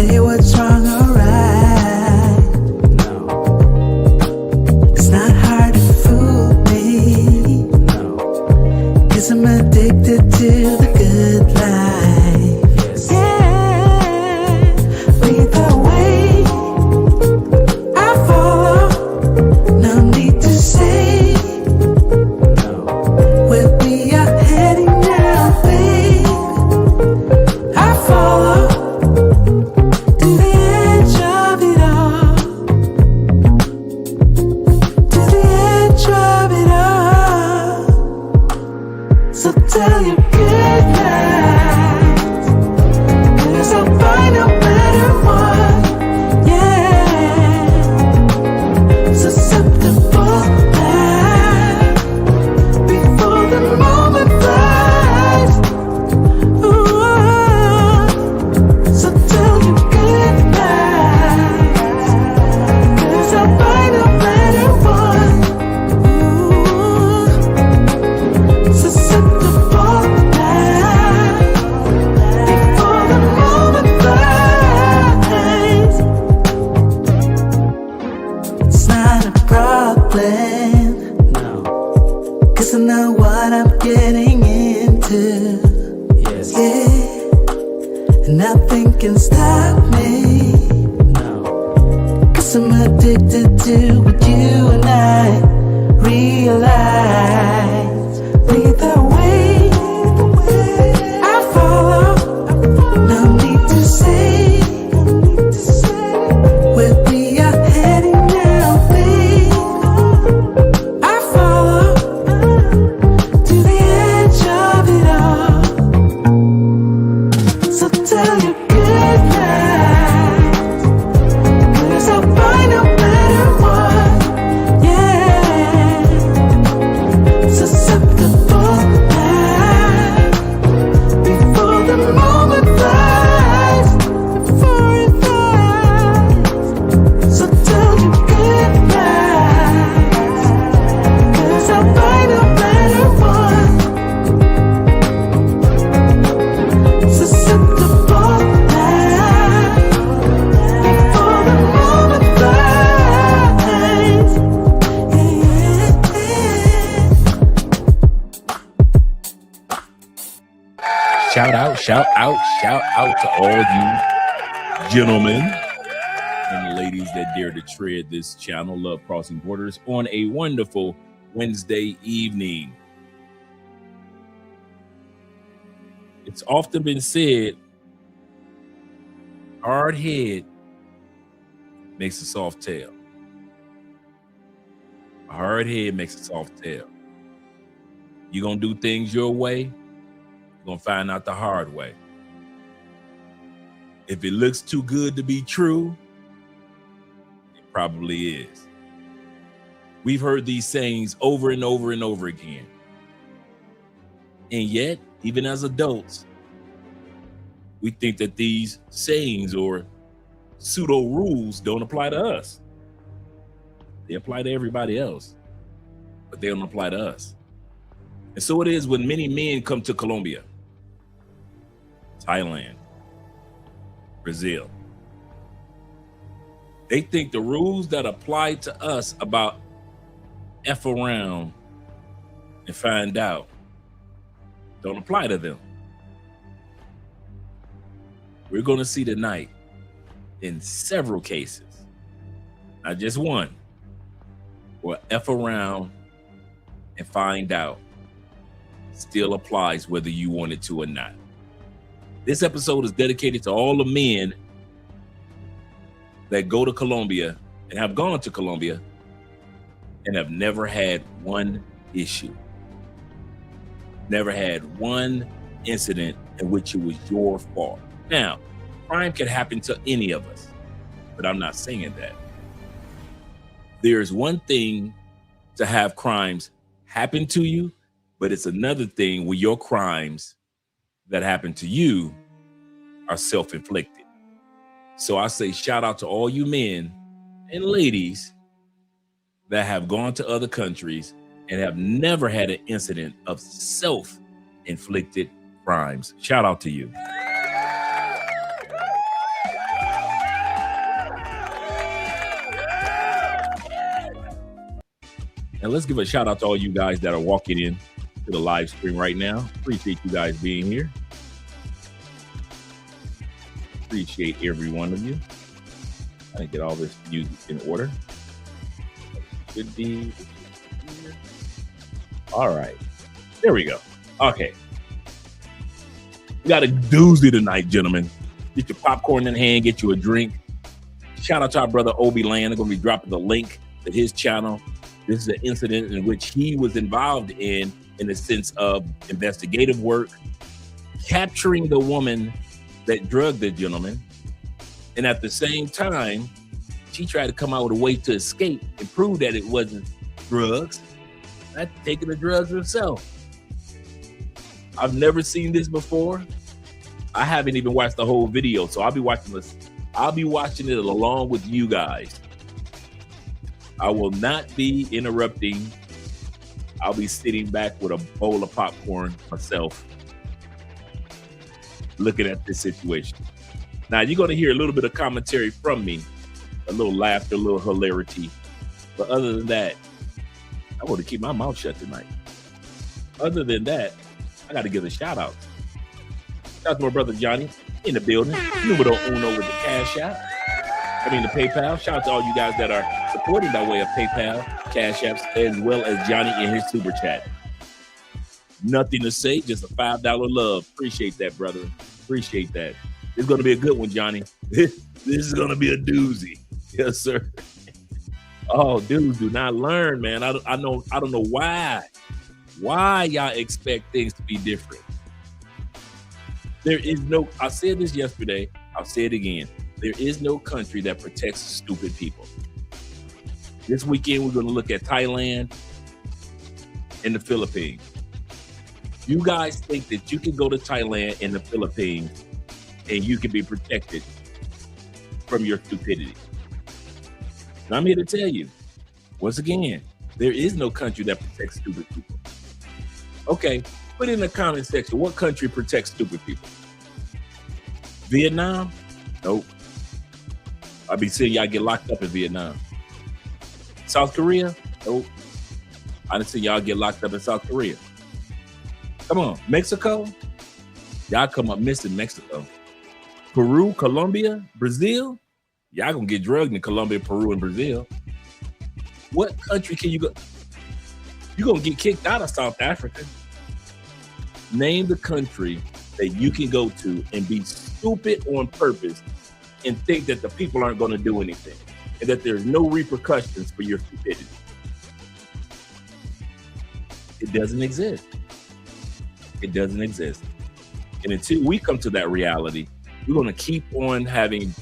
say what's wrong or right. No. It's not hard to fool me. No. 'Cause I'm addicted to the good life. Yes. Yeah. Lead the way, I follow. No need to say No. where we are heading now, babe. I follow to the edge of it all. To the edge of it all. So tell your good lies, 'cause I'll find a better one. Yeah. Susceptible now, before the moment flies. Ooh. So tell your good lies, 'cause I'll find a better one. Ooh. Susceptible now, before the moment flies. It's not a problem, No. 'cause I know what I'm getting into. Yes. Yeah, and nothing can stop me, No. 'cause I'm addicted to what you and I realize. Lead the way, I follow. No need to say where we are heading now, babe. I follow to the edge of it all. So tell your good lies, 'cause I'll find a better one. Yeah. Susceptible now, before the moment flies. Before it flies. So tell your good lies, 'cause I'll find a better one. Susceptible now, before the moment flies. Yeah. Shout out to all you gentlemen and ladies that dare to tread this channel, Love Crossing Borders, on a wonderful Wednesday evening. It's often been said, hard head makes a soft tail. A hard head makes a soft tail. You're going to do things your way, you're going to find out the hard way. If it looks too good to be true, it probably is. We've heard these sayings over and over and over again. And yet, even as adults, we think that these sayings or pseudo rules don't apply to us. They apply to everybody else, but they don't apply to us. And so it is when many men come to Colombia, Thailand, Brazil. They think the rules that apply to us about F around and find out don't apply to them. We're going to see tonight in several cases, not just one, where F around and find out still applies whether you want it to or not. This episode is dedicated to all the men that go to Colombia and have gone to Colombia and have never had one issue. Never had one incident in which it was your fault. Now, crime can happen to any of us, but I'm not saying that. There's one thing to have crimes happen to you, but it's another thing when your crimes that happen to you are self-inflicted. So I say shout out to all you men and ladies that have gone to other countries and have never had an incident of self-inflicted crimes. Shout out to you. And let's give a shout out to all you guys that are walking in to the live stream right now. Appreciate you guys being here. Appreciate every one of you. I didn't get all this music in order. Should be. All right. There we go. Okay. We got a doozy tonight, gentlemen. Get your popcorn in hand, get you a drink. Shout out to our brother Obi Land. I'm going to be dropping the link to his channel. This is an incident in which he was involved in the sense of investigative work, capturing the woman that drugged the gentleman. And at the same time, she tried to come out with a way to escape and prove that it wasn't drugs, not taking the drugs herself. I've never seen this before. I haven't even watched the whole video, so I'll be watching this. I'll be watching it along with you guys. I will not be interrupting. I'll be sitting back with a bowl of popcorn myself, looking at this situation. Now, you're going to hear a little bit of commentary from me, a little laughter, a little hilarity. But other than that, I want to keep my mouth shut tonight. Other than that, I got to give a shout out. Shout out to my brother Johnny in the building. Numero uno with the Cash App. The PayPal. Shout out to all you guys that are supporting by way of PayPal, Cash Apps, as well as Johnny in his super chat. Nothing to say, just a $5 love. Appreciate that, brother. Appreciate that. It's going to be a good one, Johnny. This is going to be a doozy. Yes, sir. Oh, dudes do not learn, man. I don't know why y'all expect things to be different. There is no, I said this yesterday, I'll say it again. There is no country that protects stupid people. This weekend, we're going to look at Thailand and the Philippines. You guys think that you can go to Thailand and the Philippines and you can be protected from your stupidity. And I'm here to tell you, once again, there is no country that protects stupid people. Okay, put in the comment section, what country protects stupid people? Vietnam? Nope. I'll be seeing y'all get locked up in Vietnam. South Korea? Nope. I didn't see y'all get locked up in South Korea. Come on, Mexico? Y'all come up missing Mexico. Peru, Colombia, Brazil? Y'all gonna get drugged in Colombia, Peru, and Brazil. What country can you go? You're gonna get kicked out of South Africa. Name the country that you can go to and be stupid on purpose and think that the people aren't gonna do anything and that there's no repercussions for your stupidity. It doesn't exist. It doesn't exist. And until we come to that reality, we're gonna keep on having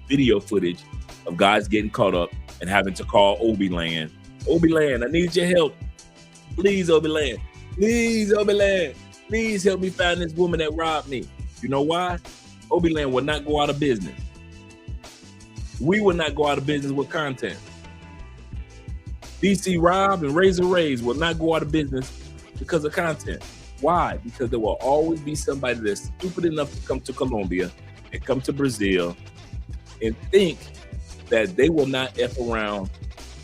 video footage of guys getting caught up and having to call Obi Land. Obi Land, I need your help. Please, Obi Land. Please, Obi Land. Please help me find this woman that robbed me. You know why? Obi Land will not go out of business. We will not go out of business with content. DC Rob and Razor Rays will not go out of business because of content. Why? Because there will always be somebody that's stupid enough to come to Colombia and come to Brazil and think that they will not F around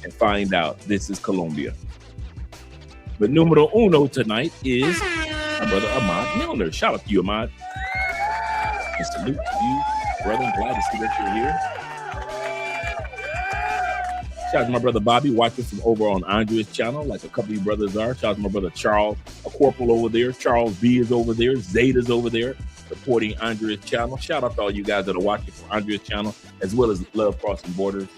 and find out this is Colombia. But numero uno tonight is my brother Ahmad Milner. Shout out to you, Ahmad. And salute to you, brother. I'm glad to see that you're here. Shout out to my brother Bobby, watching from over on Andrea's channel, like a couple of you brothers are. Shout out to my brother Charles, a corporal over there. Charles B is over there. Zeta's over there, supporting Andrea's channel. Shout out to all you guys that are watching from Andrea's channel, as well as Love Crossing Borders.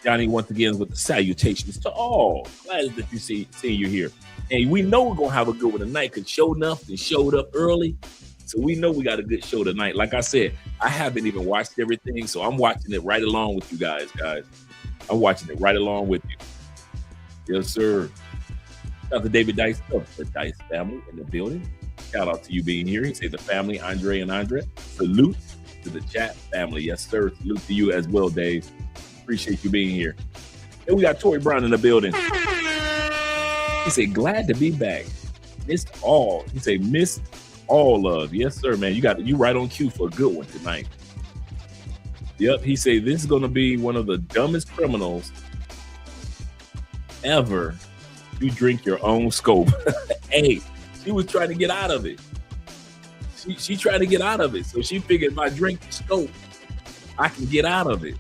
Johnny, once again, with the salutations to all. Glad that you see you here. And we know we're going to have a good one tonight because Show Enough and showed up early. So we know we got a good show tonight. Like I said, I haven't even watched everything, so I'm watching it right along with you guys. I'm watching it right along with you. Yes, sir. Shout out to David Dice of the Dice family in the building. Shout out to you being here. He says the family, Andre and Andre. Salute to the chat family. Yes, sir. Salute to you as well, Dave. Appreciate you being here. And we got Tori Brown in the building. He said, glad to be back. Missed all. He said, missed all love. Yes, sir, man. You right on cue for a good one tonight. Yep, he said this is gonna be one of the dumbest criminals ever you drink your own scope. Hey, she was trying to get out of it. She tried to get out of it. So she figured if I drink the scope, I can get out of it.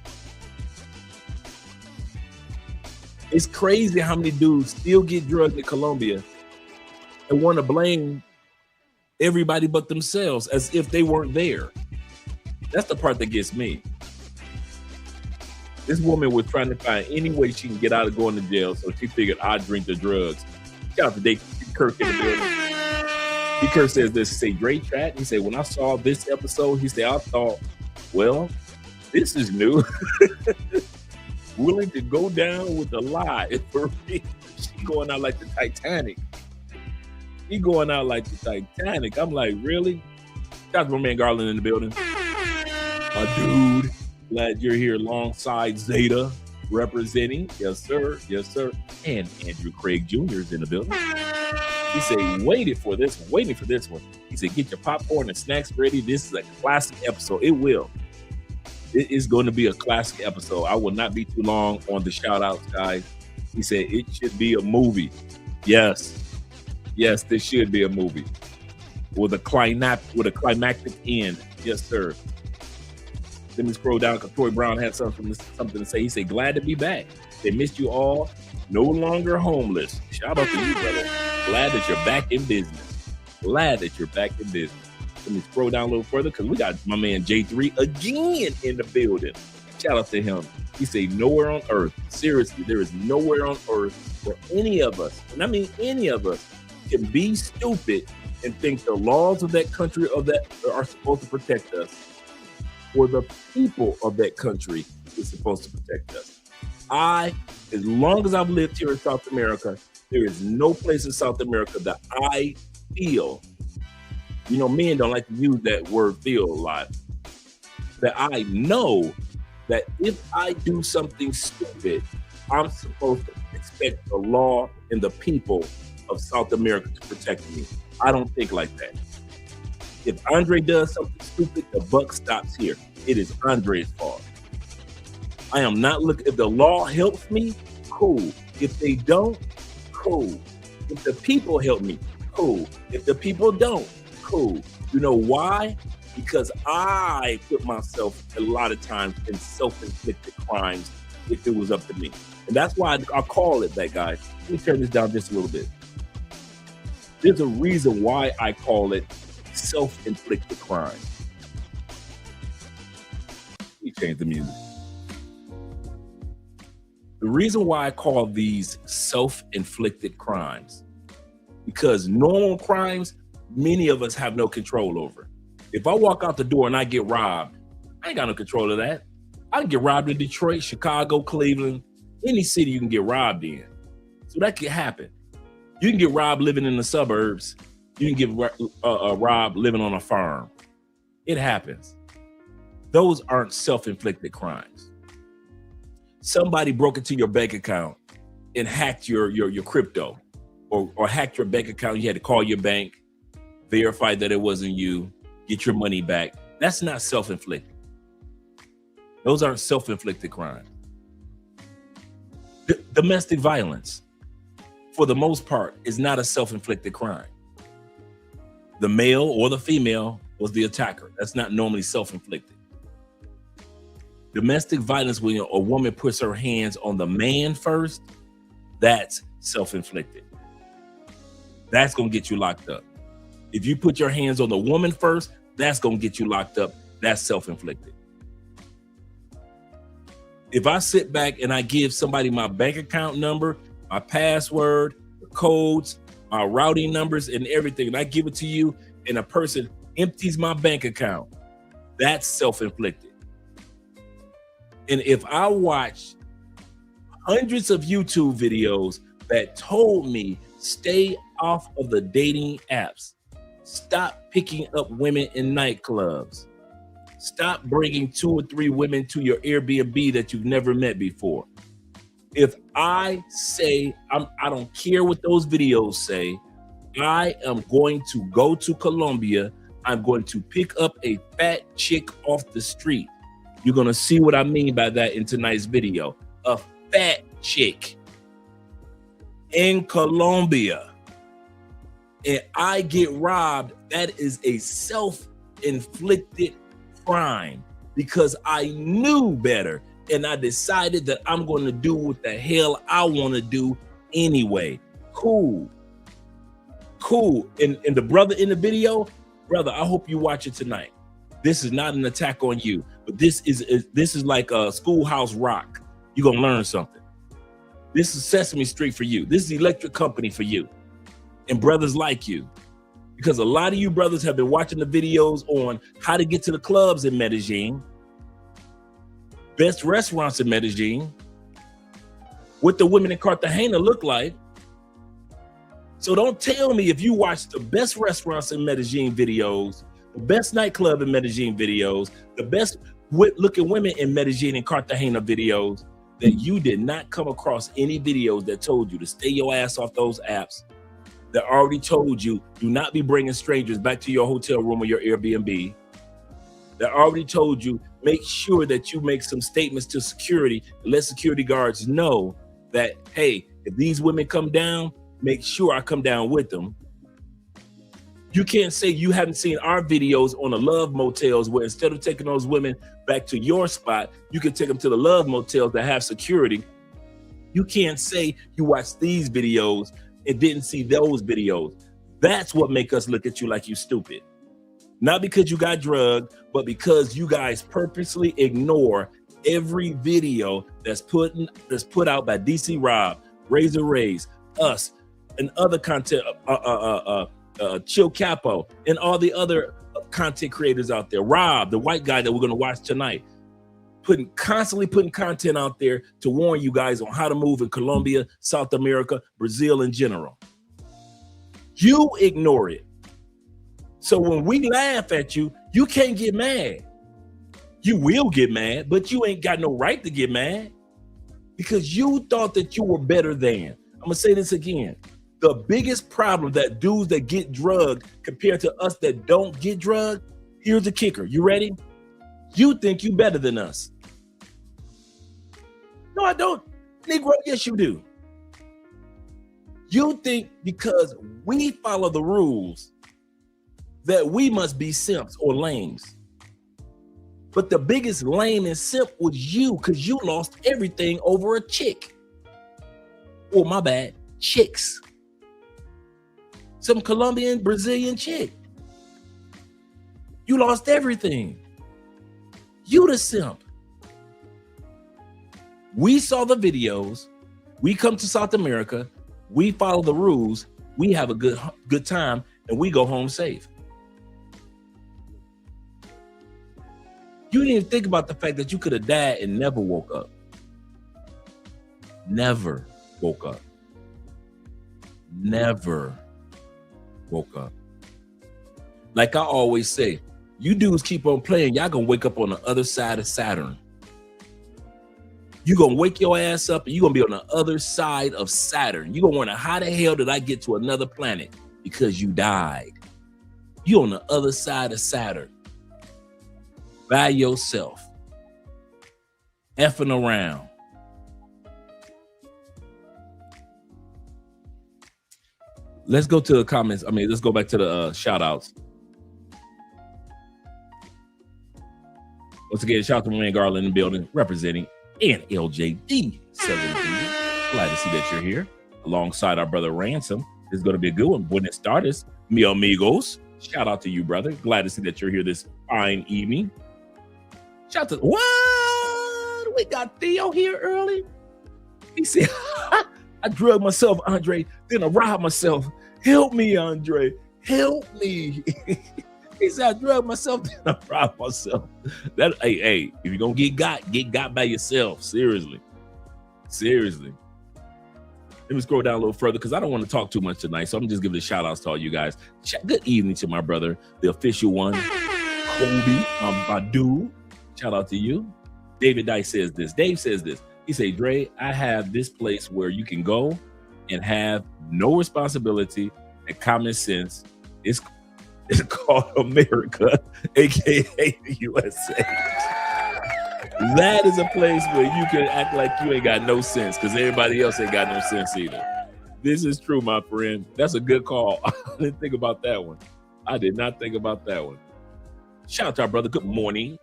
It's crazy how many dudes still get drugged in Colombia and want to blame everybody but themselves as if they weren't there. That's the part that gets me. This woman was trying to find any way she can get out of going to jail, so she figured I'd drink the drugs. Shout out to Dave Kirk in the building. D. Kirk says this, he said, great chat. He said, when I saw this episode, he said, I thought, well, this is new. Willing to go down with a lie. For me, she going out like the Titanic. He going out like the Titanic. I'm like, really? Got my man Garland in the building. Dude, glad you're here alongside Zeta representing. Yes, sir. Yes, sir. And Andrew Craig Jr. is in the building. He said, waiting for this one. He said, get your popcorn and snacks ready. This is a classic episode. It will. It is going to be a classic episode. I will not be too long on the shout outs, guys. He said it should be a movie. Yes, this should be a movie with a climactic end. Yes, sir. Let me scroll down because Troy Brown had something to say. He said, glad to be back. They missed you all. No longer homeless. Shout out to you, brother. Glad that you're back in business. Let me scroll down a little further because we got my man J3 again in the building. Shout out to him. He said, nowhere on earth. Seriously, there is nowhere on earth where any of us, and I mean any of us, can be stupid and think the laws of that country are supposed to protect us, or the people of that country is supposed to protect us. As long as I've lived here in South America, there is no place in South America that I feel, men don't like to use that word feel a lot, that I know that if I do something stupid, I'm supposed to expect the law and the people of South America to protect me. I don't think like that. If Andre does something stupid, the buck stops here. It is Andre's fault. I am not looking. If the law helps me, cool. If they don't, cool. If the people help me, cool. If the people don't, cool. You know why? Because I put myself a lot of times in self-inflicted crimes if it was up to me. And that's why I call it that, guys. Let me turn this down just a little bit. There's a reason why I call it self-inflicted crime. Let me change the music. The reason why I call these self-inflicted crimes, because normal crimes, many of us have no control over. If I walk out the door and I get robbed, I ain't got no control of that. I can get robbed in Detroit, Chicago, Cleveland, any city you can get robbed in. So that can happen. You can get robbed living in the suburbs. You can get robbed living on a farm. It happens. Those aren't self-inflicted crimes. Somebody broke into your bank account and hacked your crypto or hacked your bank account. You had to call your bank, verify that it wasn't you, get your money back. That's not self-inflicted. Those aren't self-inflicted crimes. Domestic violence, for the most part, is not a self-inflicted crime. The male or the female was the attacker. That's not normally self-inflicted. Domestic violence, when a woman puts her hands on the man first, that's self-inflicted. That's going to get you locked up. If you put your hands on the woman first, that's going to get you locked up. That's self-inflicted. If I sit back and I give somebody my bank account number, my password, the codes, my routing numbers and everything, and I give it to you and a person empties my bank account, that's self-inflicted. And if I watch hundreds of YouTube videos that told me stay off of the dating apps, stop picking up women in nightclubs, stop bringing 2 or 3 women to your Airbnb that you've never met before. If I say, I don't care what those videos say, I am going to go to Colombia, I'm going to pick up a fat chick off the street. You're going to see what I mean by that in tonight's video. A fat chick. in Colombia and I get robbed, that is a self-inflicted crime because I knew better and I decided that I'm going to do what the hell I want to do anyway. Cool. And the brother in the video, brother, I hope you watch it tonight. This is not an attack on you, but this is like a Schoolhouse Rock. You're going to learn something. This is Sesame Street for you. This is Electric Company for you and brothers like you. Because a lot of you brothers have been watching the videos on how to get to the clubs in Medellín, best restaurants in Medellín, what the women in Cartagena look like. So don't tell me if you watch the best restaurants in Medellín videos, the best nightclub in Medellín videos, the best looking women in Medellín and Cartagena videos, that you did not come across any videos that told you to stay your ass off those apps, that already told you do not be bringing strangers back to your hotel room or your Airbnb, that already told you make sure that you make some statements to security and let security guards know that, hey, if these women come down, make sure I come down with them. You can't say you haven't seen our videos on the love motels where instead of taking those women back to your spot, you can take them to the love motels that have security. You can't say you watched these videos and didn't see those videos. That's what make us look at you like you stupid. Not because you got drugged, but because you guys purposely ignore every video that's put out by DC Rob, Razor Rays, us, and other content, Chill Capo, and all the other content creators out there. Rob, the white guy that we're gonna watch tonight, constantly putting content out there to warn you guys on how to move in Colombia, South America, Brazil in general. You ignore it. So when we laugh at you, you can't get mad. You will get mad, but you ain't got no right to get mad because you thought that you were better than. I'm gonna say this again. The biggest problem that dudes that get drugged compared to us that don't get drugged, here's the kicker. You ready? You think you better than us. No, I don't. Negro, yes, you do. You think because we follow the rules that we must be simps or lames. But the biggest lame and simp was you because you lost everything over a chick. Oh, my bad, chicks. Some Colombian, Brazilian chick. You lost everything. You the simp. We saw the videos. We come to South America. We follow the rules. We have a good time, and we go home safe. You didn't even think about the fact that you could have died and never woke up. Never woke up. Never woke up. Like I always say, you dudes keep on playing, y'all gonna wake up on the other side of Saturn. You gonna wake your ass up and you gonna be on the other side of Saturn. You gonna wonder, how the hell did I get to another planet? Because you died. You on the other side of Saturn. By yourself. Effing around. Let's go to the comments. Let's go back to the shout outs. Once again, shout out to my man Garland in the building, representing NLJD 17. Glad to see that you're here alongside our brother Ransom. This is going to be a good one. When it starts, mi amigos. Shout out to you, brother. Glad to see that you're here this fine evening. Shout out to what? We got Theo here early. He said, I drugged myself, Andre, then I robbed myself. Help me, Andre. Help me. He said, I drugged myself, then I robbed myself. Hey, if you're going to get got by yourself. Seriously. Let me scroll down a little further because I don't want to talk too much tonight. So I'm just giving a shout outs to all you guys. Good evening to my brother, the official one, Kobe, Badu. Shout out to you. David Dice says this. Dave says this. He said, Dre, I have this place where you can go and have no responsibility and common sense. It's called America, aka the USA. That is a place where you can act like you ain't got no sense because everybody else ain't got no sense either. This is true, my friend. That's a good call. I didn't think about that one. I did not think about that one. Shout out to our brother. Good morning,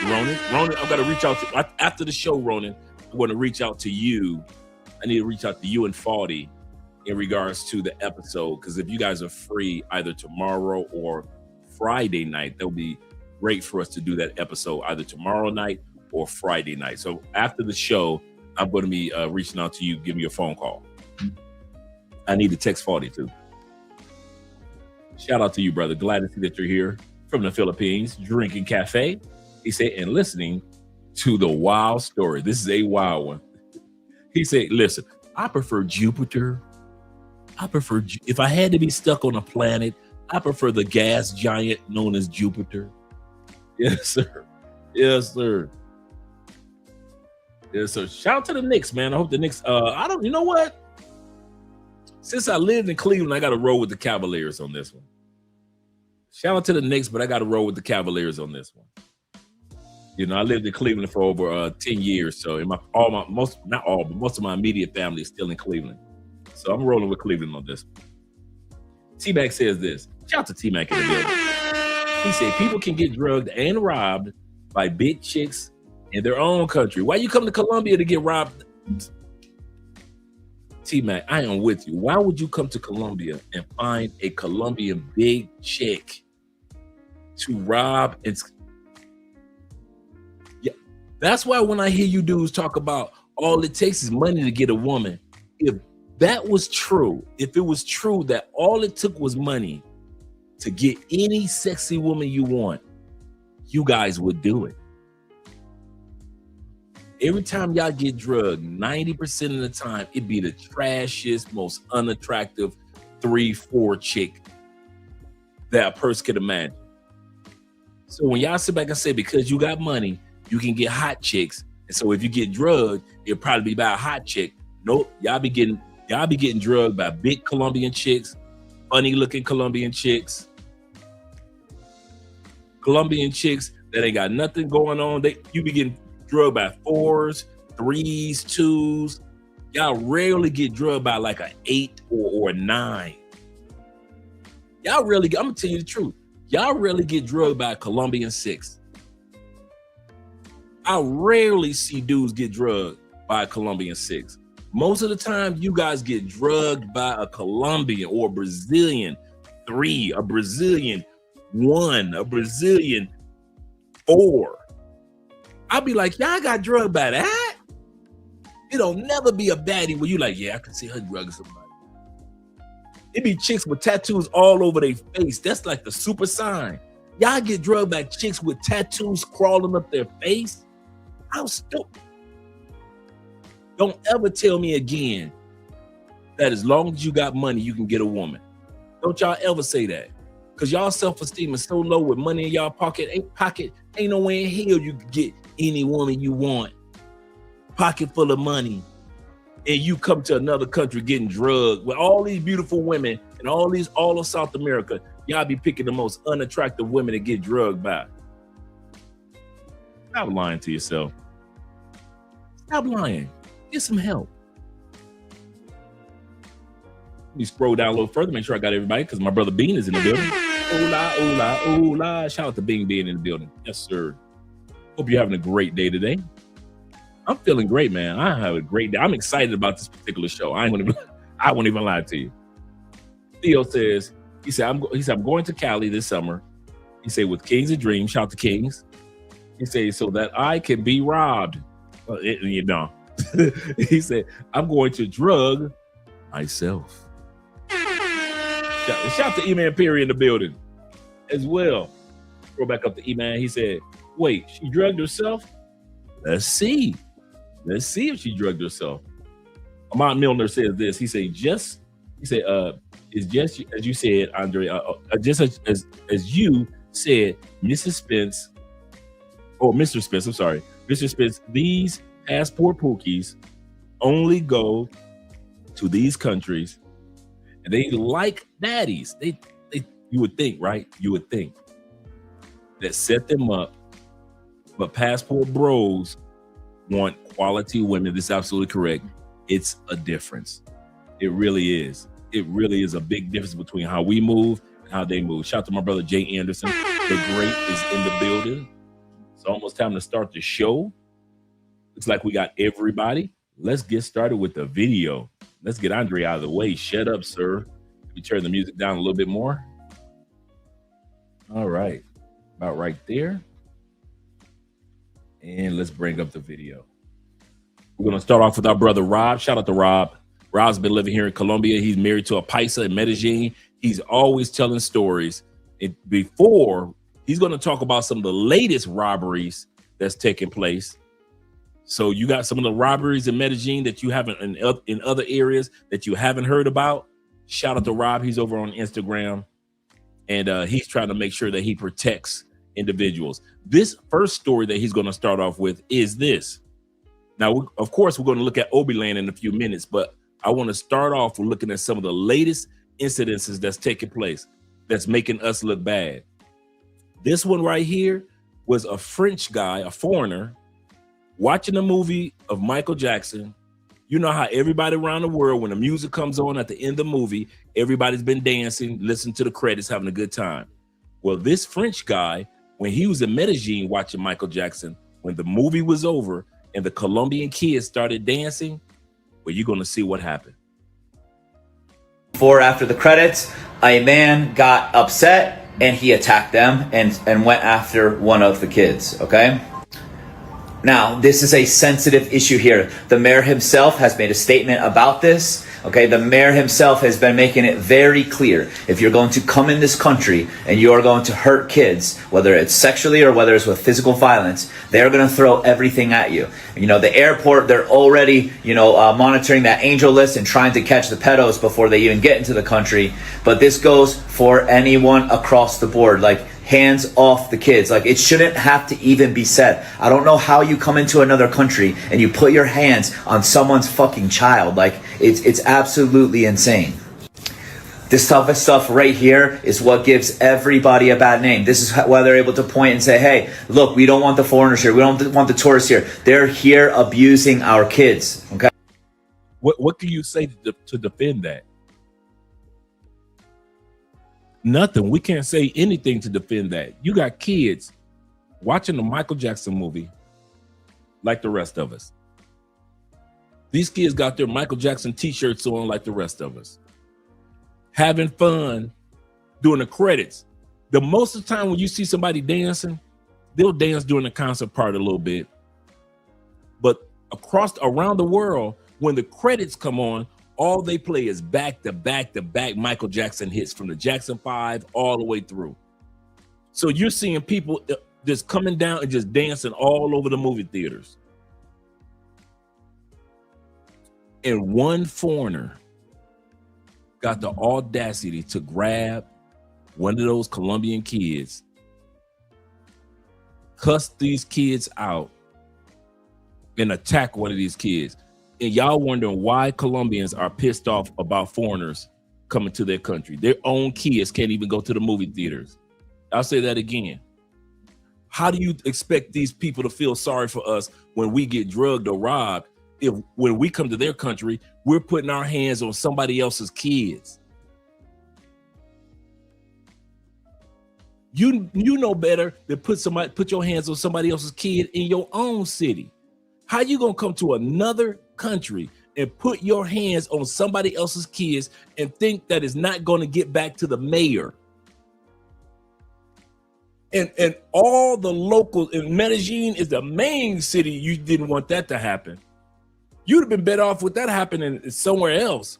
Ronan. Ronan, I've got to reach out to after the show, Ronan. I want to reach out to you. I need to reach out to you and Fawdy in regards to the episode, because if you guys are free either tomorrow or Friday night, that'll be great for us to do that episode either tomorrow night or Friday night. So after the show, I'm going to be reaching out to you. Give me a phone call. I need to text Fawdy too. Shout out to you, brother. Glad to see that you're here from the Philippines, drinking cafe. He said, and listening to the wild story. This is a wild one. He said, listen, I prefer Jupiter. If I had to be stuck on a planet, I prefer the gas giant known as Jupiter. Yes, sir. Yes, sir. Yes, sir. Shout out to the Knicks, man. I hope the Knicks, you know what? Since I lived in Cleveland, I got to roll with the Cavaliers on this one. Shout out to the Knicks, but I got to roll with the Cavaliers on this one. You know, I lived in Cleveland for over 10 years. So most of my immediate family is still in Cleveland. So I'm rolling with Cleveland on this one. T-Mac says this. Shout out to T-Mac in the building. He said, people can get drugged and robbed by big chicks in their own country. Why you come to Colombia to get robbed? T-Mac, I am with you. Why would you come to Colombia and find a Colombian big chick to rob? Yeah, that's why when I hear you dudes talk about all it takes is money to get a woman, if that was true, if it was true that all it took was money to get any sexy woman you want, you guys would do it. Every time y'all get drugged, 90% of the time, it'd be the trashiest, most unattractive 3-4 chick that a person could imagine. So when y'all sit back and say, because you got money, you can get hot chicks. And so if you get drugged, it'll probably be by a hot chick. Nope, y'all be getting drugged by big Colombian chicks, funny looking Colombian chicks that ain't got nothing going on. You be getting drugged by 4s, 3s, 2s. Y'all rarely get drugged by like an 8 or a 9. I'm gonna tell you the truth. Y'all rarely get drugged by a Colombian 6. I rarely see dudes get drugged by a Colombian 6. Most of the time, you guys get drugged by a Colombian or a Brazilian 3, a Brazilian 1, a Brazilian 4. I'll be like, y'all got drugged by that? It'll never be a baddie where you like, yeah, I can see her drugging somebody. It be chicks with tattoos all over their face. That's like the super sign. Y'all get drugged by chicks with tattoos crawling up their face? How stupid. Don't ever tell me again that as long as you got money, you can get a woman. Don't y'all ever say that. Because y'all self-esteem is so low with money in y'all pocket. Ain't no way in hell you can get any woman you want. Pocket full of money. And you come to another country getting drugged with all these beautiful women and all of South America. Y'all be picking the most unattractive women to get drugged by. Stop lying to yourself. Stop lying. Get some help. Let me scroll down a little further, make sure I got everybody, because my brother Bean is in the building. Hola, hola, hola. Shout out to Bean being in the building. Yes, sir. Hope you're having a great day today. I'm feeling great, man. I have a great day. I'm excited about this particular show. I won't even lie to you. Theo says, he said, I'm going to Cali this summer. He said, with Kings of Dreams, shout out to Kings. He said, so that I can be robbed. You know. He said, I'm going to drug myself. Shout out to E-Man Perry in the building as well. Throw back up to E-Man. He said, wait, she drugged herself? Let's see if she drugged herself. Ahmad Milner says this. He said, it's just as you said, Andre, just as you said, Mrs. Spence, Mr. Spence, I'm sorry. Mr. Spence, these passport pookies only go to these countries and they like baddies. You would think, right? You would think that set them up, but passport bros want quality women. This is absolutely correct. It's a difference. It really is. It really is a big difference between how we move and how they move. Shout out to my brother Jay Anderson. The Great is in the building. It's almost time to start the show. Looks like we got everybody. Let's get started with the video. Let's get Andre out of the way. Shut up, sir. Let me turn the music down a little bit more. All right. About right there. And let's bring up the video. We're going to start off with our brother Rob. Shout out to Rob. Rob's been living here in Colombia. He's married to a paisa in Medellín. He's always telling stories. And before, he's going to talk about some of the latest robberies that's taking place. So you got some of the robberies in Medellín that you haven't in other areas that you haven't heard about. Shout out to Rob. He's over on Instagram. And he's trying to make sure that he protects individuals. This first story that he's going to start off with is this. Now, of course, we're going to look at Obi Land in a few minutes, but I want to start off with looking at some of the latest incidences that's taking place that's making us look bad. This one right here was a French guy, a foreigner, watching a movie of Michael Jackson. You know how everybody around the world, when the music comes on at the end of the movie, everybody's been dancing, listening to the credits, having a good time. Well, this French guy, when he was in Medellín watching Michael Jackson, when the movie was over and the Colombian kids started dancing, well, you're going to see what happened. Before, after the credits, a man got upset and he attacked them and went after one of the kids, okay? Now, this is a sensitive issue here. The mayor himself has made a statement about this. Okay, the mayor himself has been making it very clear. If you're going to come in this country and you are going to hurt kids, whether it's sexually or whether it's with physical violence, they're going to throw everything at you. You know, the airport, they're already, monitoring that angel list and trying to catch the pedos before they even get into the country. But this goes for anyone across the board. Like, hands off the kids. Like, it shouldn't have to even be said. I don't know how you come into another country and you put your hands on someone's fucking child. Like, it's absolutely insane. This type of stuff right here is what gives everybody a bad name. This is why they're able to point and say, hey, look, we don't want the foreigners here. We don't want the tourists here. They're here abusing our kids. Okay. What can you say to defend that? Nothing. We can't say anything to defend that. You got kids watching the Michael Jackson movie like the rest of us. These kids got their Michael Jackson t-shirts on like the rest of us. Having fun during the credits. The most of the time when you see somebody dancing, they'll dance during the concert part a little bit. But around the world, when the credits come on, all they play is back to back to back Michael Jackson hits from the Jackson 5 all the way through. So you're seeing people just coming down and just dancing all over the movie theaters. And one foreigner got the audacity to grab one of those Colombian kids, cuss these kids out, and attack one of these kids. And y'all wondering why Colombians are pissed off about foreigners coming to their country. Their own kids can't even go to the movie theaters. I'll say that again. How do you expect these people to feel sorry for us when we get drugged or robbed if when we come to their country, we're putting our hands on somebody else's kids? You know better than put your hands on somebody else's kid in your own city. How you gonna come to another country and put your hands on somebody else's kids and think that it's not going to get back to the mayor? And all the locals in Medellín is the main city. You didn't want that to happen. You'd have been better off with that happening somewhere else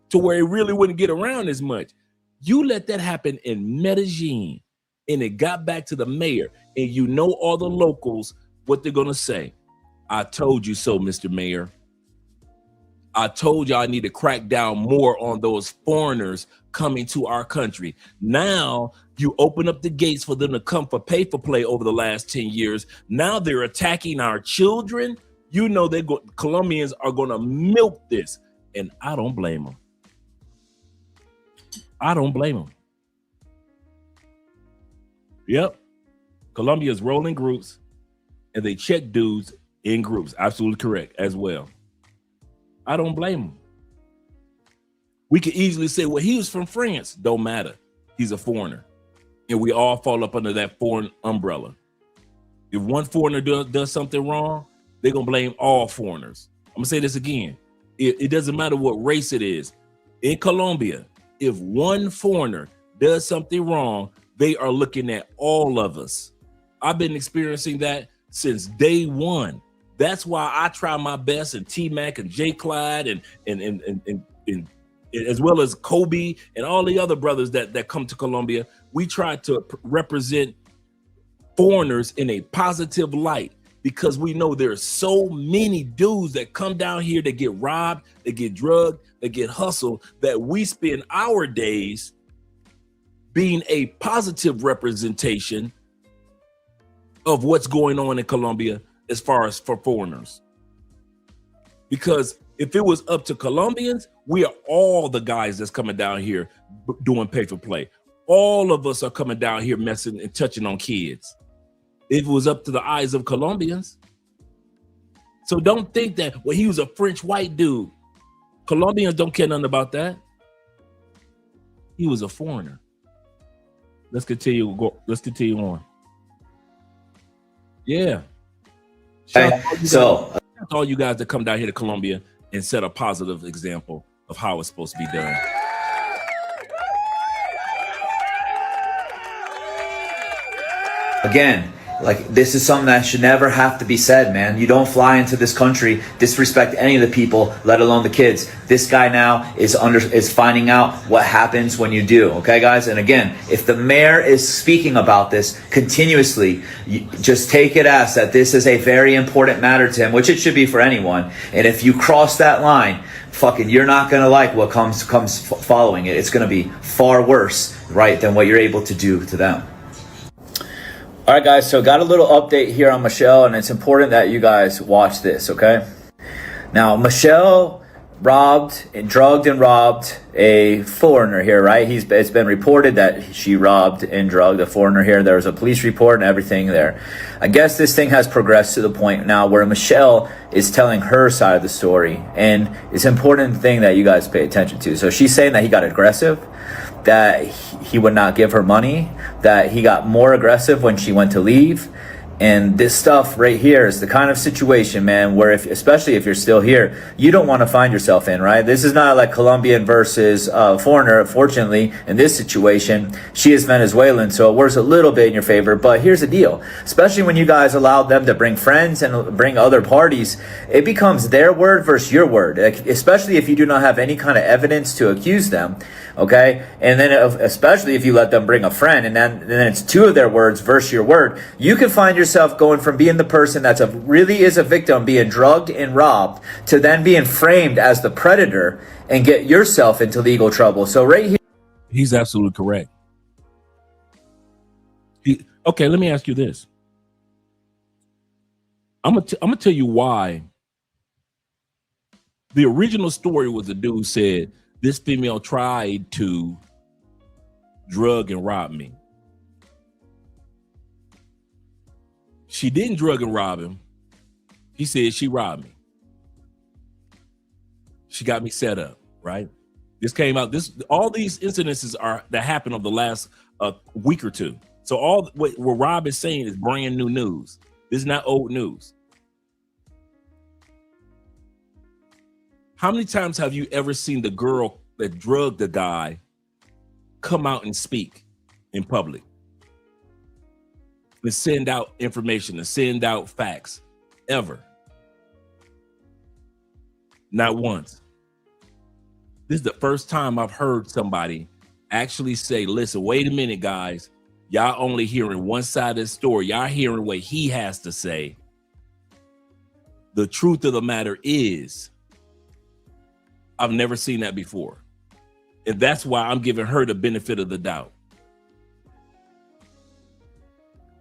to where it really wouldn't get around as much. You let that happen in Medellín and it got back to the mayor, and you know all the locals, what they're going to say. I told you so, Mr. Mayor. I told you I need to crack down more on those foreigners coming to our country. Now you open up the gates for them to come for pay for play over the last 10 years. Now they're attacking our children. You know Colombians are going to milk this, and I don't blame them. I don't blame them. Yep. Colombia's rolling groups, and they check dudes in groups. Absolutely correct as well. I don't blame them. We could easily say, well, he was from France. Don't matter. He's a foreigner. And we all fall up under that foreign umbrella. If one foreigner does something wrong, they're going to blame all foreigners. I'm going to say this again. It doesn't matter what race it is. In Colombia, if one foreigner does something wrong, they are looking at all of us. I've been experiencing that since day one. That's why I try my best, and T-Mac and J. Clyde and as well as Kobe and all the other brothers that come to Colombia, we try to represent foreigners in a positive light, because we know there's so many dudes that come down here that get robbed, they get drugged, they get hustled, that we spend our days being a positive representation of what's going on in Colombia as far as for foreigners. Because if it was up to Colombians, we are all the guys that's coming down here doing pay for play. All of us are coming down here messing and touching on kids. If it was up to the eyes of Colombians. So don't think that, well, he was a French white dude. Colombians don't care nothing about that. He was a foreigner. Let's continue on. Yeah. Shout out to all you guys that come down here to Colombia and set a positive example of how it's supposed to be done. Again, like, this is something that should never have to be said, man. You don't fly into this country, disrespect any of the people, let alone the kids. This guy now is finding out what happens when you do. Okay, guys? And again, if the mayor is speaking about this continuously, just take it as that this is a very important matter to him, which it should be for anyone. And if you cross that line, you're not going to like what comes following it. It's going to be far worse, right, than what you're able to do to them. All right, guys, so got a little update here on Michelle, and it's important that you guys watch this, okay? Now, Michelle drugged and robbed a foreigner here, right? It's been reported that she robbed and drugged a foreigner here. There was a police report and everything there. I guess this thing has progressed to the point now where Michelle is telling her side of the story, and it's an important thing that you guys pay attention to. So she's saying that he got aggressive, that he would not give her money, that he got more aggressive when she went to leave. And this stuff right here is the kind of situation, man, where especially if you're still here, you don't want to find yourself in, right? This is not like Colombian versus foreigner. Fortunately, in this situation, she is Venezuelan, so it works a little bit in your favor. But here's the deal, especially when you guys allowed them to bring friends and bring other parties, it becomes their word versus your word, especially if you do not have any kind of evidence to accuse them, okay? And then especially if you let them bring a friend, and then it's two of their words versus your word, you can find yourself going from being the person that's really is a victim, being drugged and robbed, to then being framed as the predator and get yourself into legal trouble. So right here, he's absolutely correct. Okay, let me ask you this. I'm gonna tell you why. The original story was the dude said this female tried to drug and rob me. She didn't drug and rob him. He said she robbed me. She got me set up, right? This came out. All these incidences that happened over the last week or two. So all what Rob is saying is brand new news. This is not old news. How many times have you ever seen the girl that drugged the guy come out and speak in public? To send out information, to send out facts, ever? Not once. This is the first time I've heard somebody actually say, listen, wait a minute, guys. Y'all only hearing one side of the story. Y'all hearing what he has to say. The truth of the matter is, I've never seen that before. And that's why I'm giving her the benefit of the doubt.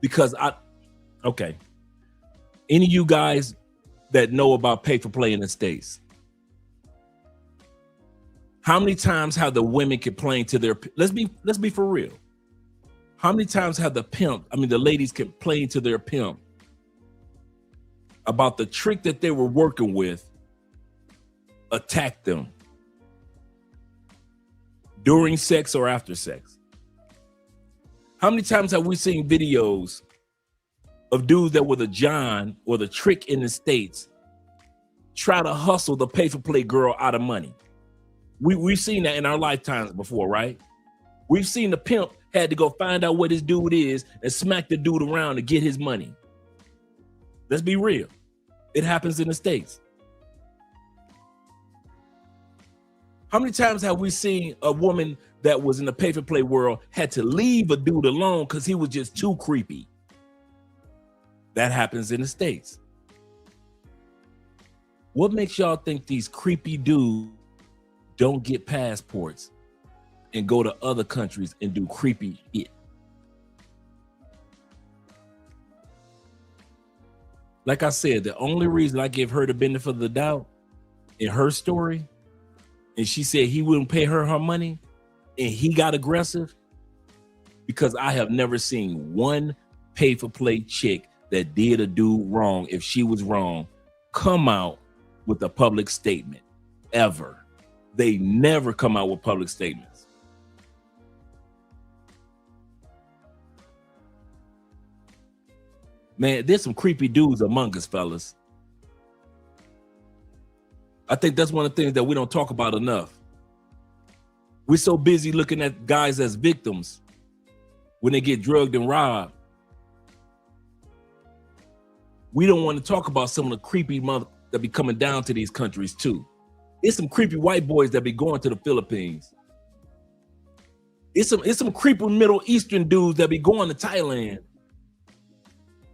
Because any of you guys that know about pay for play in the States, how many times have the women complained to their, let's be for real. How many times have the ladies complained to their pimp about the trick that they were working with, attacked them, during sex or after sex? How many times have we seen videos of dudes that were the John or the trick in the States try to hustle the pay-for-play girl out of money? We've seen that in our lifetimes before, right? We've seen the pimp had to go find out where this dude is and smack the dude around to get his money. Let's be real. It happens in the States. How many times have we seen a woman that was in the pay-for-play world had to leave a dude alone because he was just too creepy? That happens in the States. What makes y'all think these creepy dudes don't get passports and go to other countries and do creepy shit? Like I said, the only reason I give her the benefit of the doubt in her story, and she said he wouldn't pay her money and he got aggressive, because I have never seen one pay-for-play chick that did a dude wrong, if she was wrong, come out with a public statement, ever. They never come out with public statements. Man, there's some creepy dudes among us, fellas. I think that's one of the things that we don't talk about enough. We're so busy looking at guys as victims when they get drugged and robbed. We don't want to talk about some of the creepy mother that be coming down to these countries too. It's some creepy white boys that be going to the Philippines. It's some creepy Middle Eastern dudes that be going to Thailand.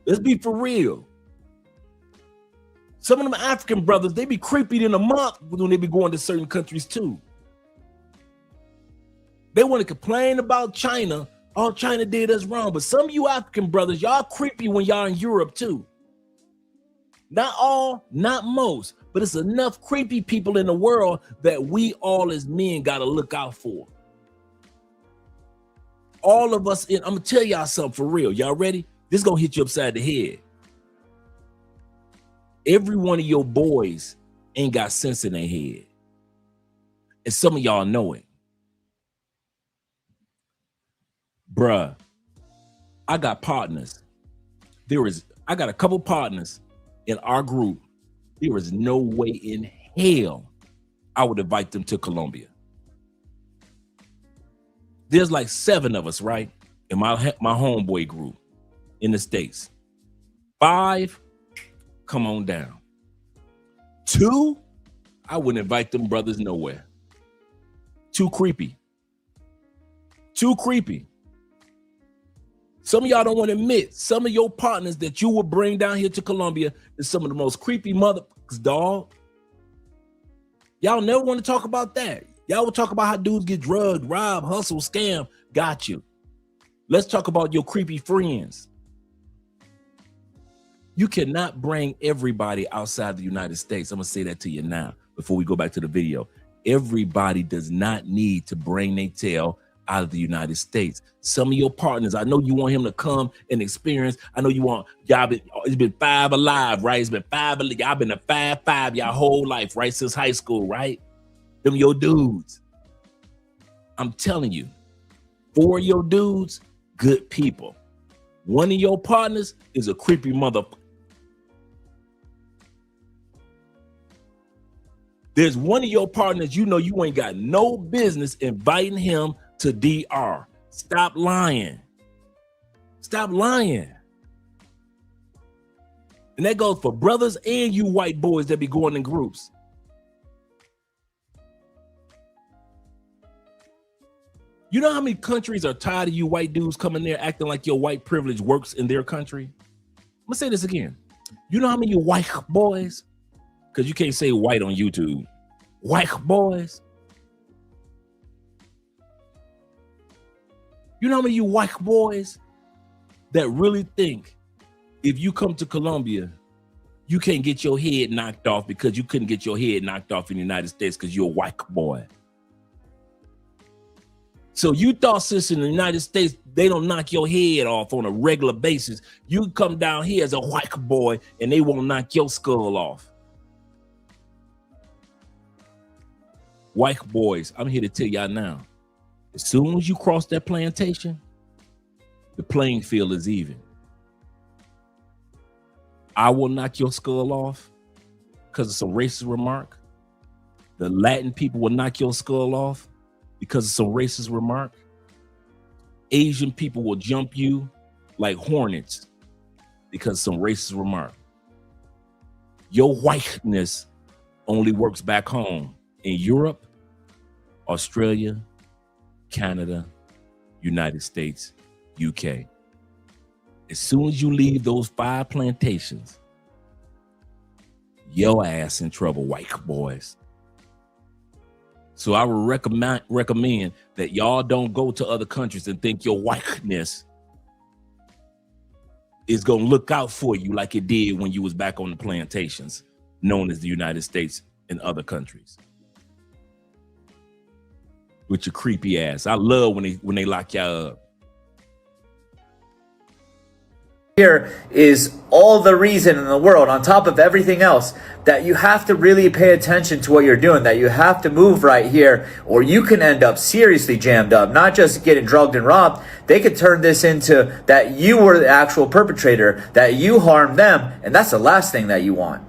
Let's be for real. Some of them African brothers, they be creepy in a month when they be going to certain countries too. They want to complain about China. Oh, China did us wrong. But some of you African brothers, y'all creepy when y'all in Europe too. Not all, not most, but it's enough creepy people in the world that we all as men got to look out for. All of us, I'm going to tell y'all something for real. Y'all ready? This is going to hit you upside the head. Every one of your boys ain't got sense in their head. And some of y'all know it. Bruh, I got partners. I got a couple partners in our group. There is no way in hell I would invite them to Colombia. There's like 7 of us, right? In my homeboy group in the States. 5, come on down. 2, I wouldn't invite them brothers nowhere. Too creepy. Too creepy. Some of y'all don't want to admit some of your partners that you would bring down here to Colombia is some of the most creepy motherfuckers, dog. Y'all never want to talk about that. Y'all will talk about how dudes get drugged, robbed, hustle, scam. Got you. Let's talk about your creepy friends. You cannot bring everybody outside the United States. I'm going to say that to you now before we go back to the video. Everybody does not need to bring their tail out of the United States. Some of your partners, I know you want him to come and experience. I know you want, it's been 5 alive, right? It's been 5, y'all been a 5 y'all whole life, right? Since high school, right? Them your dudes. I'm telling you, 4 of your dudes, good people. 1 of your partners is a creepy motherfucker. There's 1 of your partners, you know you ain't got no business inviting him to DR. Stop lying. Stop lying. And that goes for brothers and you white boys that be going in groups. You know how many countries are tired of you white dudes coming there acting like your white privilege works in their country? I'm gonna say this again. You know how many white boys, because you can't say white on YouTube, white boys. You know how many of you white boys that really think if you come to Colombia, you can't get your head knocked off because you couldn't get your head knocked off in the United States because you're a white boy. So you thought since in the United States, they don't knock your head off on a regular basis, you come down here as a white boy and they won't knock your skull off. White boys, I'm here to tell y'all now, As soon as you cross that plantation, the playing field is even. I will knock your skull off because it's a racist remark. The Latin people will knock your skull off because it's a racist remark. Asian people will jump you like hornets because some racist remark. Your whiteness only works back home in Europe, Australia, Canada, United States, UK. As soon as you leave those 5 plantations, your ass in trouble, white boys. So I would recommend that y'all don't go to other countries and think your whiteness is gonna look out for you like it did when you was back on the plantations, known as the United States and other countries. With your creepy ass. I love when they lock y'all up. Here is all the reason in the world, on top of everything else, that you have to really pay attention to what you're doing, that you have to move right here, or you can end up seriously jammed up, not just getting drugged and robbed. They could turn this into that you were the actual perpetrator, that you harmed them, and that's the last thing that you want.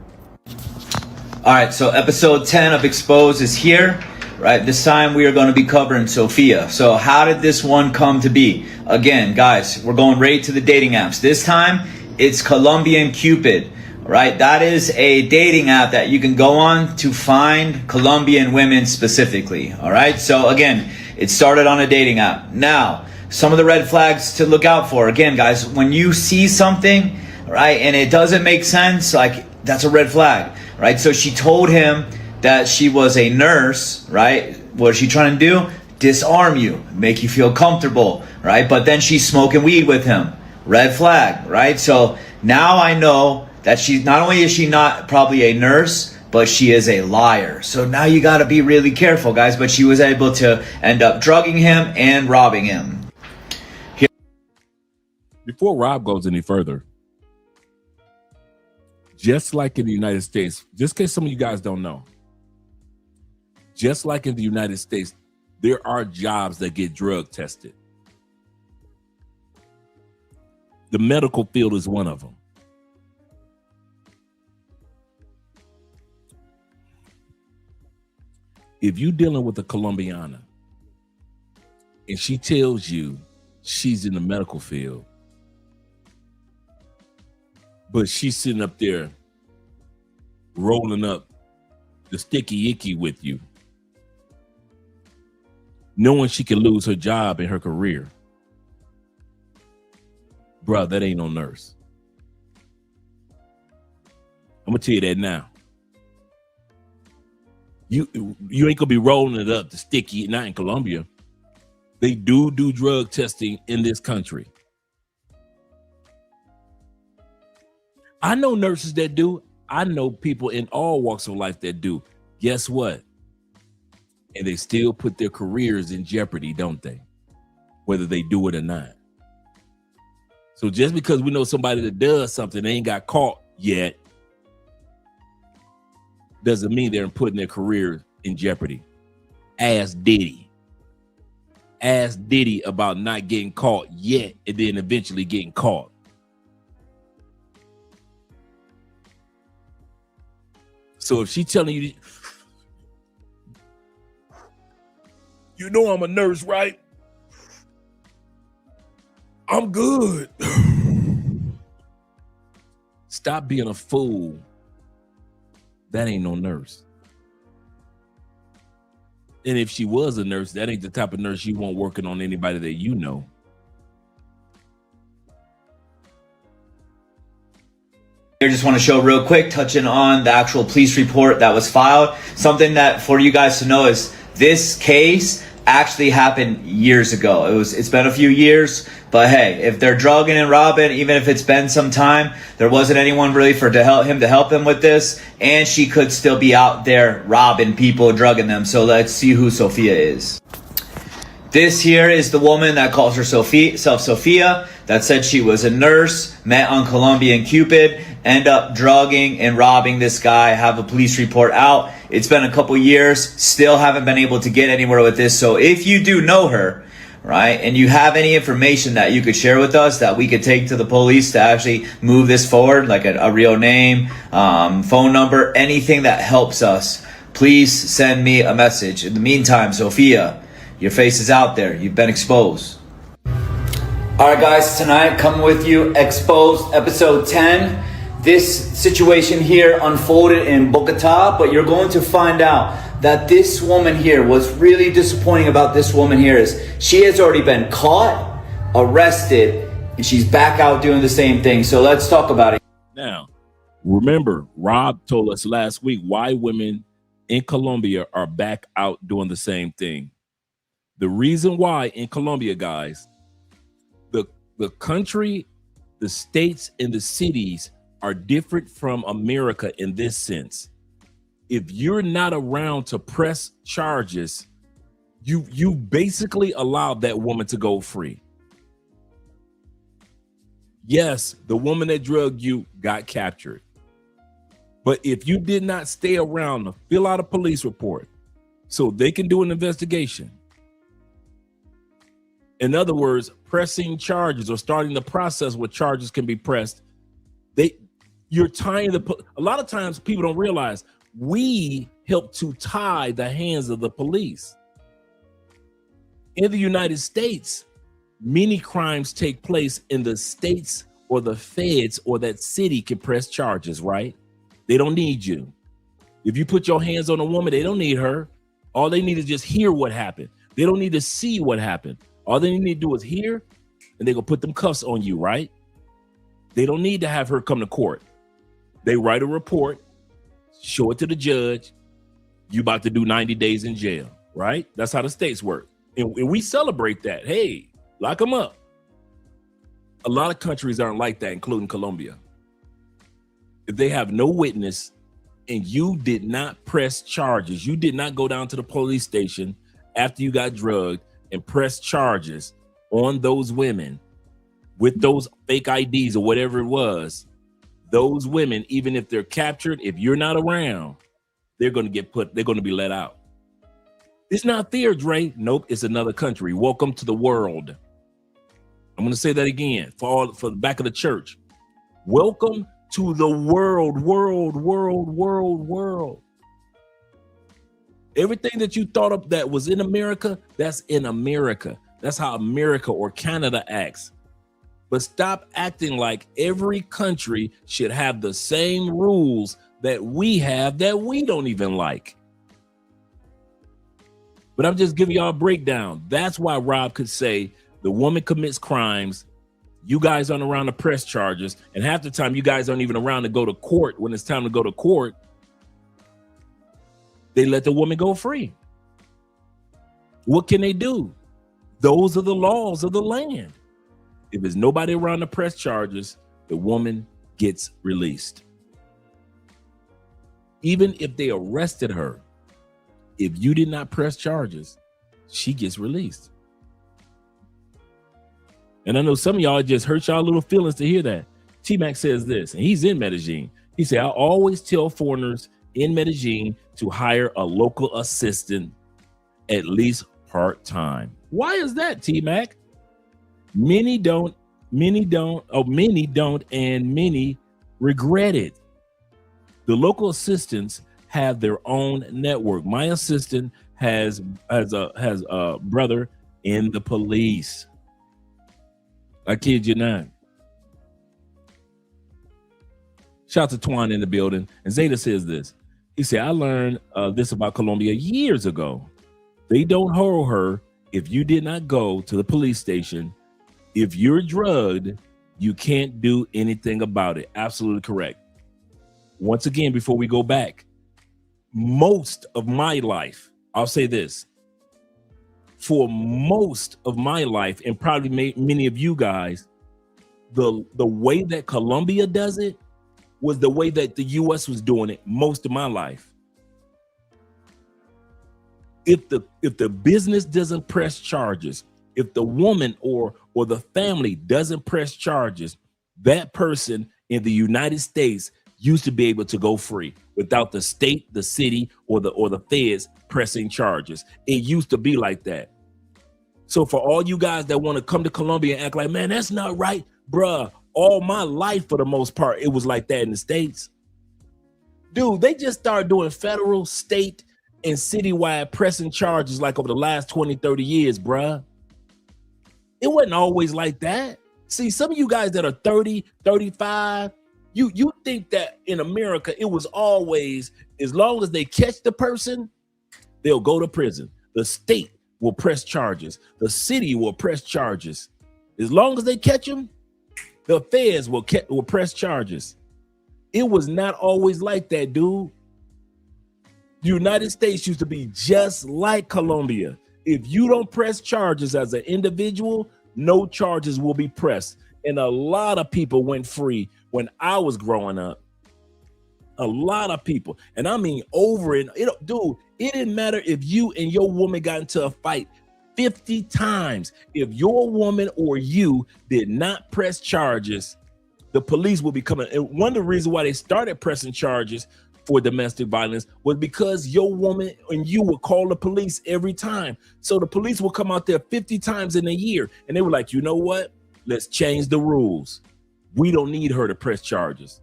All right, so episode 10 of Exposed is here. Right, this time we are going to be covering Sophia. So how did this one come to be? Again, guys, we're going right to the dating apps. This time, it's Colombian Cupid. Right, that is a dating app that you can go on to find Colombian women specifically. All right, so again, it started on a dating app. Now, some of the red flags to look out for. Again, guys, when you see something, right, and it doesn't make sense, like, that's a red flag. Right, so she told him that she was a nurse, right? What is she trying to do? Disarm you, make you feel comfortable, right? But then she's smoking weed with him. Red flag, right? So now I know that she's not only is she not probably a nurse, but she is a liar. So now you got to be really careful, guys. But she was able to end up drugging him and robbing him. Before Rob goes any further, just like in the United States, just in case some of you guys don't know, just like in the United States, there are jobs that get drug tested. The medical field is one of them. If you're dealing with a Colombiana and she tells you she's in the medical field, but she's sitting up there rolling up the sticky icky with you, knowing she can lose her job and her career, bro, that ain't no nurse. I'm gonna tell you that now. You ain't gonna be rolling it up the sticky, not in Colombia. They do drug testing in this country. I know nurses that do. I know people in all walks of life that do. Guess what? And they still put their careers in jeopardy, don't they? Whether they do it or not. So just because we know somebody that does something, they ain't got caught yet, doesn't mean they're putting their career in jeopardy. Ask Diddy. Ask Diddy about not getting caught yet and then eventually getting caught. So if she's telling you, you know I'm a nurse, right? I'm good. Stop being a fool. That ain't no nurse. And if she was a nurse, that ain't the type of nurse you want working on anybody that you know. I just want to show real quick, touching on the actual police report that was filed. Something that for you guys to know is this case actually happened years ago. It's been a few years, but hey, if they're drugging and robbing, even if it's been some time, there wasn't anyone really to help him with this, and she could still be out there robbing people, drugging them. So let's see who Sophia is. This here is the woman that calls herself Sophia, that said she was a nurse, met on Colombian Cupid, end up drugging and robbing this guy, have a police report out, It's been a couple years, still haven't been able to get anywhere with this. So if you do know her, right, and you have any information that you could share with us that we could take to the police to actually move this forward, like a real name, phone number, anything that helps us, please send me a message. In the meantime, Sophia, your face is out there. You've been exposed. All right, guys, tonight coming with you, Exposed, episode 10. This situation here unfolded in Bogota, but you're going to find out that this woman here, what's really disappointing about this woman here is she has already been caught, arrested, and she's back out doing the same thing. So let's talk about it. Now, remember, Rob told us last week why women in Colombia are back out doing the same thing. The reason why in Colombia, guys, the country, the states, and the cities are different from America in this sense. If you're not around to press charges, you basically allowed that woman to go free. Yes, the woman that drugged you got captured. But if you did not stay around to fill out a police report so they can do an investigation, in other words, pressing charges or starting the process where charges can be pressed, you're tying a lot of times people don't realize we help to tie the hands of the police. In the United States, many crimes take place in the states or the feds or that city can press charges, right? They don't need you. If you put your hands on a woman, they don't need her. All they need is just hear what happened. They don't need to see what happened. All they need to do is hear, and they're going to put them cuffs on you, right? They don't need to have her come to court. They write a report, show it to the judge. You about to do 90 days in jail, right? That's how the states work. And we celebrate that. Hey, lock them up. A lot of countries aren't like that, including Colombia. If they have no witness and you did not press charges, you did not go down to the police station after you got drugged and press charges on those women with those fake IDs or whatever it was, those women, even if they're captured, if you're not around, they're going to be let out. It's not there, Dre. Nope, it's another country. Welcome to the world. I'm going to say that again for the back of the church. Welcome to the world. Everything that you thought of that was in America, that's in America. That's how America or Canada acts. But stop acting like every country should have the same rules that we have that we don't even like. But I'm just giving y'all a breakdown. That's why Rob could say the woman commits crimes. You guys aren't around to press charges. And half the time you guys aren't even around to go to court. When it's time to go to court, they let the woman go free. What can they do? Those are the laws of the land. If there's nobody around to press charges, the woman gets released. Even if they arrested her, if you did not press charges, she gets released. And I know some of y'all just hurt y'all little feelings to hear that. T-Mac says this, and he's in Medellín. He said, I always tell foreigners in Medellín to hire a local assistant at least part-time. Why is that, T-Mac? Many don't, and many regret it. The local assistants have their own network. My assistant has a brother in the police. I kid you not. Shout out to Twan in the building. And Zeta says this. He said, I learned this about Colombia years ago. They don't hold her if you did not go to the police station. If you're drugged, you can't do anything about it. Absolutely correct. Once again, before we go back, most of my life, I'll say this, for most of my life, and probably many of you guys, the way that Colombia does it was the way that the U.S. was doing it most of my life. If the business doesn't press charges, if the woman or the family doesn't press charges, that person in the United States used to be able to go free without the state, the city, or the feds pressing charges. It used to be like that. So for all you guys that want to come to Colombia and act like, man, that's not right, bruh, all my life, for the most part, it was like that in the States. Dude, they just started doing federal, state, and citywide pressing charges like over the last 20, 30 years, bruh. It wasn't always like that. See, some of you guys that are 30, 35, you think that in America, it was always, as long as they catch the person, they'll go to prison. The state will press charges. The city will press charges. As long as they catch them, the feds will press charges. It was not always like that, dude. The United States used to be just like Colombia. If you don't press charges as an individual, no charges will be pressed. And a lot of people went free when I was growing up. A lot of people. And I mean over and dude, it didn't matter if you and your woman got into a fight 50 times. If your woman or you did not press charges, the police will be coming. And one of the reasons why they started pressing charges for domestic violence was because your woman and you would call the police every time. So the police will come out there 50 times in a year. And they were like, you know what? Let's change the rules. We don't need her to press charges.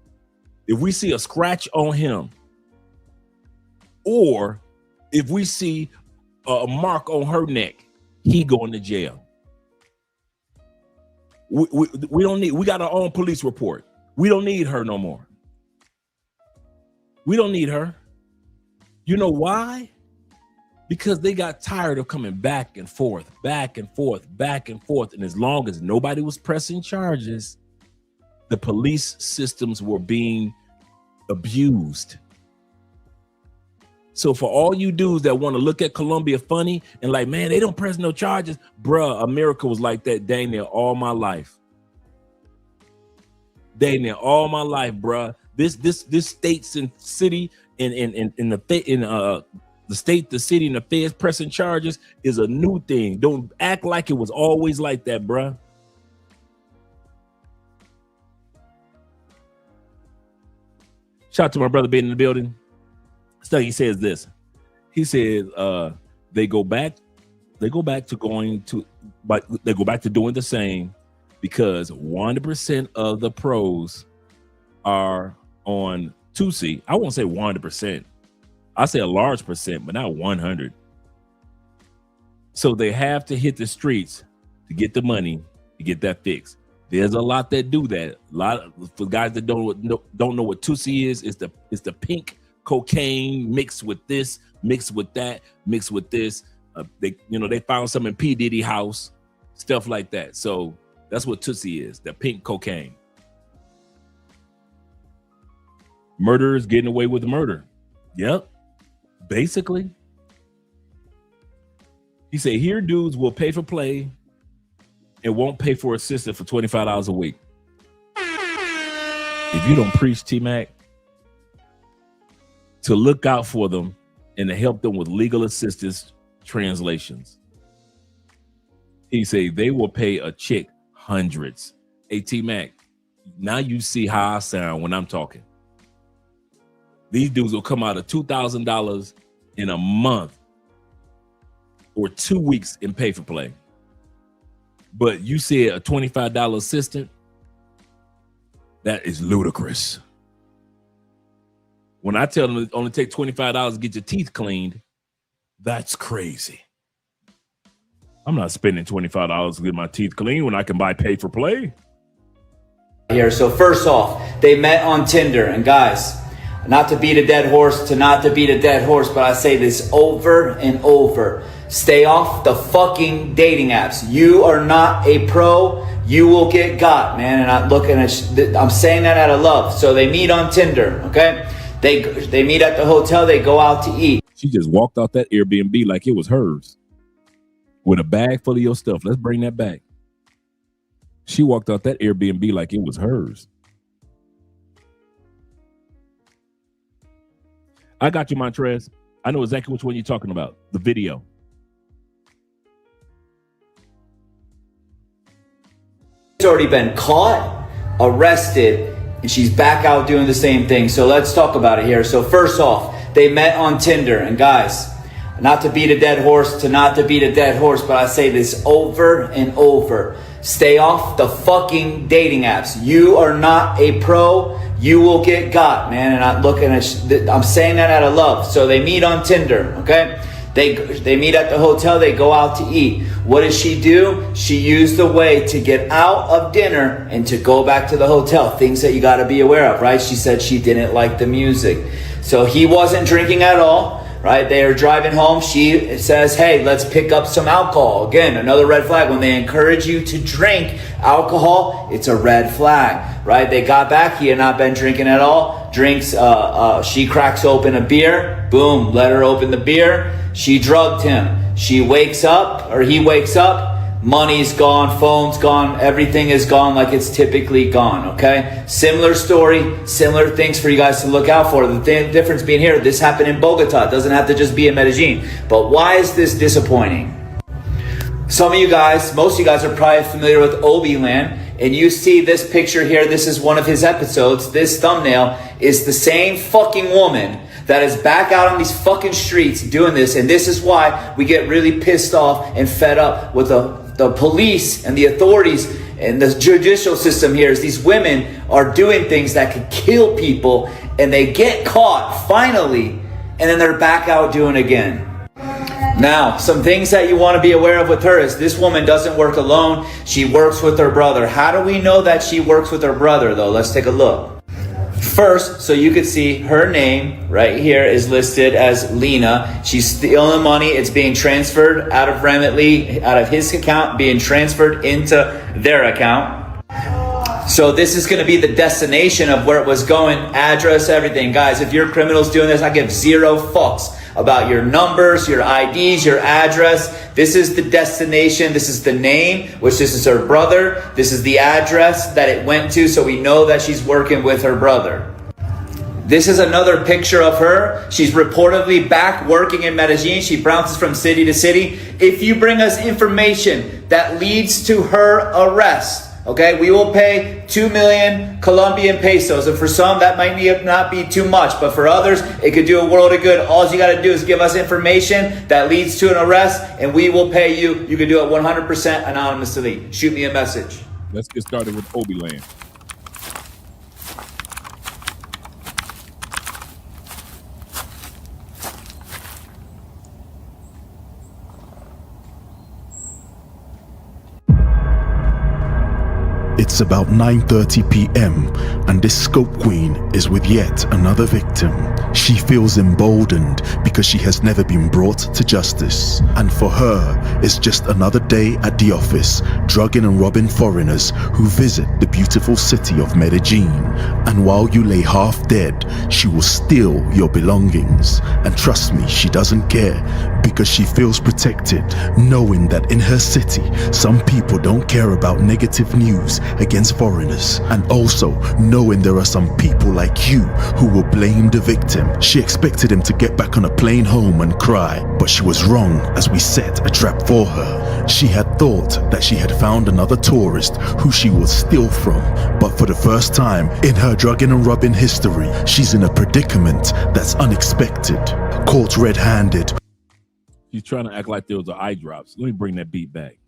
If we see a scratch on him, or if we see a mark on her neck, he going to jail. We don't need, we got our own police report. We don't need her no more. We don't need her. You know why? Because they got tired of coming back and forth, back and forth, back and forth. And as long as nobody was pressing charges, the police systems were being abused. So for all you dudes that want to look at Colombia funny and like, man, they don't press no charges, bruh, America was like that dang near all my life. Dang near all my life, bruh. This states and city in the state, the city, and the feds pressing charges is a new thing. Don't act like it was always like that, bruh. Shout out to my brother being in the building. So he says this. He says they go back to doing the same because 100% of the pros are on 2C. I won't say 100%. I say a large percent, but not 100. So they have to hit the streets to get the money to get that fixed. There's a lot that do that. A lot for guys that don't know what 2C is. It's the pink cocaine mixed with this, mixed with that, mixed with this. They found some in P. Diddy house, stuff like that. So that's what Tootsie is, the pink cocaine. Murderers getting away with murder. Yep, basically. He said, here dudes will pay for play and won't pay for assistant for $25 a week. If you don't preach, T-Mac, to look out for them and to help them with legal assistance translations. He said they will pay a chick hundreds. Hey, T-Mac, now you see how I sound when I'm talking. These dudes will come out of $2,000 in a month or 2 weeks in pay for play. But you said a $25 assistant, that is ludicrous. When I tell them it only take $25 to get your teeth cleaned, that's crazy. I'm not spending $25 to get my teeth cleaned when I can buy pay for play. Here, so first off, they met on Tinder, and guys, not to beat a dead horse, but I say this over and over. Stay off the fucking dating apps. You are not a pro. You will get got, man. And I'm saying that out of love. So they meet on Tinder, okay? They meet at the hotel. They go out to eat. She just walked out that Airbnb like it was hers with a bag full of your stuff. Let's bring that back. She walked out that Airbnb like it was hers. I got you, Montrez. I know exactly which one you're talking about. The video. He's already been caught, arrested, and she's back out doing the same thing. So let's talk about it here. So first off, they met on Tinder. And guys, not to beat a dead horse, but I say this over and over. Stay off the fucking dating apps. You are not a pro. You will get got, man. And I'm saying that out of love. So they meet on Tinder, okay? They meet at the hotel. They go out to eat. What does she do? She used the way to get out of dinner and to go back to the hotel. Things that you got to be aware of, right? She said she didn't like the music. So he wasn't drinking at all, right? They are driving home. She says, hey, let's pick up some alcohol. Again, another red flag. When they encourage you to drink alcohol, it's a red flag, right? They got back. He had not been drinking at all. Drinks, she cracks open a beer. Boom, let her open the beer. She drugged him. He wakes up. Money's gone, phone's gone, everything is gone like it's typically gone, okay? Similar story, similar things for you guys to look out for. The difference being here, this happened in Bogota. It doesn't have to just be in Medellín. But why is this disappointing? Some of you guys, most of you guys are probably familiar with Obi Land, and you see this picture here. This is one of his episodes. This thumbnail is the same fucking woman that is back out on these fucking streets doing this. And this is why we get really pissed off and fed up with the police and the authorities and the judicial system here. Is these women are doing things that could kill people, and they get caught finally, and then they're back out doing again. Now, some things that you want to be aware of with her is this woman doesn't work alone. She works with her brother. How do we know that she works with her brother, though? Let's take a look. First, so you can see her name right here is listed as Lena. She's stealing money. It's being transferred out of Remitly, out of his account, being transferred into their account. So this is going to be the destination of where it was going, address, everything. Guys, if you're criminals doing this, I give zero fucks about your numbers, your IDs, your address. This is the destination. This is the name, which this is her brother. This is the address that it went to, so we know that she's working with her brother. This is another picture of her. She's reportedly back working in Medellín. She bounces from city to city. If you bring us information that leads to her arrest, okay, we will pay 2 million Colombian pesos. And for some, that might not be too much. But for others, it could do a world of good. All you got to do is give us information that leads to an arrest, and we will pay you. You can do it 100% anonymously. Shoot me a message. Let's get started with Obi Land. It's about 9:30 p.m. and this Scope Queen is with yet another victim. She feels emboldened because she has never been brought to justice. And for her, it's just another day at the office, drugging and robbing foreigners who visit the beautiful city of Medellín. And while you lay half dead, she will steal your belongings. And trust me, she doesn't care because she feels protected, knowing that in her city, some people don't care about negative news against foreigners, and also knowing there are some people like you who will blame the victim. She expected him to get back on a plane home and cry, but she was wrong as we set a trap for her. She had thought that she had found another tourist who she would steal from, but for the first time in her drugging and robbing history, she's in a predicament that's unexpected. Caught red-handed. She's trying to act like there was eye drops. Let me bring that beat back.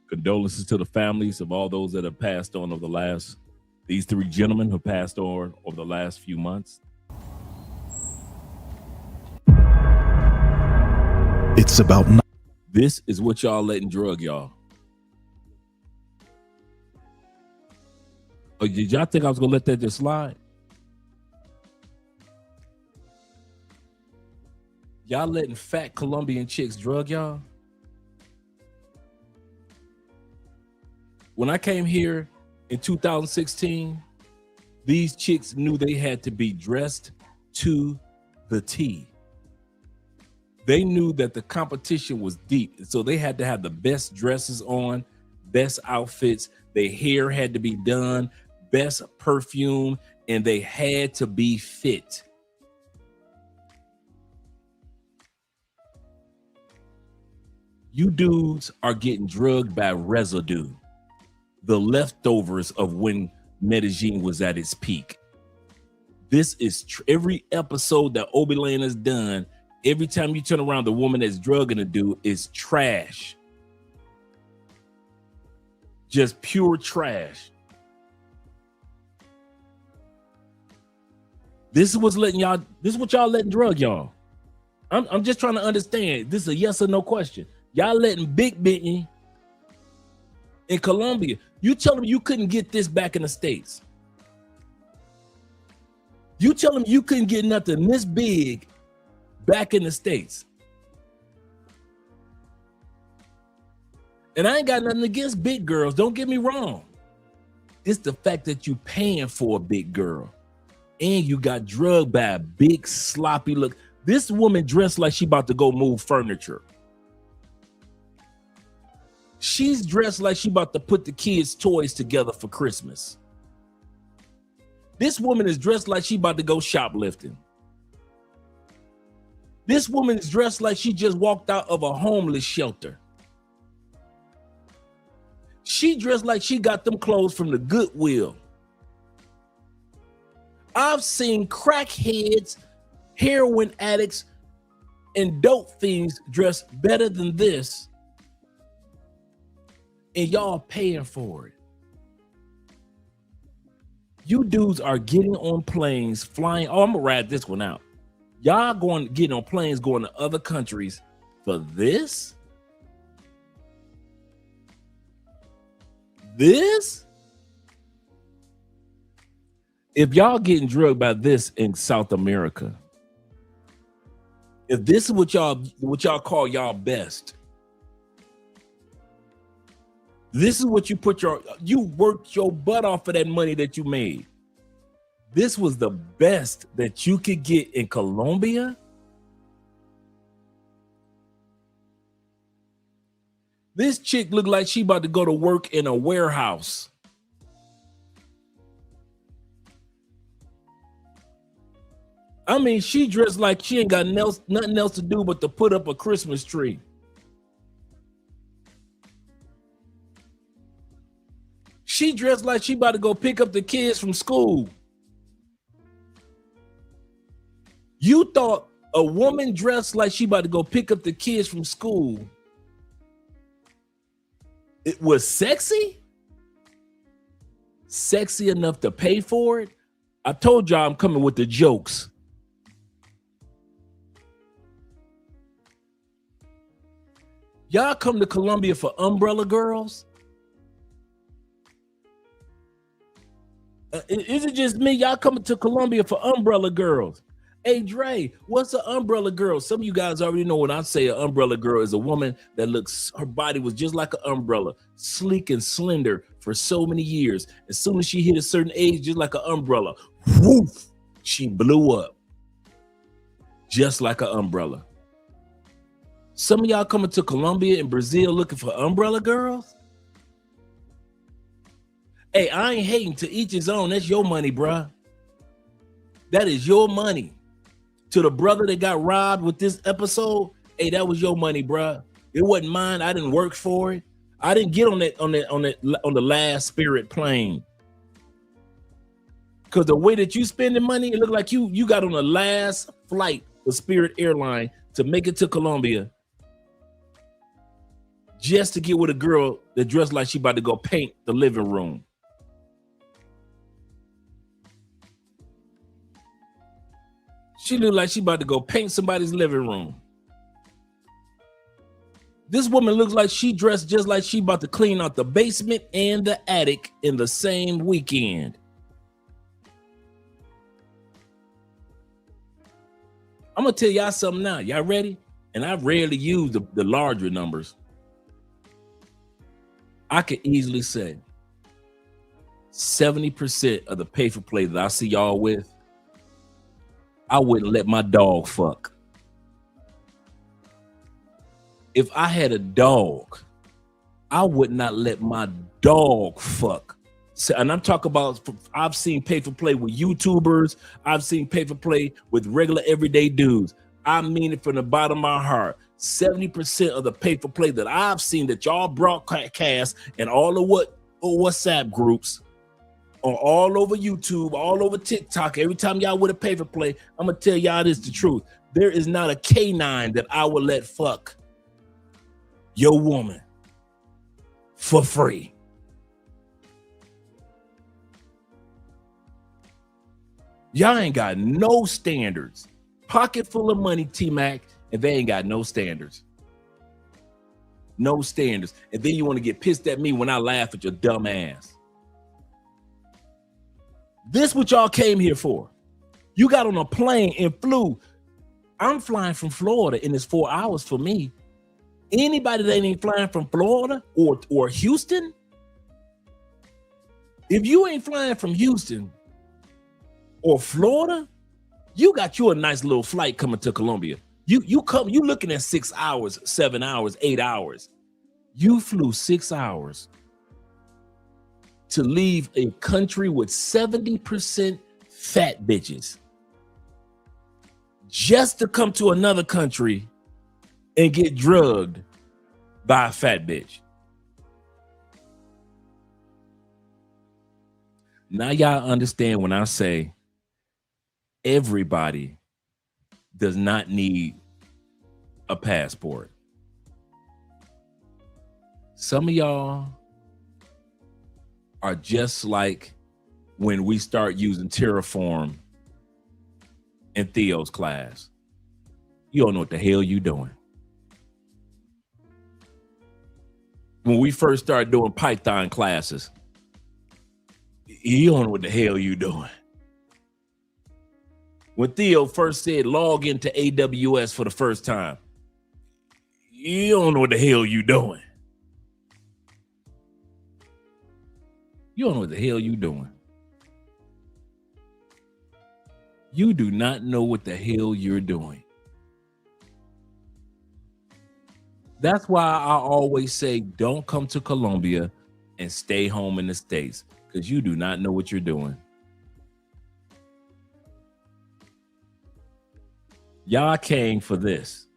Condolences to the families of all those that have passed on over these three gentlemen who passed on over the last few months. It's about this is what y'all letting drug y'all. Oh, did y'all think I was gonna let that just slide? Y'all letting fat Colombian chicks drug y'all? When I came here in 2016, these chicks knew they had to be dressed to the T. They knew that the competition was deep, so they had to have the best dresses on, best outfits. Their hair had to be done, best perfume, and they had to be fit. You dudes are getting drugged by residue, the leftovers of when Medellín was at its peak. This is every episode that Obi Land has done. Every time you turn around, the woman that's drugging a dude is trash. Just pure trash. This is what's letting y'all, this is what y'all letting drug y'all. I'm just trying to understand. This is a yes or no question. Y'all letting Big Benny in Colombia. You tell them you couldn't get this back in the States. You tell them you couldn't get nothing this big back in the States. And I ain't got nothing against big girls. Don't get me wrong. It's the fact that you paying for a big girl and you got drugged by a big sloppy look. This woman dressed like she about to go move furniture. She's dressed like she about to put the kids' toys together for Christmas. This woman is dressed like she about to go shoplifting. This woman is dressed like she just walked out of a homeless shelter. She dressed like she got them clothes from the Goodwill. I've seen crackheads, heroin addicts, and dope fiends dressed better than this, and y'all paying for it. You dudes are getting on planes, flying. Oh, I'm gonna ride this one out. Y'all getting on planes, going to other countries for this? This? If y'all getting drugged by this in South America, if this is what y'all call y'all best, this is what you worked your butt off for that money that you made. This was the best that you could get in Colombia. This chick looked like she about to go to work in a warehouse. I mean, she dressed like she ain't got nothing else to do but to put up a Christmas tree. She dressed like she about to go pick up the kids from school. You thought a woman dressed like she about to go pick up the kids from school, it was sexy? Sexy enough to pay for it? I told y'all I'm coming with the jokes. Y'all come to Colombia for umbrella girls? Is it just me? Y'all coming to Colombia for umbrella girls? Hey, Dre, what's an umbrella girl? Some of you guys already know when I say an umbrella girl is a woman that looks, her body was just like an umbrella, sleek and slender for so many years. As soon as she hit a certain age, just like an umbrella, woof, she blew up. Just like an umbrella. Some of y'all coming to Colombia and Brazil looking for umbrella girls? Hey, I ain't hating, to each his own. That's your money, bruh. That is your money. To the brother that got robbed with this episode, hey, that was your money, bruh. It wasn't mine. I didn't work for it. I didn't get on the last Spirit plane. Because the way that you spending money, it looked like you got on the last flight with Spirit Airline to make it to Colombia just to get with a girl that dressed like she about to go paint the living room. She looked like she about to go paint somebody's living room. This woman looks like she dressed just like she about to clean out the basement and the attic in the same weekend. I'm gonna tell y'all something now. Y'all ready? And I rarely use the larger numbers. I could easily say 70% of the pay for play that I see y'all with, I wouldn't let my dog fuck. If I had a dog, I would not let my dog fuck. So, and I'm talking about, I've seen pay for play with YouTubers. I've seen pay for play with regular everyday dudes. I mean it from the bottom of my heart. 70% of the paper play that I've seen that y'all broadcast and all of what WhatsApp groups or all over YouTube, all over TikTok, every time y'all with a paper play, I'm gonna tell y'all this the truth. There is not a canine that I will let fuck your woman for free. Y'all ain't got no standards. Pocket full of money, T-Mac, and they ain't got no standards. No standards. And then you want to get pissed at me when I laugh at your dumb ass. This what y'all came here for. You got on a plane and flew. I'm flying from Florida and it's 4 hours for me. Anybody that ain't flying from Florida or Houston, if you ain't flying from Houston or Florida, you got you a nice little flight coming to Colombia. You looking at 6 hours, 7 hours, 8 hours. You flew 6 hours to leave a country with 70% fat bitches just to come to another country and get drugged by a fat bitch. Now y'all understand when I say everybody does not need a passport. Some of y'all are just like when we start using Terraform in Theo's class. You don't know what the hell you doing. When we first started doing Python classes, you don't know what the hell you doing. When Theo first said log into AWS for the first time, you don't know what the hell you doing. You don't know what the hell you doing. You do not know what the hell you're doing. That's why I always say don't come to Colombia and stay home in the States, because you do not know what you're doing. Y'all came for this.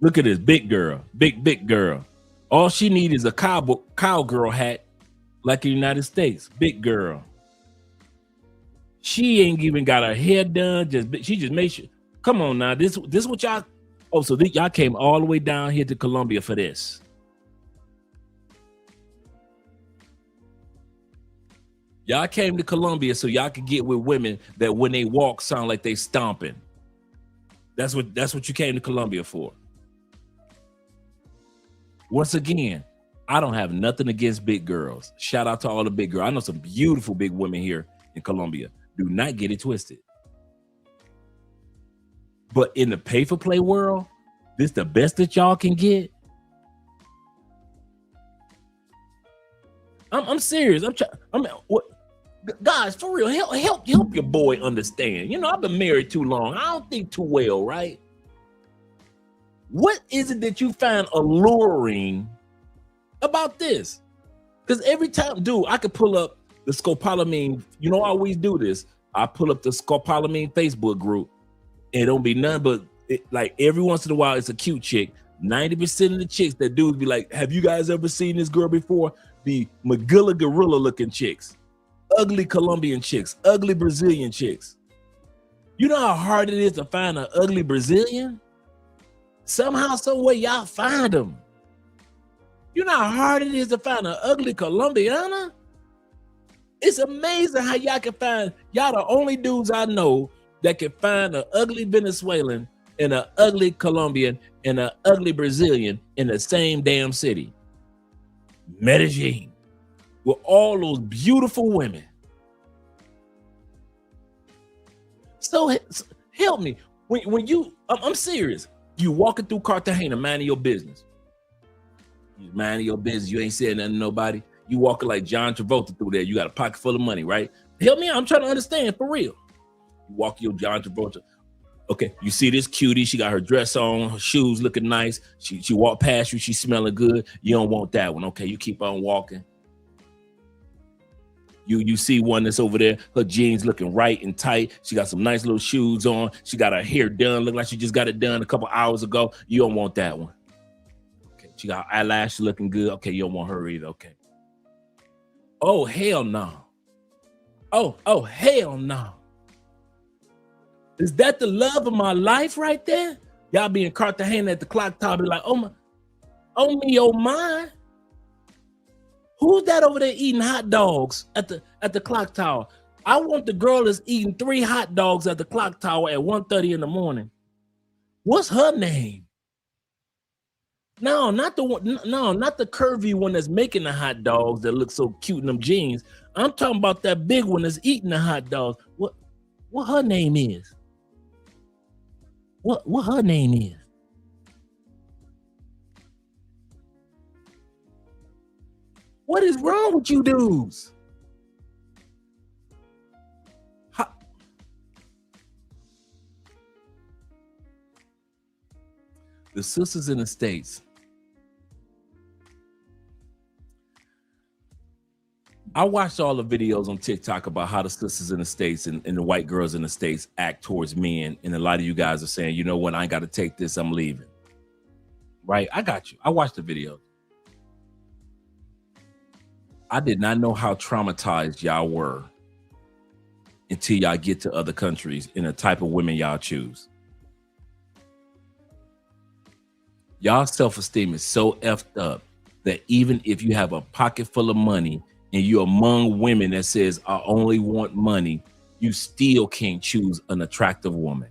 Look at this big girl, big girl. All she needs is a cowgirl hat like in the United States. Big girl. She ain't even got her hair done. She just made sure. Come on now. This what y'all. Oh, so y'all came all the way down here to Colombia for this. Y'all came to Colombia so y'all could get with women that when they walk sound like they stomping. That's what you came to Colombia for. Once again, I don't have nothing against big girls. Shout out to all the big girls. I know some beautiful big women here in Colombia. Do not get it twisted. But in the pay for play world, this the best that y'all can get. I'm serious. What? Guys, for real, help your boy understand. You know, I've been married too long. I don't think too well, right? What is it that you find alluring about this? Because every time, dude, I could pull up the Scopolamine. You know, I always do this. I pull up the Scopolamine Facebook group, and it don't be none but like every once in a while, it's a cute chick. 90% of the chicks that dudes be like, have you guys ever seen this girl before? Be Magilla gorilla looking chicks, ugly Colombian chicks, ugly Brazilian chicks. You know how hard it is to find an ugly Brazilian? Somehow, some way, y'all find them. You know how hard it is to find an ugly Colombiana? It's amazing how y'all can find, y'all the only dudes I know that can find an ugly Venezuelan and an ugly Colombian and an ugly Brazilian in the same damn city. Medellín, with all those beautiful women. So help me. When you, I'm serious. You walking through Cartagena, minding your business. You minding your business. You ain't saying nothing to nobody. You walking like John Travolta through there. You got a pocket full of money, right? Help me out. I'm trying to understand for real. You walk your John Travolta. Okay, you see this cutie. She got her dress on, her shoes looking nice. She walked past you. She smelling good. You don't want that one. Okay, you keep on walking. You see one that's over there, her jeans looking right and tight. She got some nice little shoes on. She got her hair done, look like she just got it done a couple hours ago. You don't want that one. Okay, she got eyelashes looking good. Okay, you don't want her either. Okay. Oh, hell no. Oh, hell no. Is that the love of my life right there? Y'all being Cartagena at the clock tower, be like, oh my, oh me, oh my. Who's that over there eating hot dogs at the clock tower? I want the girl that's eating 3 hot dogs at the clock tower at 1:30 in the morning. What's her name? No, not the one. No, not the curvy one that's making the hot dogs that look so cute in them jeans. I'm talking about that big one that's eating the hot dogs. What her name is? What her name is? What is wrong with you dudes? The sisters in the States. I watched all the videos on TikTok about how the sisters in the States and the white girls in the States act towards men. And a lot of you guys are saying, you know what, I ain't got to take this, I'm leaving. Right? I got you. I watched the video. I did not know how traumatized y'all were until y'all get to other countries and the type of women y'all choose. Y'all self-esteem is so effed up that even if you have a pocket full of money and you're among women that says, I only want money, you still can't choose an attractive woman.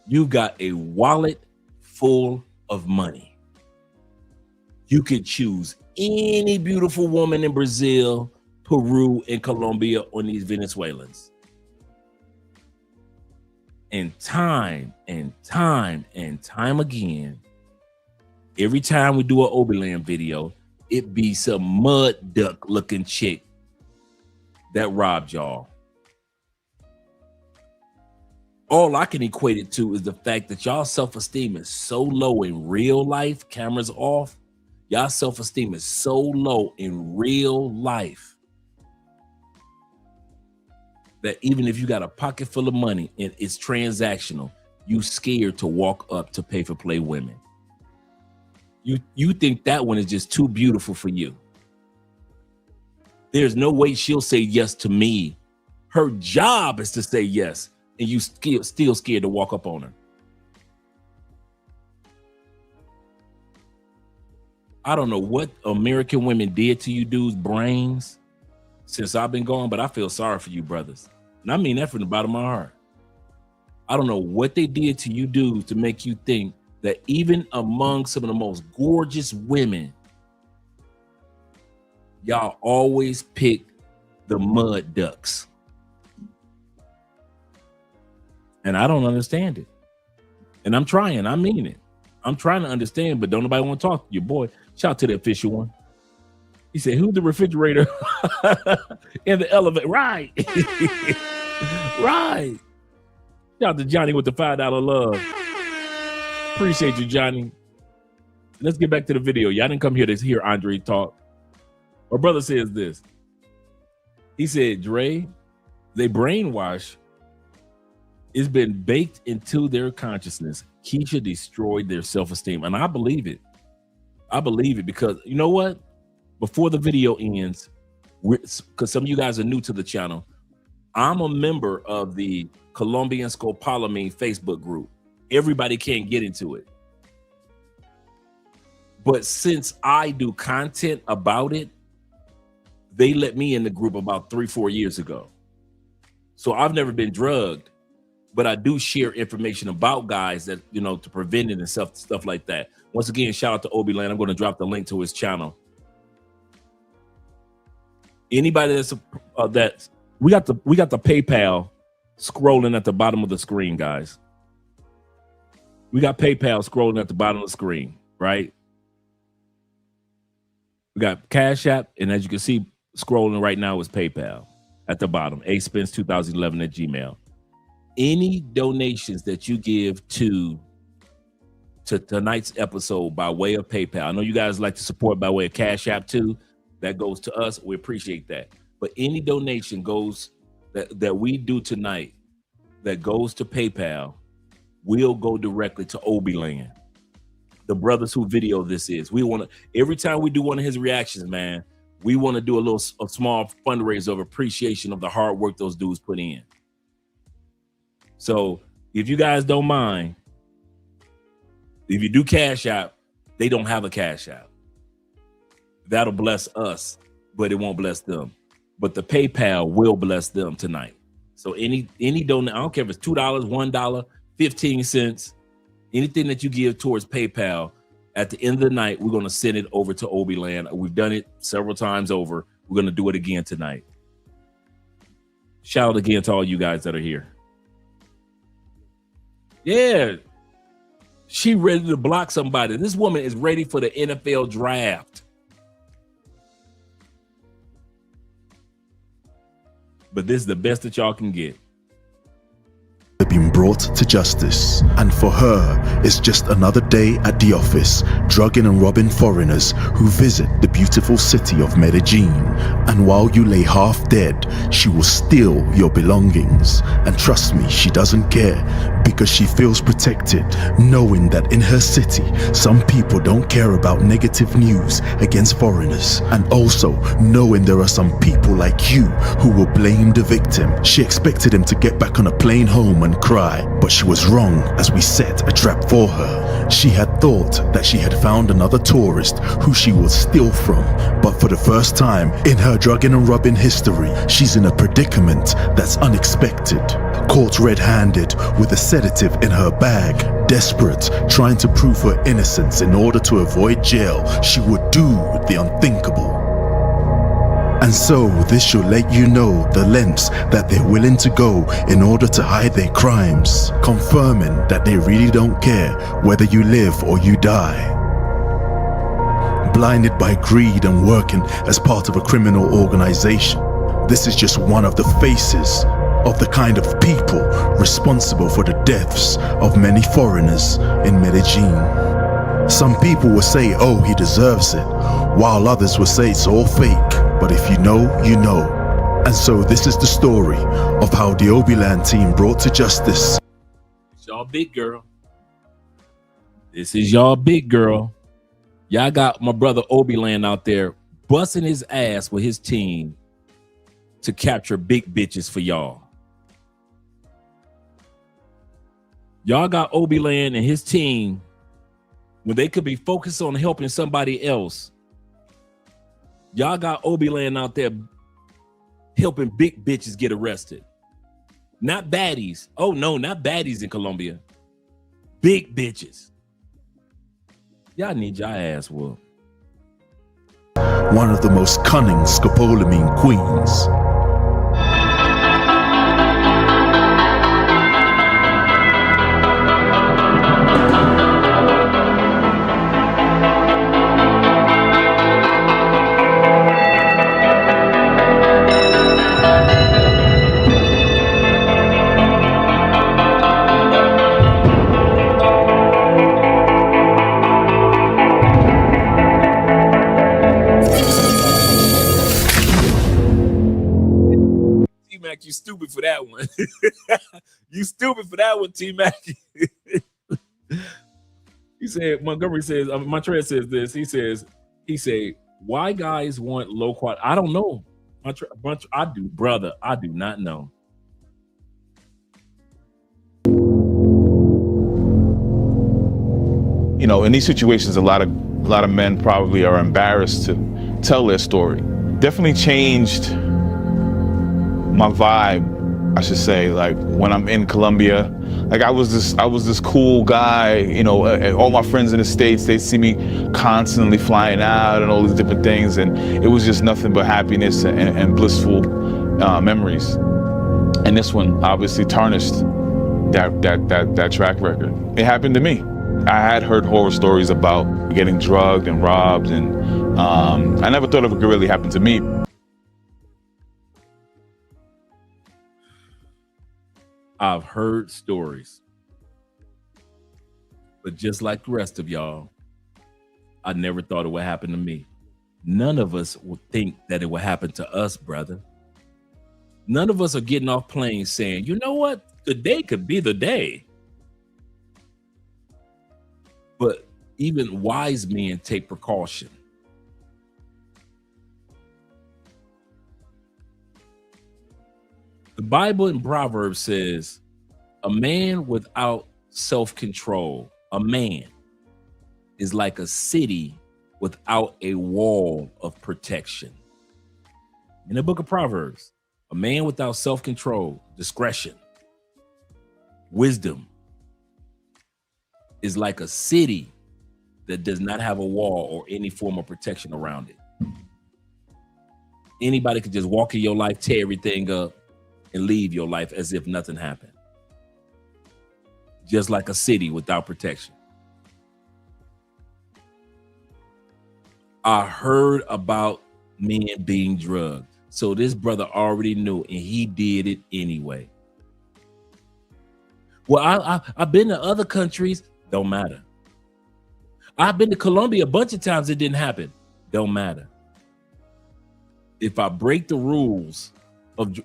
You got a wallet full of money. You could choose any beautiful woman in Brazil, Peru, and Colombia on these Venezuelans. And time again, every time we do an Obi Land video, it be some mud duck looking chick that robbed y'all. All I can equate it to is the fact that y'all self-esteem is so low in real life, cameras off. Y'all self-esteem is so low in real life that even if you got a pocket full of money and it's transactional, you scared to walk up to pay for play women. You think that one is just too beautiful for you. There's no way she'll say yes to me. Her job is to say yes, and you still scared to walk up on her. I don't know what American women did to you dudes' brains since I've been gone, but I feel sorry for you brothers. And I mean that from the bottom of my heart. I don't know what they did to you dudes to make you think that even among some of the most gorgeous women, y'all always pick the mud ducks. And I don't understand it. And I'm trying, I mean it. I'm trying to understand, but don't nobody want to talk to you, boy. Shout out to the official one. He said, who's the refrigerator in the elevator? Right. Right. Shout out to Johnny with the $5 love. Appreciate you, Johnny. Let's get back to the video. Y'all didn't come here to hear Andre talk. My brother says this. He said, Dre, they brainwash. It's been baked into their consciousness. Keisha destroyed their self-esteem. And I believe it. I believe it because you know what? Before the video ends, because some of you guys are new to the channel, I'm a member of the Colombian Scopolamine Facebook group. Everybody can't get into it. But since I do content about it, they let me in the group about 3-4 years ago. So I've never been drugged, but I do share information about guys that, you know, to prevent it and stuff like that. Once again, shout out to Obi Land. I'm going to drop the link to his channel. Anybody that's that we got the PayPal scrolling at the bottom of the screen, guys. We got PayPal scrolling at the bottom of the screen, right? We got Cash App, and as you can see, scrolling right now is PayPal at the bottom. aspence2011 at Gmail. Any donations that you give to tonight's episode by way of PayPal. I know you guys like to support by way of Cash App too. that goes to us. We appreciate that. But any donation goes that we do tonight that goes to PayPal will go directly to Obi Land, the brothers who video this is. We want to, every time we do one of his reactions, man, we want to do a small fundraiser of appreciation of the hard work those dudes put in. So if you guys don't mind, if you do Cash App, they don't have a Cash App. That'll bless us, but it won't bless them. But the PayPal will bless them tonight. So any donation, I don't care if it's $2, $1, 15 cents, anything that you give towards PayPal, at the end of the night, we're going to send it over to Obi Land. We've done it several times over. We're going to do it again tonight. Shout out again to all you guys that are here. Yeah. She ready to block somebody. This woman is ready for the NFL draft. But this is the best that y'all can get. Been brought to justice, and for her it's just another day at the office, drugging and robbing foreigners who visit the beautiful city of Medellín. And while you lay half dead, she will steal your belongings. And trust me, she doesn't care, because she feels protected, knowing that in her city some people don't care about negative news against foreigners, and also knowing there are some people like you who will blame the victim. She expected him to get back on a plane home and cry, but she was wrong, as we set a trap for her. She had thought that she had found another tourist who she would steal from, but for the first time in her drugging and robbing history, she's in a predicament that's unexpected. Caught red-handed with a sedative in her bag, desperate, trying to prove her innocence in order to avoid jail, she would do the unthinkable. And so this should let you know the lengths that they're willing to go in order to hide their crimes, confirming that they really don't care whether you live or you die. Blinded by greed and working as part of a criminal organization, this is just one of the faces of the kind of people responsible for the deaths of many foreigners in Medellín. Some people will say, oh, he deserves it, while others will say it's all fake. But if you know, you know. And so this is the story of how the Obi Land team brought to justice. It's y'all big girl. This is y'all big girl. Y'all got my brother Obi Land out there busting his ass with his team to capture big bitches for y'all. Y'all got Obi Land and his team when they could be focused on helping somebody else. Y'all got Obi Land out there helping big bitches get arrested. Not baddies. Oh, no, not baddies in Colombia. Big bitches. Y'all need y'all ass whooped. One of the most cunning Scopolamine queens. You stupid for that one. You stupid for that one, T-Mac. He said, Montgomery says, Montreal says this. He said, why guys want low quality? I don't know. I do, brother. I do not know. You know, in these situations, a lot of men probably are embarrassed to tell their story. Definitely changed my vibe, I should say. Like when I'm in Colombia, like I was this cool guy, you know, all my friends in the States, they'd see me constantly flying out and all these different things, and it was just nothing but happiness and blissful memories. And this one obviously tarnished that track record. It happened to me. I had heard horror stories about getting drugged and robbed, and I never thought it could really happen to me. I've heard stories, but just like the rest of y'all, I never thought it would happen to me. none of us would think that it would happen to us, brother. None of us are getting off planes saying, you know what? Today could be the day. But even wise men take precaution. The Bible in Proverbs says, a man without self-control, a man is like a city without a wall of protection. In the book of Proverbs, a man without self-control, discretion, wisdom is like a city that does not have a wall or any form of protection around it. Anybody could just walk in your life, tear everything up, and leave your life as if nothing happened. Just like a city without protection. I heard about men being drugged. So this brother already knew, and he did it anyway. Well, I've been to other countries. Don't matter. I've been to Colombia a bunch of times. It didn't happen. Don't matter. If I break the rules of,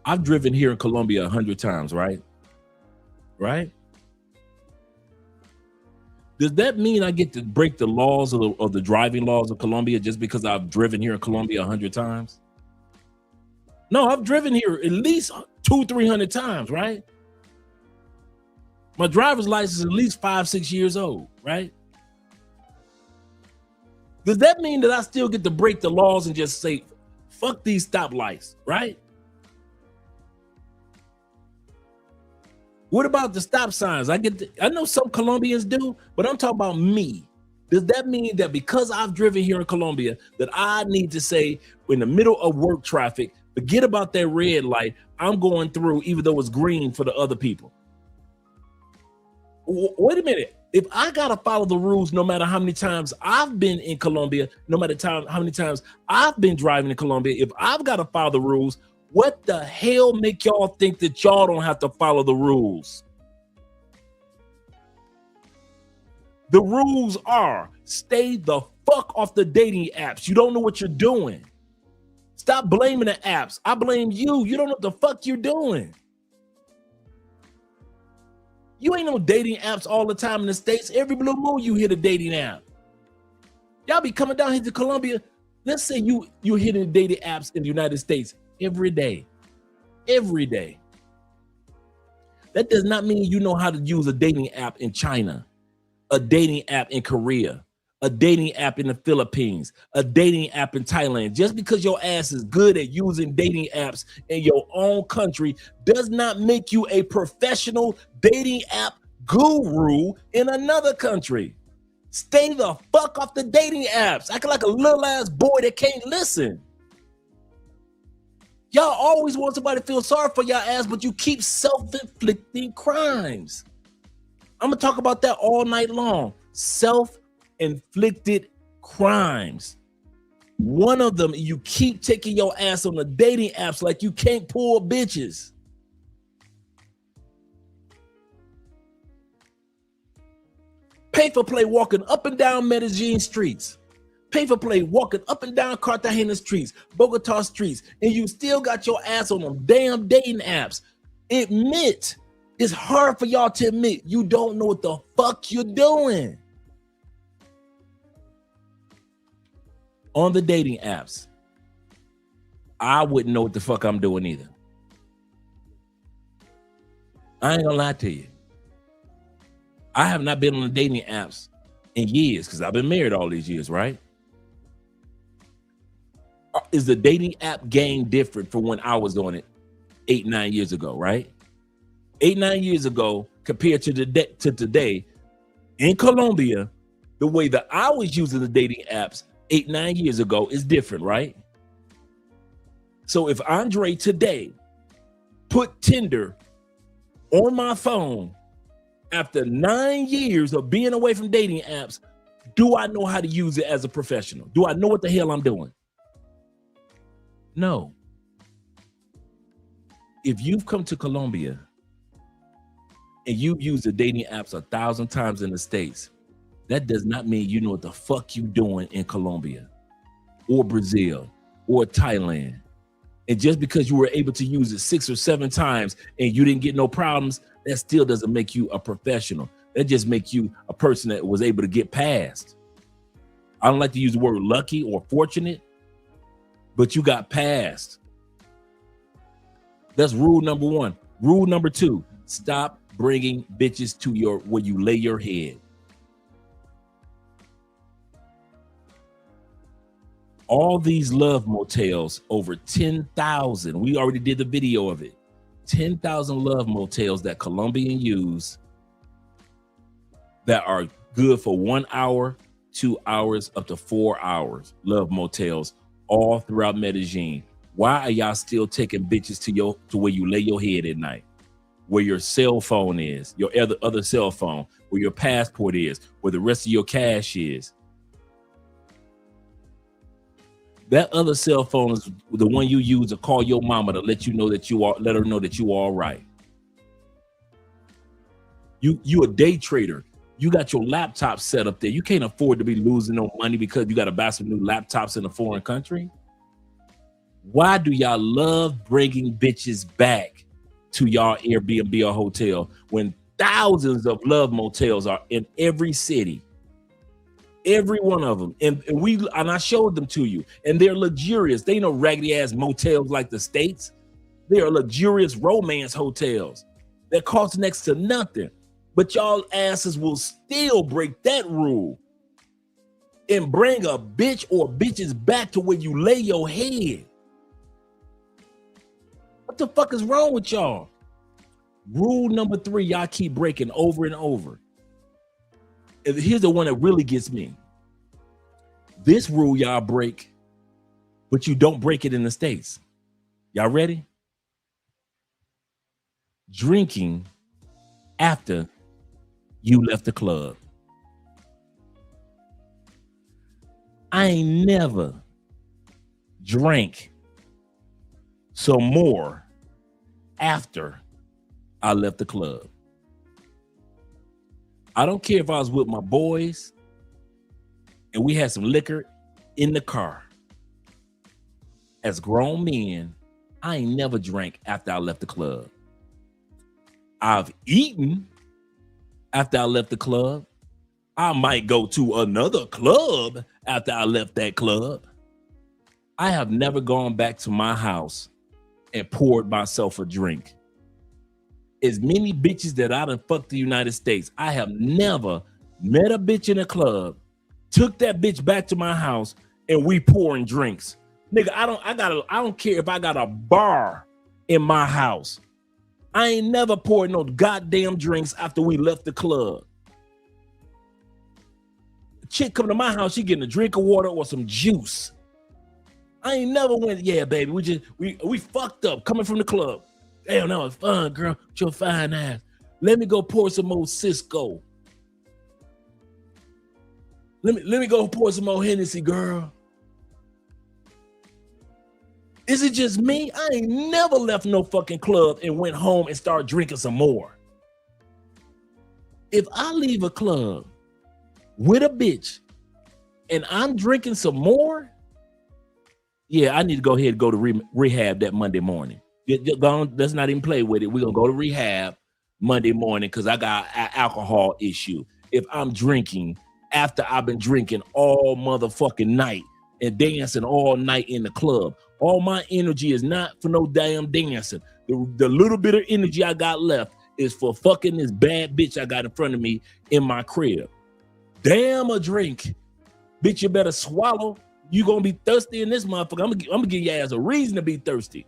I've driven here in Colombia 100 times, right? Right? Does that mean I get to break the laws of the driving laws of Colombia just because I've driven here in Colombia 100 times? No, I've driven here at least 200-300 times, right? My driver's license is at least 5-6 years old, right? Does that mean that I still get to break the laws and just say, fuck these stoplights, right? What about the stop signs? I know some Colombians do, but I'm talking about me. Does that mean that because I've driven here in Colombia that I need to say in the middle of work traffic, forget about that red light, I'm going through even though it's green for the other people? Wait a minute. If I gotta follow the rules, no matter how many times I've been in Colombia, no matter how many times I've been driving in Colombia, if I've gotta follow the rules, what the hell make y'all think that y'all don't have to follow the rules? The rules are stay the fuck off the dating apps. You don't know what you're doing. Stop blaming the apps. I blame you. You don't know what the fuck you're doing. You ain't on dating apps all the time in the States. Every blue moon you hit a dating app. Y'all be coming down here to Colombia. Let's say you're hitting dating apps in the United States every day. Every day. That does not mean you know how to use a dating app in China, a dating app in Korea, a dating app in the Philippines, a dating app in Thailand. Just because your ass is good at using dating apps in your own country does not make you a professional dating app guru in another country. Stay the fuck off the dating apps. Acting like a little ass boy that can't listen. Y'all always want somebody to feel sorry for y'all ass, but you keep self-inflicting crimes. I'm gonna talk about that all night long. Self-inflicted crimes. One of them, you keep taking your ass on the dating apps like you can't pull bitches. Pay for play walking up and down Medellín streets. Pay for play walking up and down Cartagena streets, Bogota streets, and you still got your ass on them damn dating apps. Admit, it's hard for y'all to admit you don't know what the fuck you're doing. On the dating apps, I wouldn't know what the fuck I'm doing either. I ain't gonna lie to you. I have not been on the dating apps in years because I've been married all these years, right? Is the dating app game different from when I was on it 8-9 years ago, right? 8-9 years ago compared to today in Colombia, the way that I was using the dating apps 8-9 years ago is different, right? So if Andre today put Tinder on my phone after 9 years of being away from dating apps, do I know how to use it as a professional? Do I know what the hell I'm doing? No. If you've come to Colombia and you've used the dating apps 1,000 times in the States, that does not mean you know what the fuck you doing in Colombia or Brazil or Thailand. And just because you were able to use it 6 or 7 times and you didn't get no problems, that still doesn't make you a professional. That just makes you a person that was able to get past. I don't like to use the word lucky or fortunate, but you got past. That's rule number 1. Rule number 2, stop bringing bitches to where you lay your head. All these love motels, over 10,000. We already did the video of it. 10,000 love motels that Colombian use that are good for 1 hour, 2 hours, up to 4 hours. Love motels all throughout Medellín. Why are y'all still taking bitches to where you lay your head at night? Where your cell phone is, your other cell phone, where your passport is, where the rest of your cash is. That other cell phone is the one you use to call your mama to let her know that you are all right. You a day trader. You got your laptop set up there. You can't afford to be losing no money because you got to buy some new laptops in a foreign country. Why do y'all love bringing bitches back to y'all Airbnb or hotel when thousands of love motels are in every city? Every one of them, and I showed them to you, and they're luxurious. They ain't no raggedy ass motels like the States. They are luxurious romance hotels that cost next to nothing. But y'all asses will still break that rule and bring a bitch or bitches back to where you lay your head. What the fuck is wrong with y'all? Rule number 3, y'all keep breaking over and over. Here's the one that really gets me. This rule y'all break, but you don't break it in the States. Y'all ready? Drinking after you left the club. I ain't never drank some more after I left the club. I don't care if I was with my boys and we had some liquor in the car. As grown men, I ain't never drank after I left the club. I've eaten after I left the club. I might go to another club after I left that club. I have never gone back to my house and poured myself a drink. As many bitches that I done fucked the United States, I have never met a bitch in a club, took that bitch back to my house, and we pouring drinks. Nigga, I don't care if I got a bar in my house. I ain't never poured no goddamn drinks after we left the club. A chick come to my house, she getting a drink of water or some juice. I ain't never went, yeah, baby, we fucked up coming from the club. Damn, that was fun, girl. With your fine ass. Let me go pour some more Cisco. Let me go pour some more Hennessy, girl. Is it just me? I ain't never left no fucking club and went home and started drinking some more. If I leave a club with a bitch and I'm drinking some more, yeah, I need to go ahead and go to rehab that Monday morning. Let's not even play with it. We're going to go to rehab Monday morning because I got an alcohol issue. If I'm drinking after I've been drinking all motherfucking night and dancing all night in the club, all my energy is not for no damn dancing. The little bit of energy I got left is for fucking this bad bitch I got in front of me in my crib. Damn a drink. Bitch, you better swallow. You going to be thirsty in this motherfucker. I'm going to give your ass a reason to be thirsty.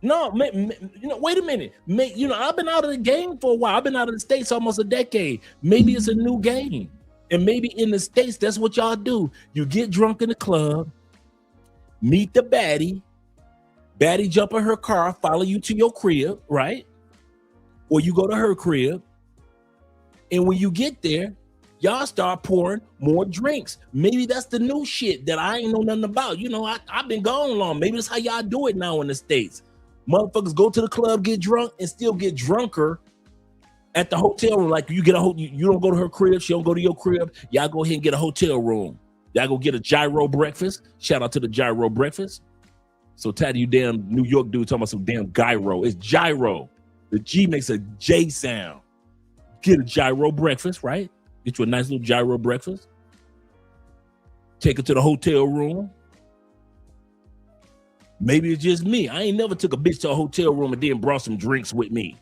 No, wait a minute. I've been out of the game for a while. I've been out of the States almost a decade. Maybe it's a new game. And maybe in the States, that's what y'all do. You get drunk in the club, meet the baddie jump in her car, follow you to your crib, right? Or you go to her crib. And when you get there, y'all start pouring more drinks. Maybe that's the new shit that I ain't know nothing about. I've been gone long. Maybe that's how y'all do it now in the States. Motherfuckers go to the club, get drunk, and still get drunker At the hotel room, like you get you don't go to her crib, she don't go to your crib. Y'all go ahead and get a hotel room. Y'all go get a gyro breakfast. Shout out to the gyro breakfast. So tired of you damn New York dude talking about some damn gyro. It's gyro. The G makes a J sound. Get a gyro breakfast, right? Get you a nice little gyro breakfast. Take it to the hotel room. Maybe it's just me. I ain't never took a bitch to a hotel room and then brought some drinks with me.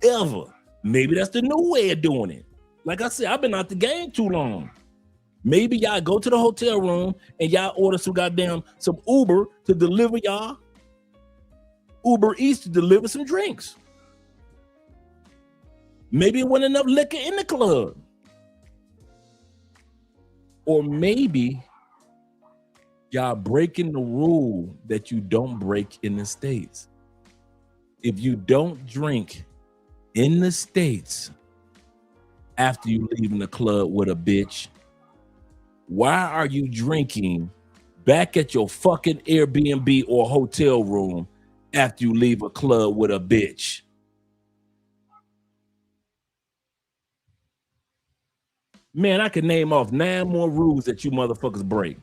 Ever. Maybe that's the new way of doing it. Like I said, I've been out the game too long. Maybe y'all go to the hotel room and y'all order some Uber to deliver y'all. Uber Eats to deliver some drinks. Maybe it wasn't enough liquor in the club. Or maybe y'all breaking the rule that you don't break in the States. If you don't drink in the States after you leaving the club with a bitch, why are you drinking back at your fucking Airbnb or hotel room after you leave a club with a bitch? Man, I can name off 9 more rules that you motherfuckers break.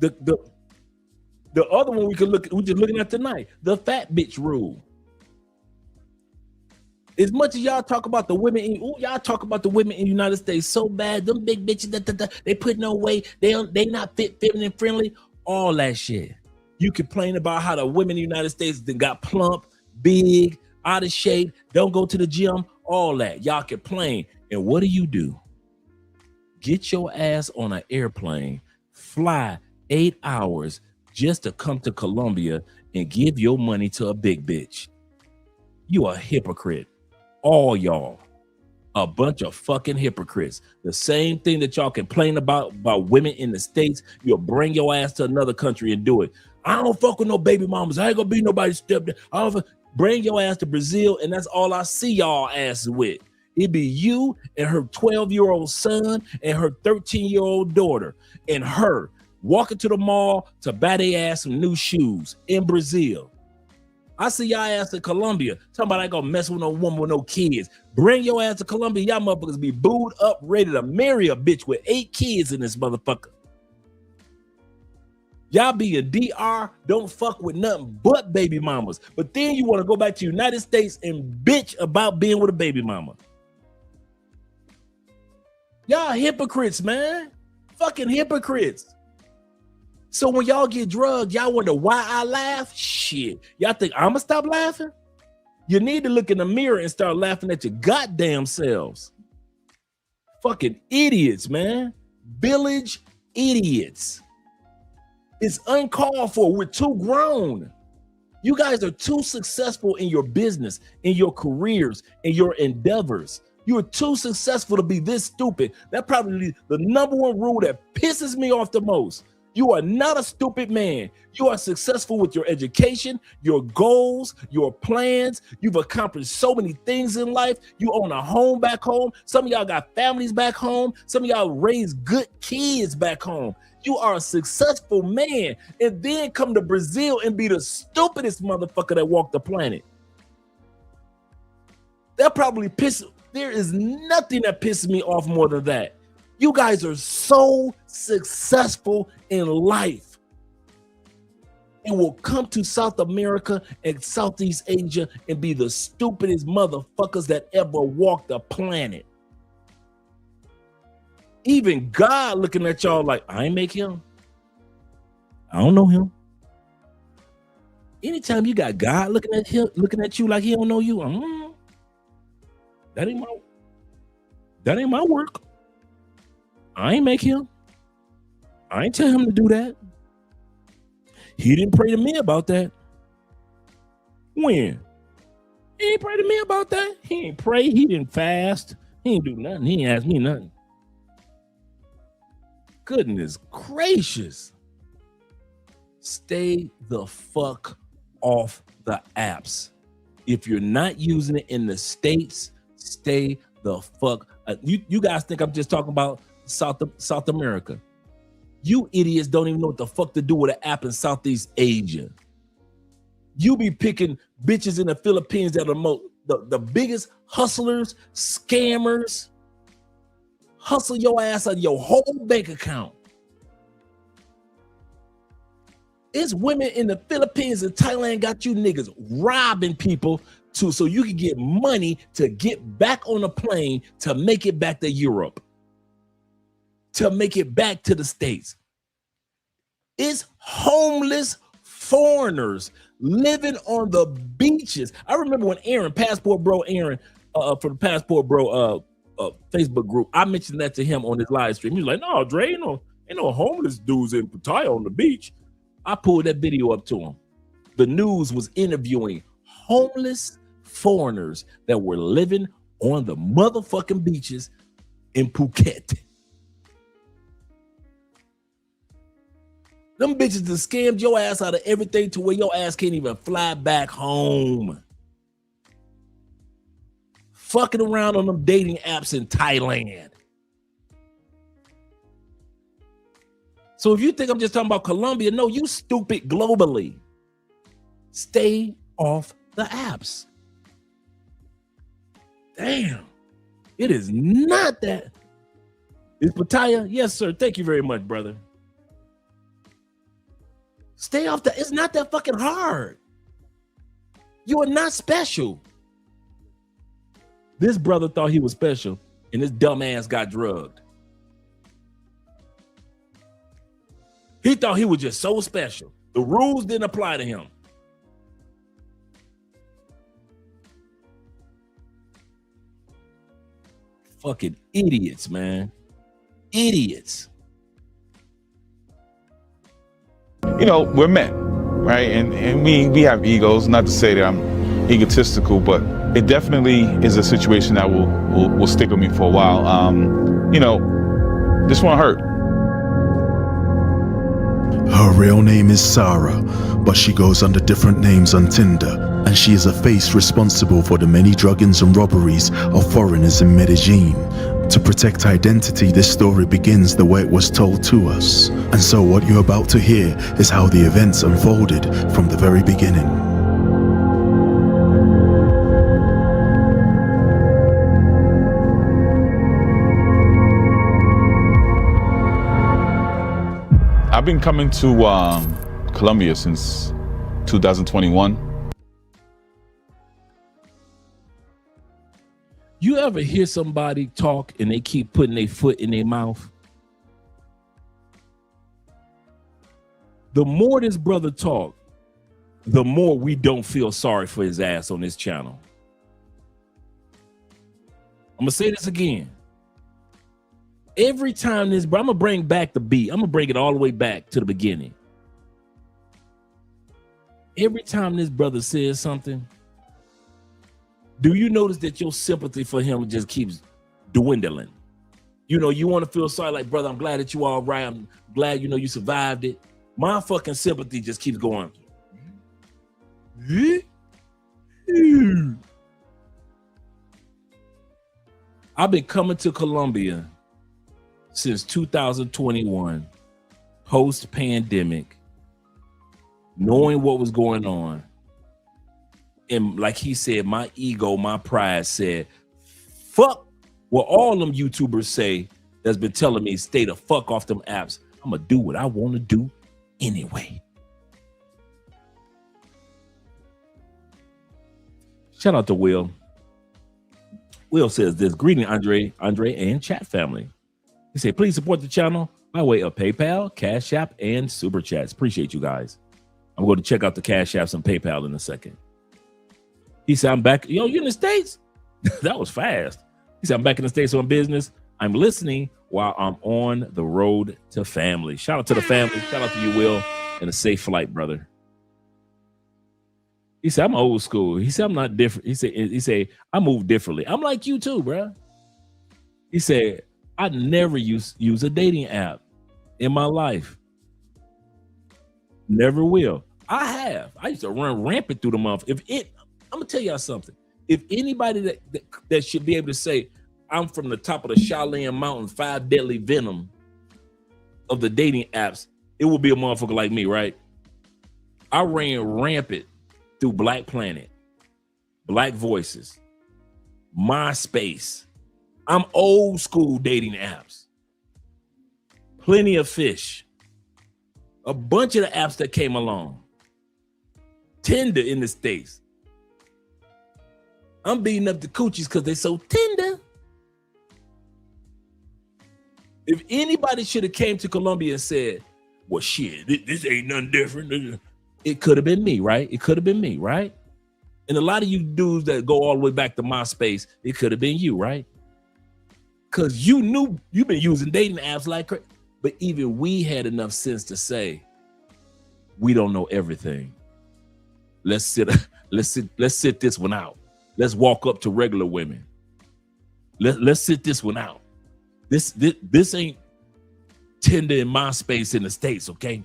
The other one we're just looking at tonight, the fat bitch rule. As much as y'all talk about the women, y'all talk about the women in the United States so bad, them big bitches, they put no weight, they not fit, feminine friendly, all that shit. You complain about how the women in the United States got plump, big, out of shape, don't go to the gym, all that. Y'all complain. And what do? Get your ass on an airplane, fly 8 hours just to come to Colombia and give your money to a big bitch. You a hypocrite. All y'all. A bunch of fucking hypocrites. The same thing that y'all complain about women in the States, you'll bring your ass to another country and do it. I don't fuck with no baby mamas. I ain't gonna be nobody's stepdad. Bring your ass to Brazil, and that's all I see y'all asses with. It'd be you and her 12-year-old son and her 13-year-old daughter and her walking to the mall to buy their ass some new shoes in Brazil. I see y'all ass in Colombia. Talking about I ain't gonna mess with no woman with no kids. Bring your ass to Colombia. Y'all motherfuckers be booed up, ready to marry a bitch with 8 kids in this motherfucker. Y'all be a DR, don't fuck with nothing but baby mamas. But then you want to go back to the United States and bitch about being with a baby mama. Y'all hypocrites, man. Fucking hypocrites. So when y'all get drugged, y'all wonder why I laugh? Shit. Y'all think I'm gonna stop laughing? You need to look in the mirror and start laughing at your goddamn selves. Fucking idiots, man. Village idiots. It's uncalled for. We're too grown. You guys are too successful in your business, in your careers, in your endeavors. You are too successful to be this stupid. That's probably the number one rule that pisses me off the most. You are not a stupid man. You are successful with your education, your goals, your plans. You've accomplished so many things in life. You own a home back home. Some of y'all got families back home. Some of y'all raised good kids back home. You are a successful man, and then come to Brazil and be the stupidest motherfucker that walked the planet. That probably pisses. There is nothing that pisses me off more than that. You guys are so successful in life and will come to South America and Southeast Asia and be the stupidest motherfuckers that ever walked the planet. Even God looking at y'all like, I ain't make him. I don't know him. Anytime you got God looking at you like he don't know you, that ain't my work. I ain't make him. I ain't tell him to do that. He didn't pray to me about that. When? He ain't pray to me about that. He ain't pray. He didn't fast. He ain't do nothing. He ain't ask me nothing. Goodness gracious. Stay the fuck off the apps. If you're not using it in the States, stay the fuck. You guys think I'm just talking about South America. You idiots don't even know what the fuck to do with an app in Southeast Asia. You be picking bitches in the Philippines that are the biggest hustlers, scammers, hustle your ass out of your whole bank account. It's women in the Philippines and Thailand got you niggas robbing people so you can get money to get back on a plane to make it back to Europe, to make it back to the States. It's homeless foreigners living on the beaches. I remember when Aaron, Passport Bro Aaron, for the Passport Bro Facebook group, I mentioned that to him on his live stream. He was like, "No, Dre, ain't no homeless dudes in Pattaya on the beach." I pulled that video up to him. The news was interviewing homeless foreigners that were living on the motherfucking beaches in Phuket. Them bitches that scammed your ass out of everything to where your ass can't even fly back home. Fucking around on them dating apps in Thailand. So if you think I'm just talking about Colombia, no, you stupid globally. Stay off the apps. Damn. It is not that. Is Pattaya? Yes, sir. Thank you very much, brother. Stay off the, it's not that fucking hard. You are not special. This brother thought he was special and this dumb ass got drugged. He thought he was just so special. The rules didn't apply to him. Fucking idiots, man. Idiots. You know, we're men, right? And we have egos, not to say that I'm egotistical, but it definitely is a situation that will stick with me for a while. You know, this won't hurt. Her real name is Sarah, but she goes under different names on Tinder, and she is a face responsible for the many druggings and robberies of foreigners in Medellín. To protect identity, this story begins the way it was told to us. And so what you're about to hear is how the events unfolded from the very beginning. I've been coming to Colombia since 2021. You ever hear somebody talk and they keep putting their foot in their mouth? The more this brother talk, the more we don't feel sorry for his ass on this channel. I'm gonna say this again. Every time this, bro, I'm gonna bring back the beat. I'm gonna bring it all the way back to the beginning. Every time this brother says something, do you notice that your sympathy for him just keeps dwindling? You know, you want to feel sorry, like, brother, I'm glad that you all right. I'm glad, you know, you survived it. My fucking sympathy just keeps going. I've been coming to Colombia since 2021, post-pandemic, knowing what was going on. And like he said, my ego, my pride said, fuck what all them YouTubers say that's been telling me stay the fuck off them apps. I'm gonna do what I want to do anyway. Shout out to Will. Will says this: greeting Andre and chat family. He said, please support the channel by way of PayPal, Cash App, and Super Chats. Appreciate you guys. I'm going to check out the Cash Apps and PayPal in a second. He said, I'm back. Yo, you in the States? That was fast. He said, I'm back in the States on business. I'm listening while I'm on the road to family. Shout out to the family. Shout out to you, Will, and a safe flight, brother. He said, I'm old school. He said, I'm not different. He said, I move differently. I'm like you too, bro. He said, I never use a dating app in my life. Never will. I have. I used to run rampant through the month. I'm gonna tell y'all something. If anybody that should be able to say, I'm from the top of the Shaolin Mountain, 5 deadly venom of the dating apps, it would be a motherfucker like me, right? I ran rampant through Black Planet. Black Voices, MySpace. I'm old school dating apps. Plenty of Fish. A bunch of the apps that came along. Tinder in the States. I'm beating up the coochies because they so tender. If anybody should have came to Colombia and said, well, shit, this ain't nothing different. It could have been me, right? It could have been me, right? And a lot of you dudes that go all the way back to MySpace, it could have been you, right? Because you knew you've been using dating apps like crazy. But even we had enough sense to say, we don't know everything. Let's sit this one out. Let's walk up to regular women. Let's sit this one out. This ain't Tinder and MySpace in the States, okay?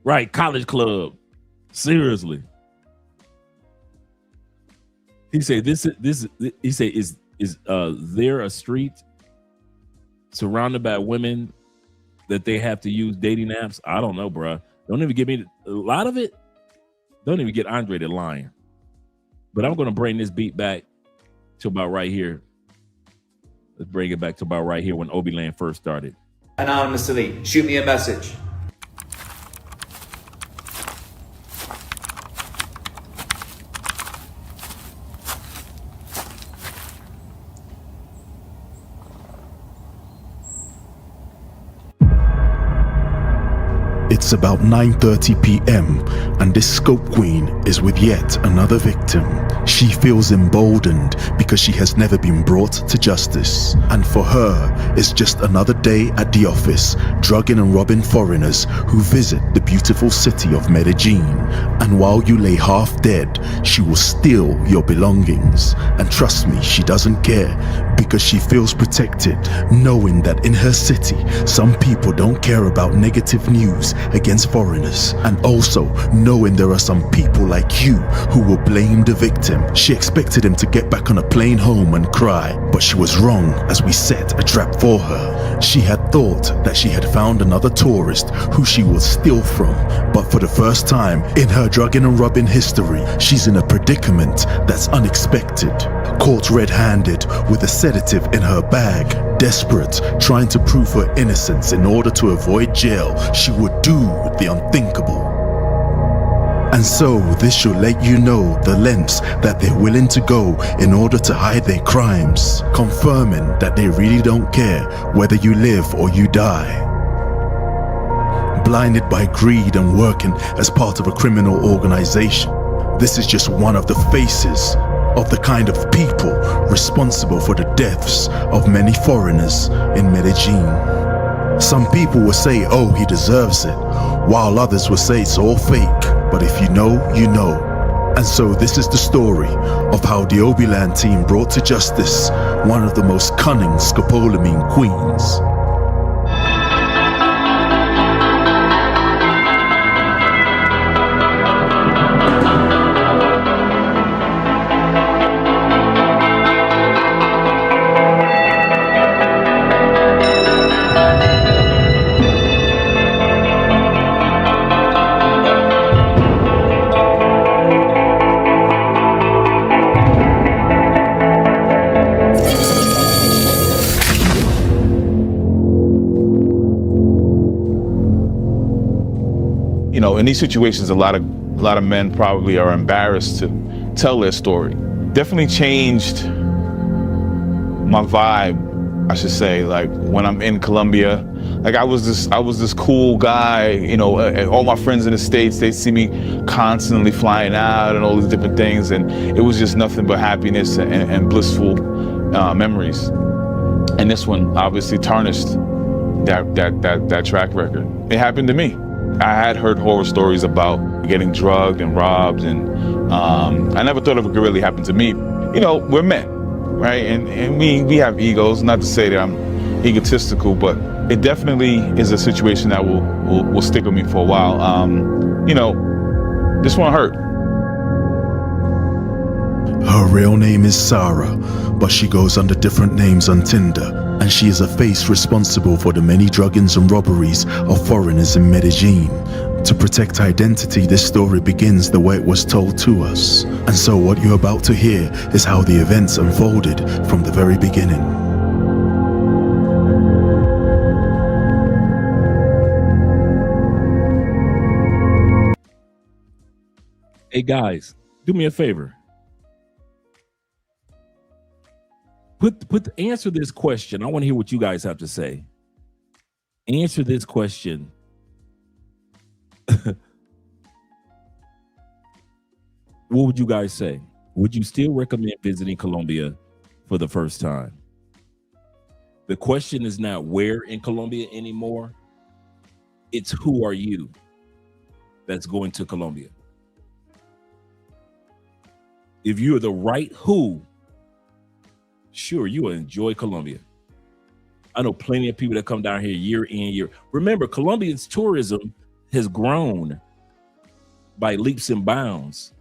Right, College Club. Seriously. He said is there a street surrounded by women that they have to use dating apps? I don't know, bro. Don't even give me a lot of it. Don't even get Andre to lying. But I'm gonna bring this beat back to about right here. Let's bring it back to about right here when Obi Land first started. Anonymously, shoot me a message. It's about 9:30 p.m. and this Scope Queen is with yet another victim. She feels emboldened because she has never been brought to justice. And for her, it's just another day at the office, drugging and robbing foreigners who visit the beautiful city of Medellín. And while you lay half dead, she will steal your belongings. And trust me, she doesn't care because she feels protected, knowing that in her city, some people don't care about negative news against foreigners, and also knowing there are some people like you who will blame the victim. She expected him to get back on a plane home and cry, but she was wrong as we set a trap for her. She had thought that she had found another tourist who she would steal from, but for the first time in her drugging and robbing history, she's in a predicament that's unexpected. Caught red-handed with a sedative in her bag, desperate, trying to prove her innocence in order to avoid jail, she would do the unthinkable. And so this should let you know the lengths that they're willing to go in order to hide their crimes, confirming that they really don't care whether you live or you die. Blinded by greed and working as part of a criminal organization, this is just one of the faces of the kind of people responsible for the deaths of many foreigners in Medellín. Some people will say, oh, he deserves it, while others will say it's all fake. But if you know, you know. And so this is the story of how the Obi Land team brought to justice one of the most cunning Scopolamine queens. You know, in these situations, a lot of men probably are embarrassed to tell their story. Definitely changed my vibe, I should say. Like when I'm in Colombia, like I was this cool guy. You know, all my friends in the States, they see me constantly flying out and all these different things, and it was just nothing but happiness and blissful memories. And this one obviously tarnished that track record. It happened to me. I had heard horror stories about getting drugged and robbed, and I never thought it would really happen to me. You know, we're men, right? And we have egos. Not to say that I'm egotistical, but it definitely is a situation that will stick with me for a while. You know, this one hurt. Her real name is Sarah, but she goes under different names on Tinder, and she is a face responsible for the many druggings and robberies of foreigners in Medellín. To protect identity, this story begins the way it was told to us. And so what you're about to hear is how the events unfolded from the very beginning. Hey guys, do me a favor. Answer this question. I want to hear what you guys have to say. Answer this question. What would you guys say? Would you still recommend visiting Colombia for the first time? The question is not where in Colombia anymore. It's who are you that's going to Colombia. If you're the right who, sure, you will enjoy Colombia. I know plenty of people that come down here year in, year. Remember, Colombia's tourism has grown by leaps and bounds.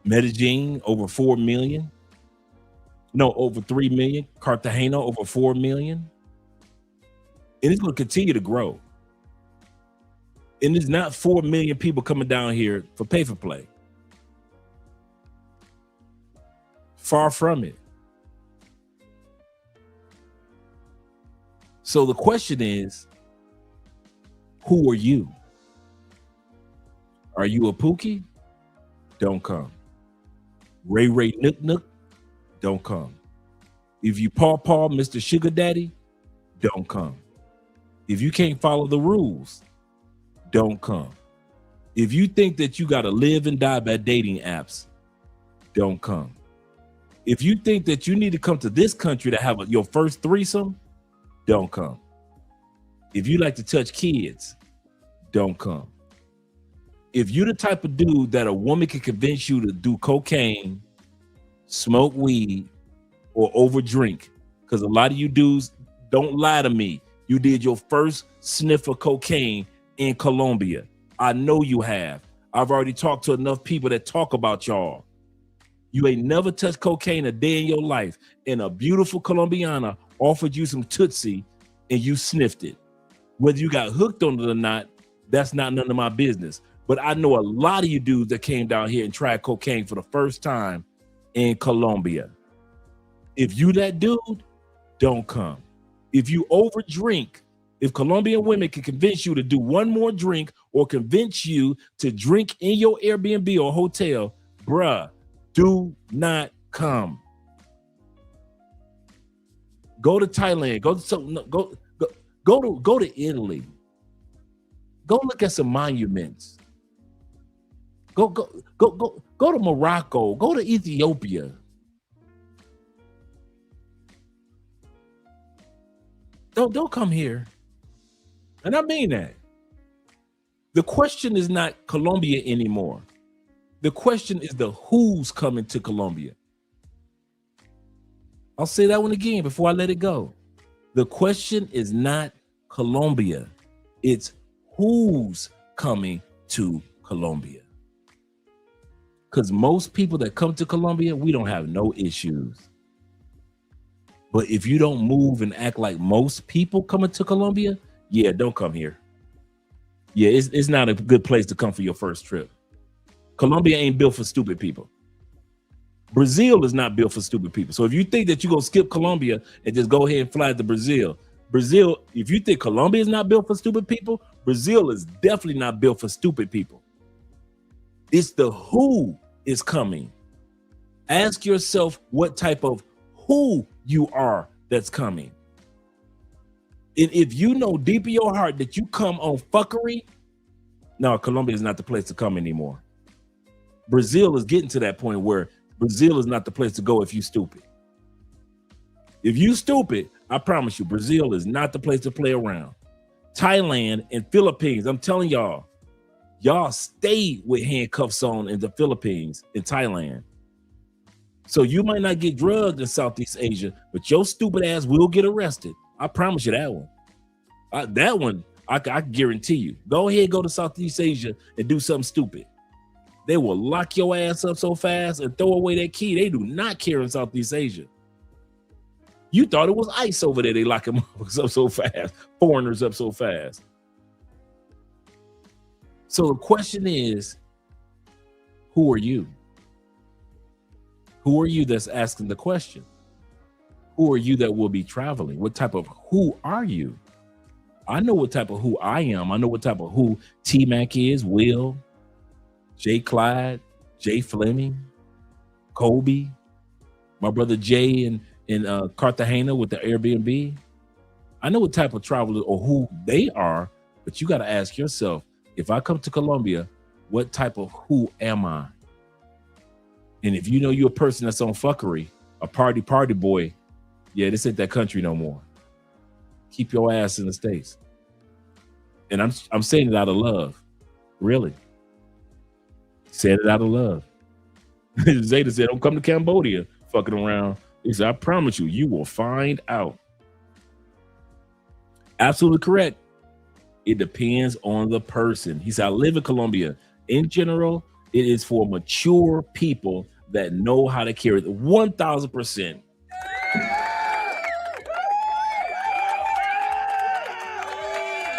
Medellín, over 4 million. No, over 3 million. Cartagena, over 4 million. And it's going to continue to grow. And there's not 4 million people coming down here for pay for play. Far from it. So the question is, who are you? Are you a Pookie? Don't come. Ray Ray Nook Nook? Don't come. If you Paw Paw, Mr. Sugar Daddy, don't come. If you can't follow the rules, don't come. If you think that you got to live and die by dating apps, don't come. If you think that you need to come to this country to have your first threesome, don't come. If you like to touch kids, don't come. If you're the type of dude that a woman can convince you to do cocaine, smoke weed, or overdrink, because a lot of you dudes, don't lie to me, you did your first sniff of cocaine in Colombia. I know you have. I've already talked to enough people that talk about y'all. You ain't never touched cocaine a day in your life, and a beautiful Colombiana offered you some Tootsie and you sniffed it. Whether you got hooked on it or not, that's not none of my business. But I know a lot of you dudes that came down here and tried cocaine for the first time in Colombia. If you that dude, don't come. If you overdrink, if Colombian women can convince you to do one more drink or convince you to drink in your Airbnb or hotel, bruh, do not come. Go to Thailand. Go to Italy. Go look at some monuments. Go to Morocco. Go to Ethiopia. Don't come here. And I mean that. The question is not Colombia anymore. The question is the who's coming to Colombia. I'll say that one again before I let it go. The question is not Colombia. It's who's coming to Colombia. Because most people that come to Colombia, we don't have no issues. But if you don't move and act like most people coming to Colombia, yeah, don't come here. Yeah, it's not a good place to come for your first trip. Colombia ain't built for stupid people. Brazil is not built for stupid people. So if you think that you're going to skip Colombia and just go ahead and fly to Brazil, if you think Colombia is not built for stupid people, Brazil is definitely not built for stupid people. It's the who is coming. Ask yourself what type of who you are that's coming. And if you know deep in your heart that you come on fuckery, no, Colombia is not the place to come anymore. Brazil is getting to that point where Brazil is not the place to go if you stupid. If you stupid, I promise you, Brazil is not the place to play around. Thailand and Philippines, I'm telling y'all stay with handcuffs on in the Philippines and Thailand. So you might not get drugged in Southeast Asia, but your stupid ass will get arrested. I promise you that one. That one, I guarantee you. Go ahead, go to Southeast Asia and do something stupid. They will lock your ass up so fast and throw away that key. They do not care in Southeast Asia. You thought it was ICE over there. They lock them up so fast. Foreigners up so fast. So the question is, who are you? Who are you that's asking the question? Who are you that will be traveling? What type of who are you? I know what type of who I am. I know what type of who T-Mac is, Will, Jay Clyde, Jay Fleming, Kobe, my brother Jay in Cartagena with the Airbnb. I know what type of traveler or who they are, but you got to ask yourself, if I come to Colombia, what type of who am I? And if you know you're a person that's on fuckery, a party boy, yeah, this ain't that country no more. Keep your ass in the States. And I'm saying it out of love, really. Said it out of love. Zeta said, don't come to Cambodia fucking around. He said, I promise you, you will find out. Absolutely correct. It depends on the person. He said, I live in Colombia. In general, it is for mature people that know how to carry it. 1,000%.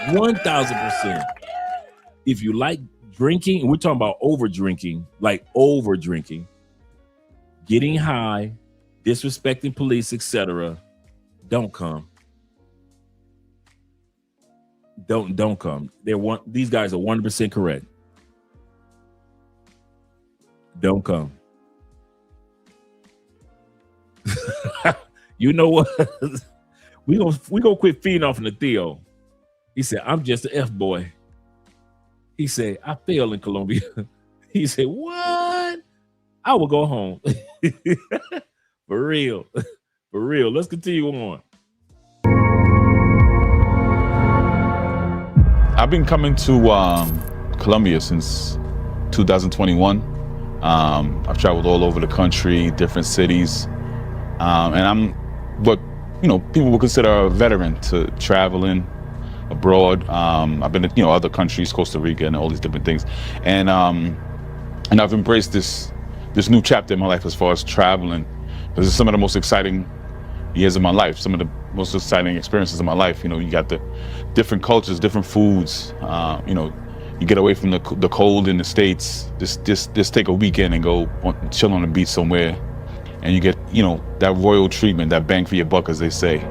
1,000%. If you like drinking, and we're talking about over drinking, like over drinking, getting high, disrespecting police, etc., don't come. Don't come. These guys are 100% correct. Don't come. You know what? we gonna quit feeding off in the Theo. He said, I'm just an F boy. He said, I failed in Colombia. He said, what? I will go home. For real. For real. Let's continue on. I've been coming to Colombia since 2021. I've traveled all over the country, different cities, and I'm what people would consider a veteran to traveling abroad. I've been to other countries, Costa Rica, and all these different things, and I've embraced this new chapter in my life as far as traveling, because it's some of the most exciting years of my life, some of the most exciting experiences of my life. You got the different cultures, different foods. You get away from the cold in the States. Just take a weekend and go chill on the beach somewhere, and you get that royal treatment, that bang for your buck, as they say.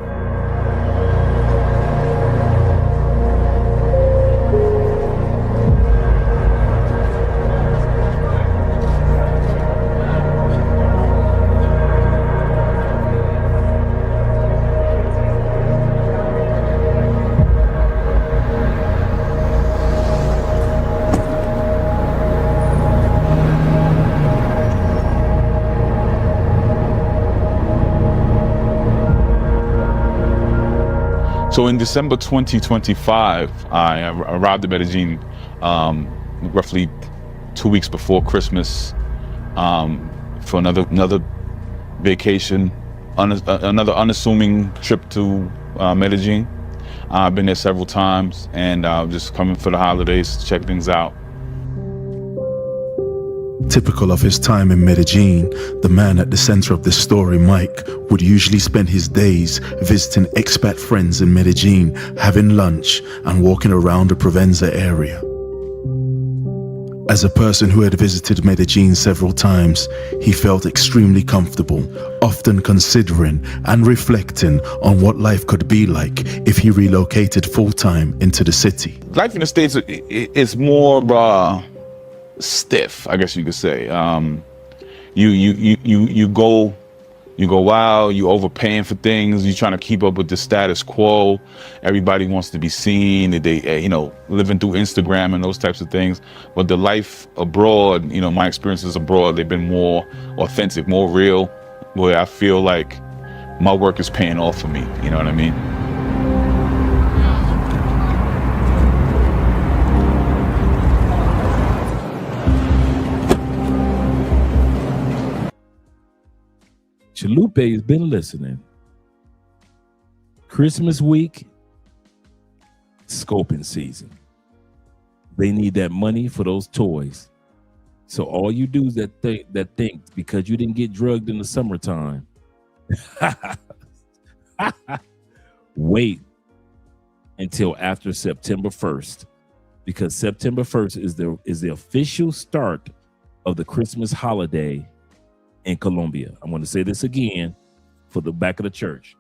So in December 2025, I arrived at Medellín roughly 2 weeks before Christmas for another vacation, another unassuming trip to Medellín. I've been there several times, and just coming for the holidays to check things out. Typical of his time in Medellín, the man at the center of this story, Mike, would usually spend his days visiting expat friends in Medellín, having lunch and walking around the Provenza area. As a person who had visited Medellín several times, he felt extremely comfortable, often considering and reflecting on what life could be like if he relocated full-time into the city. Life in the States is more stiff, I guess you could say. You go wild, you overpaying for things, you trying to keep up with the status quo. Everybody wants to be seen, they living through Instagram and those types of things. But the life abroad, my experiences abroad, they've been more authentic, more real, where I feel like my work is paying off for me, you know what I mean? Chalupe has been listening. Christmas week, scoping season. They need that money for those toys. So all you do is that think because you didn't get drugged in the summertime. Wait until after September 1st. because September 1st is the official start of the Christmas holiday in Colombia. I'm going to say this again for the back of the church.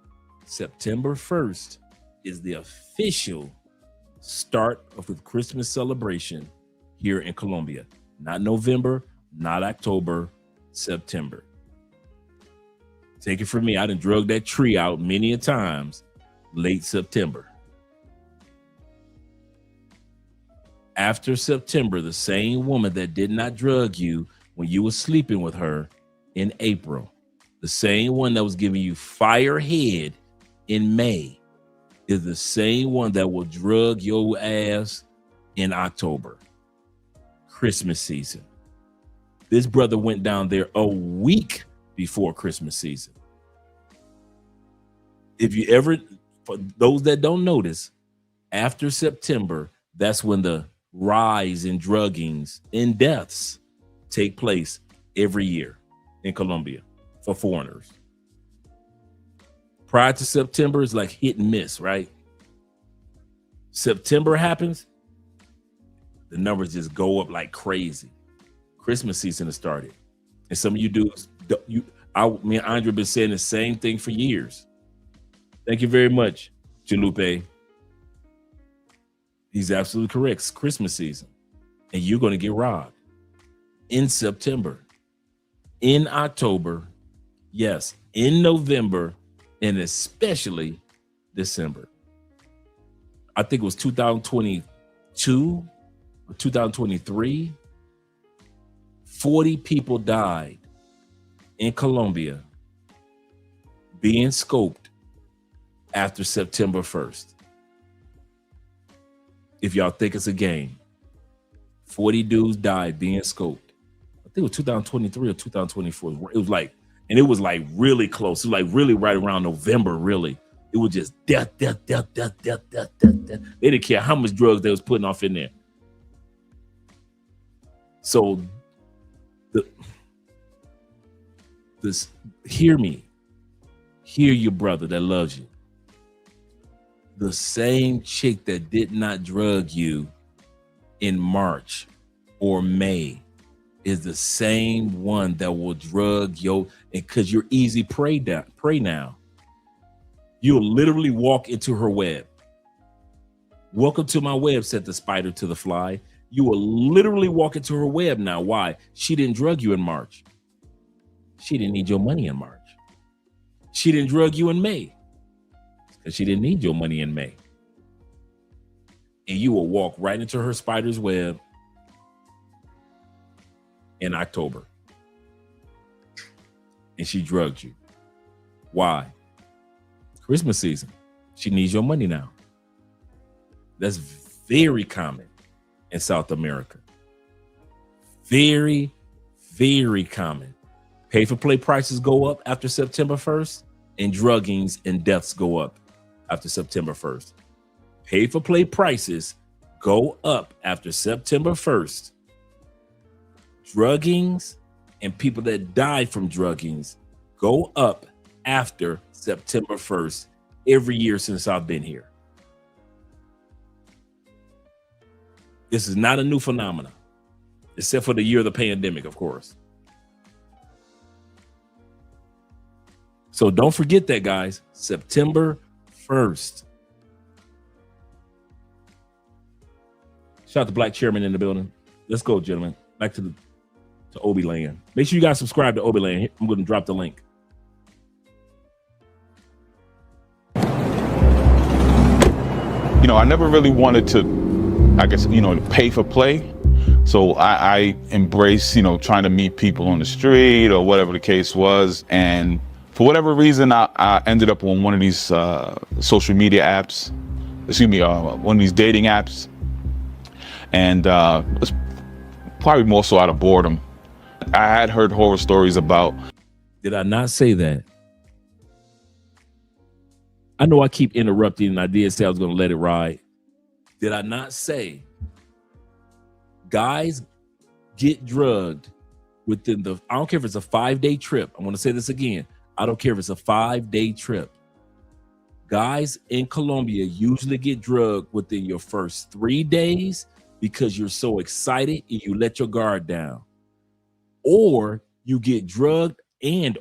September 1st is the official start of the Christmas celebration here in Colombia. Not November, not October, September. Take it from me, I done drug that tree out many a times late September. After September, the same woman that did not drug you when you were sleeping with her in April, the same one that was giving you firehead in May, is the same one that will drug your ass in October, Christmas season. This brother went down there a week before Christmas season. If you ever, for those that don't notice, after September, that's when the rise in druggings and deaths take place every year in Colombia for foreigners. Prior to September is like hit and miss, right? September happens, the numbers just go up like crazy. Christmas season has started. And some of you dudes, me and Andre been saying the same thing for years. Thank you very much, Jalupe. He's absolutely correct. It's Christmas season. And you're going to get robbed in September, in October, yes, in November, and especially December. I think it was 2022 or 2023. 40 people died in Colombia being scoped after September 1st. If y'all think it's a game, 40 dudes died being scoped. I think it was 2023 or 2024. It was like, and it was like really close. It was like really right around November, really. It was just death. They didn't care how much drugs they was putting off in there. So hear me. Hear your brother that loves you. The same chick that did not drug you in March or May is the same one that will drug you, and because you're easy prey now. You'll literally walk into her web. Welcome to my web, said the spider to the fly. You will literally walk into her web now. Why? She didn't drug you in March. She didn't need your money in March. She didn't drug you in May because she didn't need your money in May. And you will walk right into her spider's web in October. And she drugged you. Why? Christmas season. She needs your money now. That's very common in South America. Very, very common. Pay-for-play prices go up after September 1st, and druggings and deaths go up after September 1st. Pay-for-play prices go up after September 1st. Druggings and people that died from druggings go up after September 1st every year since I've been here. This is not a new phenomenon, except for the year of the pandemic, of course. So don't forget that, guys. September 1st. Shout out to Black Chairman in the building. Let's go, gentlemen. Back to Obi Land. Make sure you guys subscribe to Obi Land. I'm going to drop the link. You know, I never really wanted to, I guess, you know, to pay for play. So I embrace, you know, trying to meet people on the street or whatever the case was. And for whatever reason, I ended up on one of these social media apps, one of these dating apps. And it was probably more so out of boredom. I had heard horror stories about. Did I not say that? I know I keep interrupting and I did say I was going to let it ride. Did I not say guys get drugged within I don't care if it's a 5-day trip. I'm going to say this again. I don't care if it's a 5-day trip. Guys in Colombia usually get drugged within your first 3 days because you're so excited and you let your guard down. Or you get drugged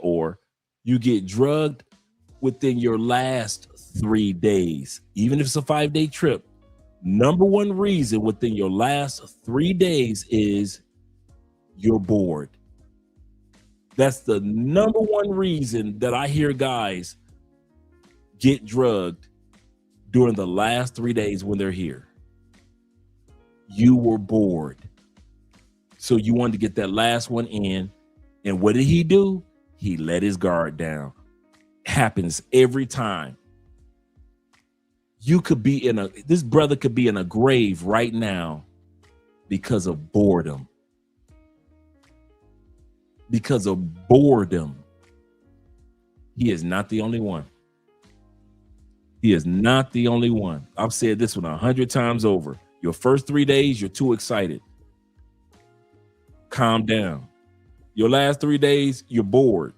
or you get drugged within your last 3 days. Even if it's a 5-day trip, number one reason within your last 3 days is you're bored. That's the number one reason that I hear guys get drugged during the last 3 days when they're here. You were bored. So you wanted to get that last one in. And what did he do? He let his guard down. Happens every time. You could be this brother could be in a grave right now because of boredom. Because of boredom. He is not the only one. He is not the only one. I've said this one 100 times over. Your first 3 days, you're too excited. Calm down. Your last 3 days, you're bored.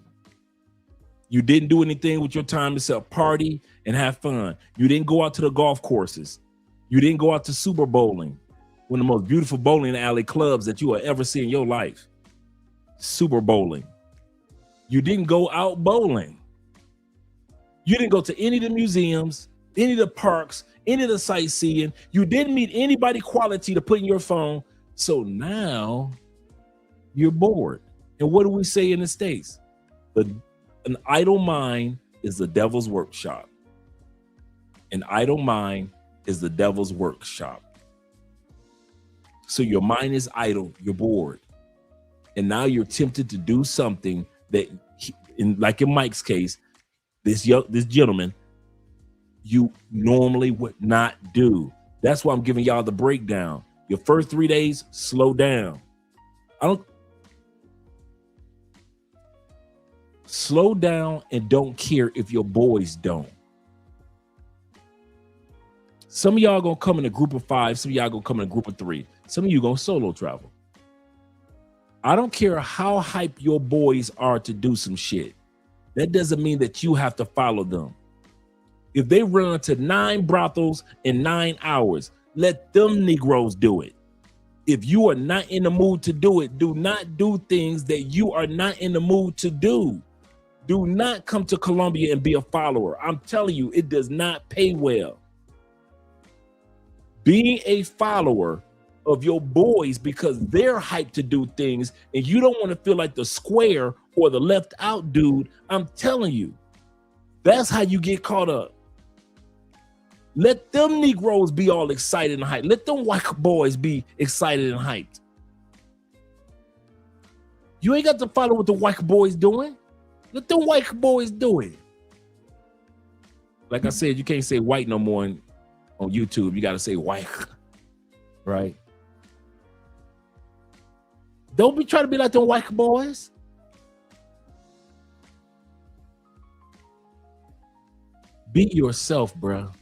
You didn't do anything with your time except party and have fun. You didn't go out to the golf courses. You didn't go out to Super Bowling, one of the most beautiful bowling alley clubs that you will ever see in your life. Super Bowling. You didn't go out bowling. You didn't go to any of the museums, any of the parks, any of the sightseeing. You didn't meet anybody quality to put in your phone. So now you're bored. And what do we say in the States? An idle mind is the devil's workshop. An idle mind is the devil's workshop. So your mind is idle, you're bored. And now you're tempted to do something that, like in Mike's case, this gentleman, you normally would not do. That's why I'm giving y'all the breakdown. Your first 3 days, slow down. Slow down and don't care if your boys don't. Some of y'all gonna come in a group of 5. Some of y'all gonna come in a group of 3. Some of you gonna solo travel. I don't care how hype your boys are to do some shit. That doesn't mean that you have to follow them. If they run to 9 brothels in 9 hours, let them Negroes do it. If you are not in the mood to do it, do not do things that you are not in the mood to do. Do not come to Colombia and be a follower. I'm telling you, it does not pay well. Being a follower of your boys because they're hyped to do things and you don't want to feel like the square or the left out dude, I'm telling you, that's how you get caught up. Let them Negroes be all excited and hyped. Let them white boys be excited and hyped. You ain't got to follow what the white boys doing. Let them white boys do it. Like I said, you can't say white no more on YouTube. You got to say white, right? Don't be trying to be like them white boys. Be yourself, bro.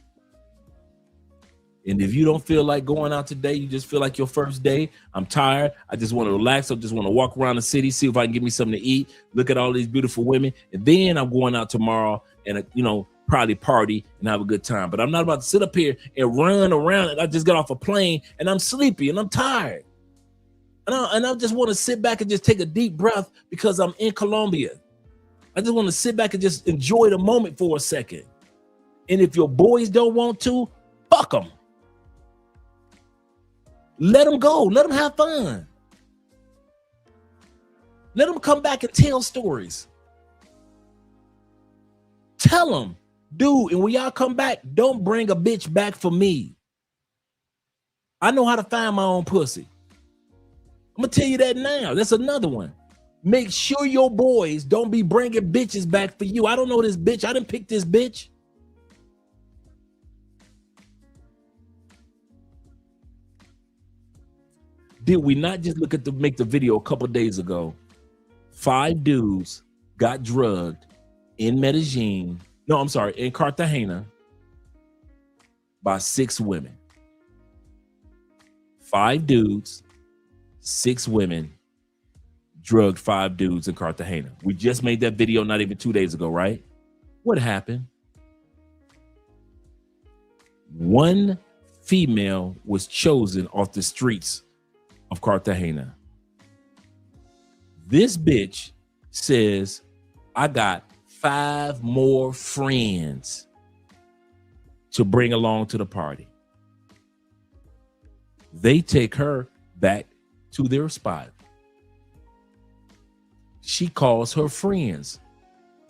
And if you don't feel like going out today, you just feel like your first day, I'm tired, I just want to relax, I just want to walk around the city, see if I can get me something to eat, look at all these beautiful women, and then I'm going out tomorrow and, probably party and have a good time. But I'm not about to sit up here and run around, and I just got off a plane and I'm sleepy and I'm tired. And I just want to sit back and just take a deep breath because I'm in Colombia. I just want to sit back and just enjoy the moment for a second. And if your boys don't want to, fuck them. Let them go. Let them have fun. Let them come back and tell stories. Tell them, dude, and when y'all come back, don't bring a bitch back for me. I know how to find my own pussy. I'm going to tell you that now. That's another one. Make sure your boys don't be bringing bitches back for you. I don't know this bitch. I didn't pick this bitch. Did we not just make the video a couple days ago? 5 dudes got drugged in Medellín. No, I'm sorry, in Cartagena by 6 women. 5 dudes, 6 women drugged 5 dudes in Cartagena. We just made that video not even 2 days ago, right? What happened? 1 female was chosen off the streets of Cartagena. This bitch says, I got 5 more friends to bring along to the party. They take her back to their spot. She calls her friends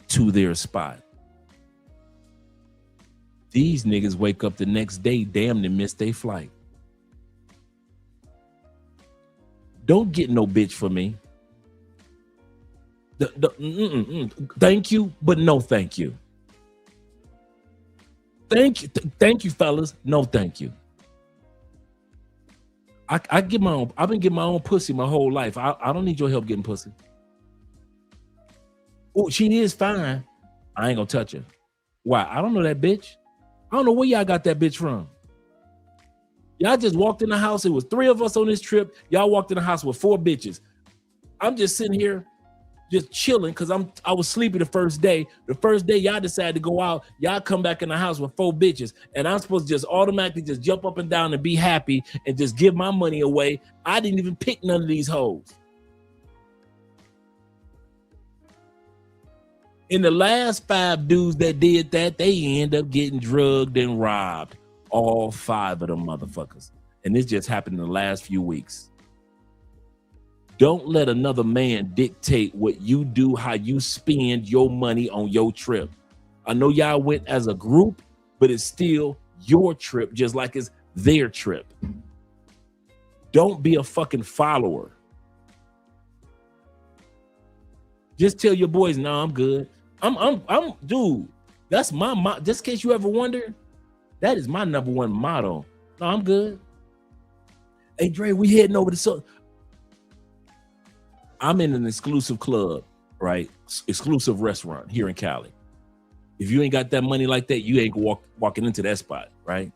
to their spot. These niggas wake up the next day, damn near miss their flight. Don't get no bitch for me. Thank you, but no thank you. Thank you, fellas. No thank you. I get my own. I've been getting my own pussy my whole life. I don't need your help getting pussy. Oh, she is fine. I ain't gonna touch her. Why? I don't know that bitch. I don't know where y'all got that bitch from. Y'all just walked in the house. It was 3 of us on this trip. Y'all walked in the house with 4 bitches. I'm just sitting here just chilling because I was sleepy the first day. The first day y'all decided to go out, y'all come back in the house with 4 bitches, and I'm supposed to just automatically just jump up and down and be happy and just give my money away. I didn't even pick none of these hoes. In the last 5 dudes that did that, they end up getting drugged and robbed. All 5 of them motherfuckers. And this just happened in the last few weeks. Don't let another man dictate what you do, how you spend your money on your trip. I know y'all went as a group, but it's still your trip, just like it's their trip. Don't be a fucking follower. Just tell your boys, no, I'm good. I'm dude, that's my just in case you ever wonder, that is my number 1 motto. No, I'm good. Hey, Dre, we heading over to so. I'm in an exclusive club, right? Exclusive restaurant here in Cali. If you ain't got that money like that, you ain't walking into that spot, right?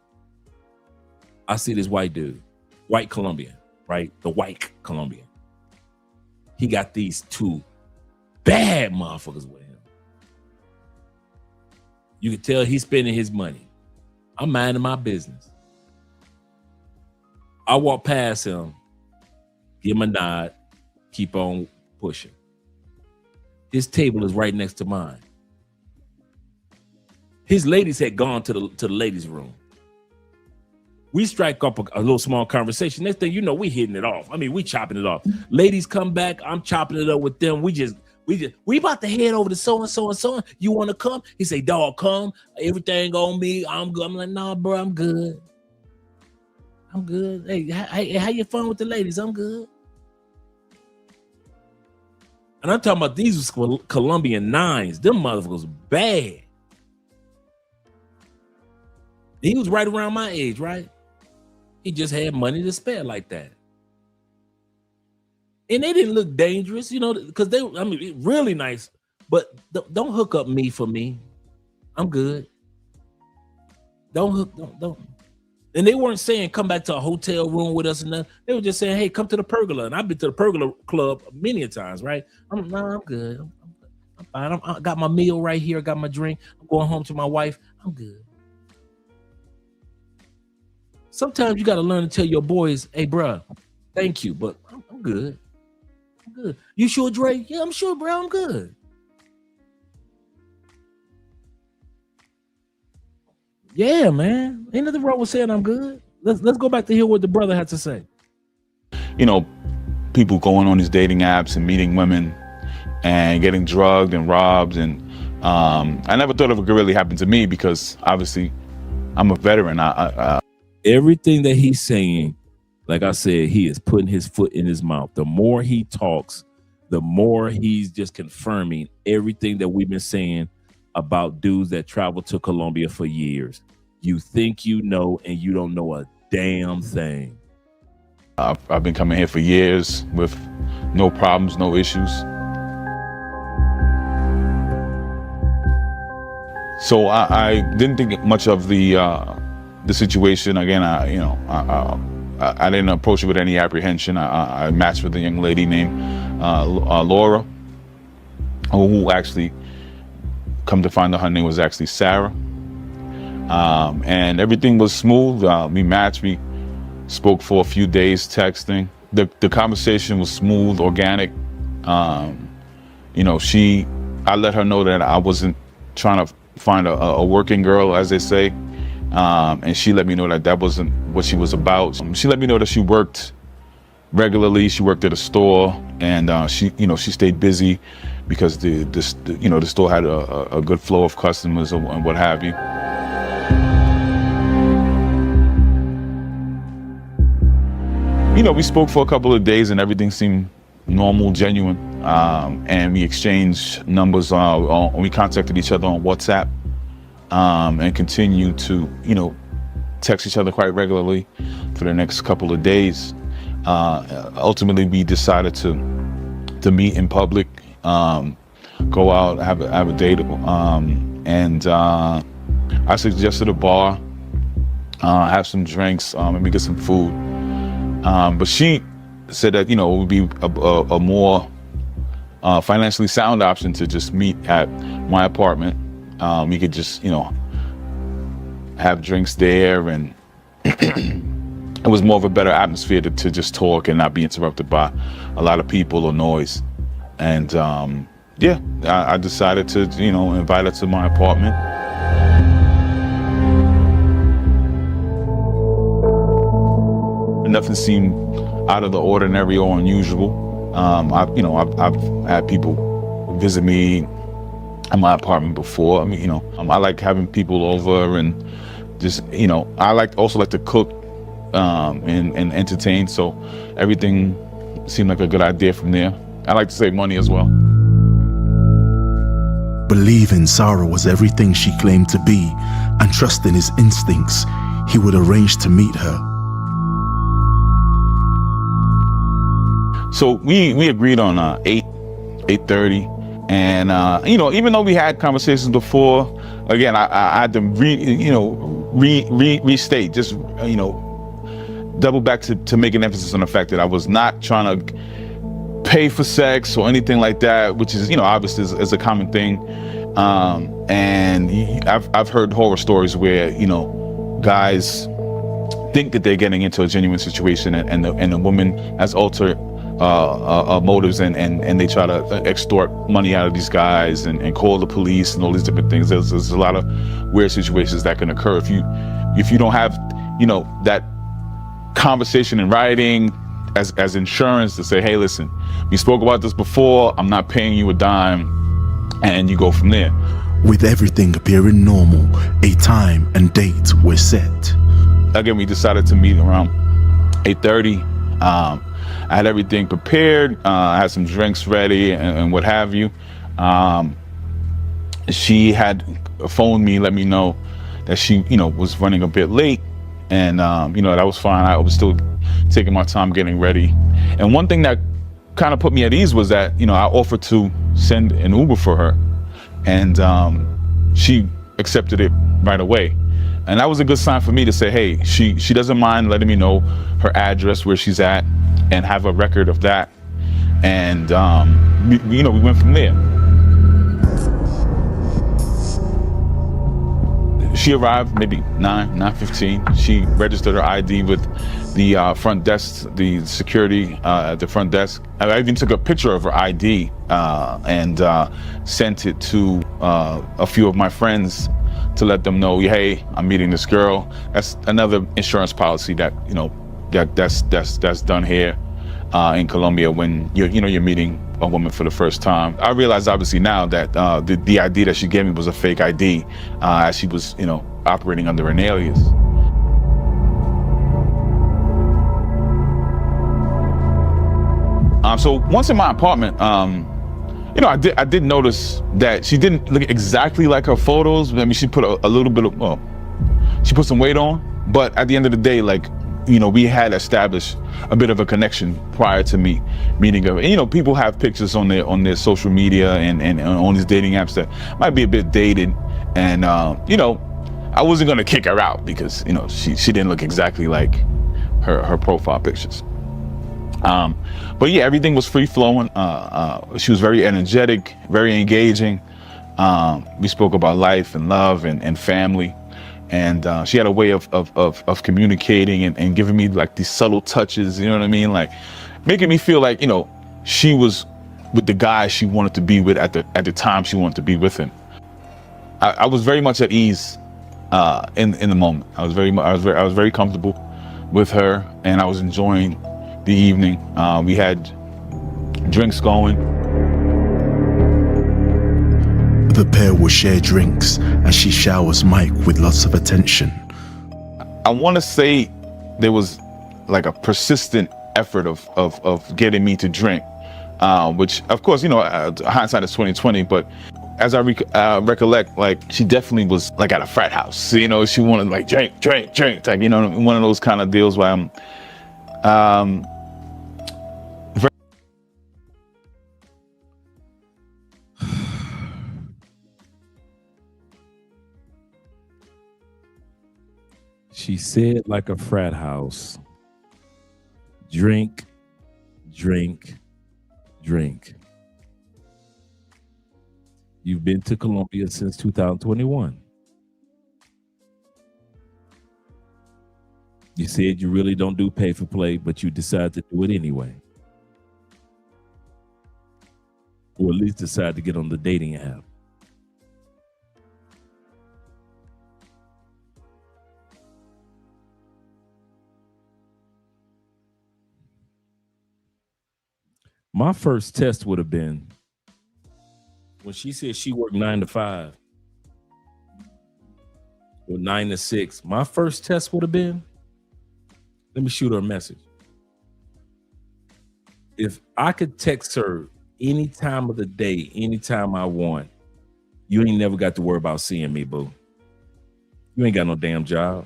I see this white dude, white Colombian, right? The white Colombian. He got these 2 bad motherfuckers with him. You can tell he's spending his money. I'm minding my business. I walk past him, give him a nod, keep on pushing. His table is right next to mine. His ladies had gone to the ladies' room. We strike up a little small conversation. Next thing you know, we hitting it off. I mean, we chopping it off. Ladies come back, I'm chopping it up with them. We about to head over to so and so and so. You want to come? He say, dog, come. Everything on me. I'm good. I'm like, nah, bro, I'm good. I'm good. Hey, how you fun with the ladies? I'm good. And I'm talking about these was Colombian 9s. Them motherfuckers bad. He was right around my age, right? He just had money to spare like that. And they didn't look dangerous, you know, because really nice. But don't hook up me for me. I'm good. Don't. And they weren't saying come back to a hotel room with us and nothing. They were just saying, hey, come to the pergola. And I've been to the pergola club many a times, right? I'm good. I'm fine. I got my meal right here. I got my drink. I'm going home to my wife. I'm good. Sometimes you got to learn to tell your boys, hey, bro, thank you, but I'm good. I'm good. You sure, Dre? Yeah, I'm sure, bro. I'm good. Yeah, man. Ain't nothing wrong with saying I'm good. Let's go back to hear what the brother had to say. You know, people going on these dating apps and meeting women and getting drugged and robbed. And I never thought it would really happen to me because obviously I'm a veteran. Everything that he's saying, like I said, he is putting his foot in his mouth. The more he talks, the more he's just confirming everything that we've been saying about dudes that travel to Colombia for years. You think you know, and you don't know a damn thing. I've been coming here for years with no problems, no issues. So I didn't think much of the situation. Again, I didn't approach it with any apprehension. I matched with a young lady named Laura, who actually, come to find out, her name was actually Sarah. And everything was smooth. We matched. We spoke for a few days texting. The conversation was smooth, organic. You know, I let her know that I wasn't trying to find a working girl, as they say. And she let me know that that wasn't what she was about. She let me know that she worked regularly. She worked at a store, and she stayed busy because the store had a good flow of customers and what have you. You know, we spoke for a couple of days and everything seemed normal, genuine. And we exchanged numbers. We contacted each other on WhatsApp and continued to, text each other quite regularly for the next couple of days. Ultimately, we decided to meet in public, go out, have a date. And I suggested a bar, have some drinks, and we get some food. But she said that, it would be a more financially sound option to just meet at my apartment. We could just, have drinks there, and it was more of a better atmosphere to just talk and not be interrupted by a lot of people or noise. And I decided to, invite her to my apartment. Nothing seemed out of the ordinary or unusual. I've had people visit me at my apartment before. I mean, I like having people over, and just, I also like to cook and entertain. So everything seemed like a good idea from there. I like to save money as well. Believing Sarah was everything she claimed to be and trusting his instincts, he would arrange to meet her. So we agreed on 8:30, and even though we had conversations before, again I had to restate, just double back to make an emphasis on the fact that I was not trying to pay for sex or anything like that, which is obviously is a common thing. And I've heard horror stories where guys think that they're getting into a genuine situation, and the woman has altered motives, and they try to extort money out of these guys and call the police and all these different things. There's a lot of weird situations that can occur if you don't have that conversation in writing as insurance to say, hey, listen, we spoke about this before, I'm not paying you a dime, and you go from there. With everything appearing normal, a time and date were set. Again, we decided to meet around 8:30. I had everything prepared. I had some drinks ready and what have you. She had phoned me, let me know that she, was running a bit late, and that was fine. I was still taking my time getting ready. And one thing that kind of put me at ease was that, I offered to send an Uber for her, and she accepted it right away. And that was a good sign for me to say, hey, she doesn't mind letting me know her address, where she's at, and have a record of that. And we went from there. She arrived maybe 9:15. She registered her ID with the front desk, the security at the front desk. I even took a picture of her ID and sent it to a few of my friends to let them know, hey, I'm meeting this girl. That's another insurance policy that that's done here in Colombia when you're meeting a woman for the first time. I realize obviously now that the ID that she gave me was a fake ID, as she was operating under an alias. So once in my apartment, I did notice that she didn't look exactly like her photos. I mean, she put a little bit of, she put some weight on, but at the end of the day, we had established a bit of a connection prior to me meeting her. And, people have pictures on their social media and on these dating apps that might be a bit dated. And, I wasn't going to kick her out because, she didn't look exactly like her profile pictures. But yeah, everything was free flowing. She was very energetic, very engaging. We spoke about life and love and family. And she had a way of communicating and giving me like these subtle touches, you know what I mean? Like making me feel like, you know, she was with the guy she wanted to be with at the time she wanted to be with him. I was very much at ease in the moment. I was very comfortable with her, and I was enjoying the evening. We had drinks going. The pair will share drinks as she showers Mike with lots of attention. I want to say there was like a persistent effort of getting me to drink, which of course, you know, hindsight is 2020, but as I recollect, like she definitely was like at a frat house, you know, she wanted like drink, like, you know, one of those kind of deals where I'm, She said like a frat house. Drink, drink, drink. You've been to Colombia since 2021. You said you really don't do pay for play, but you decided to do it anyway. Or at least decide to get on the dating app. My first test would have been when she said she worked 9 to 5 or 9 to 6. My first test would have been, let me shoot her a message. If I could text her any time of the day, anytime I want, you ain't never got to worry about seeing me, boo. You ain't got no damn job.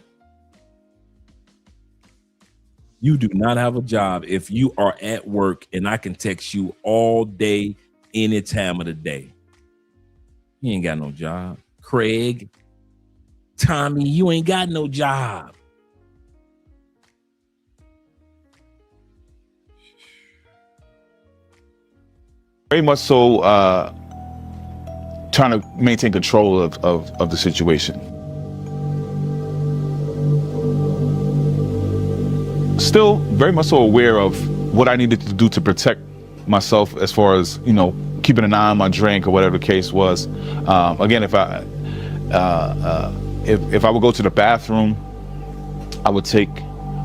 You do not have a job if you are at work and I can text you all day, any time of the day. You ain't got no job. Craig, Tommy, you ain't got no job. very much so trying to maintain control of the situation. Still very much so aware of what I needed to do to protect myself as far as, you know, keeping an eye on my drink or whatever the case was. Again, if I would go to the bathroom, I would take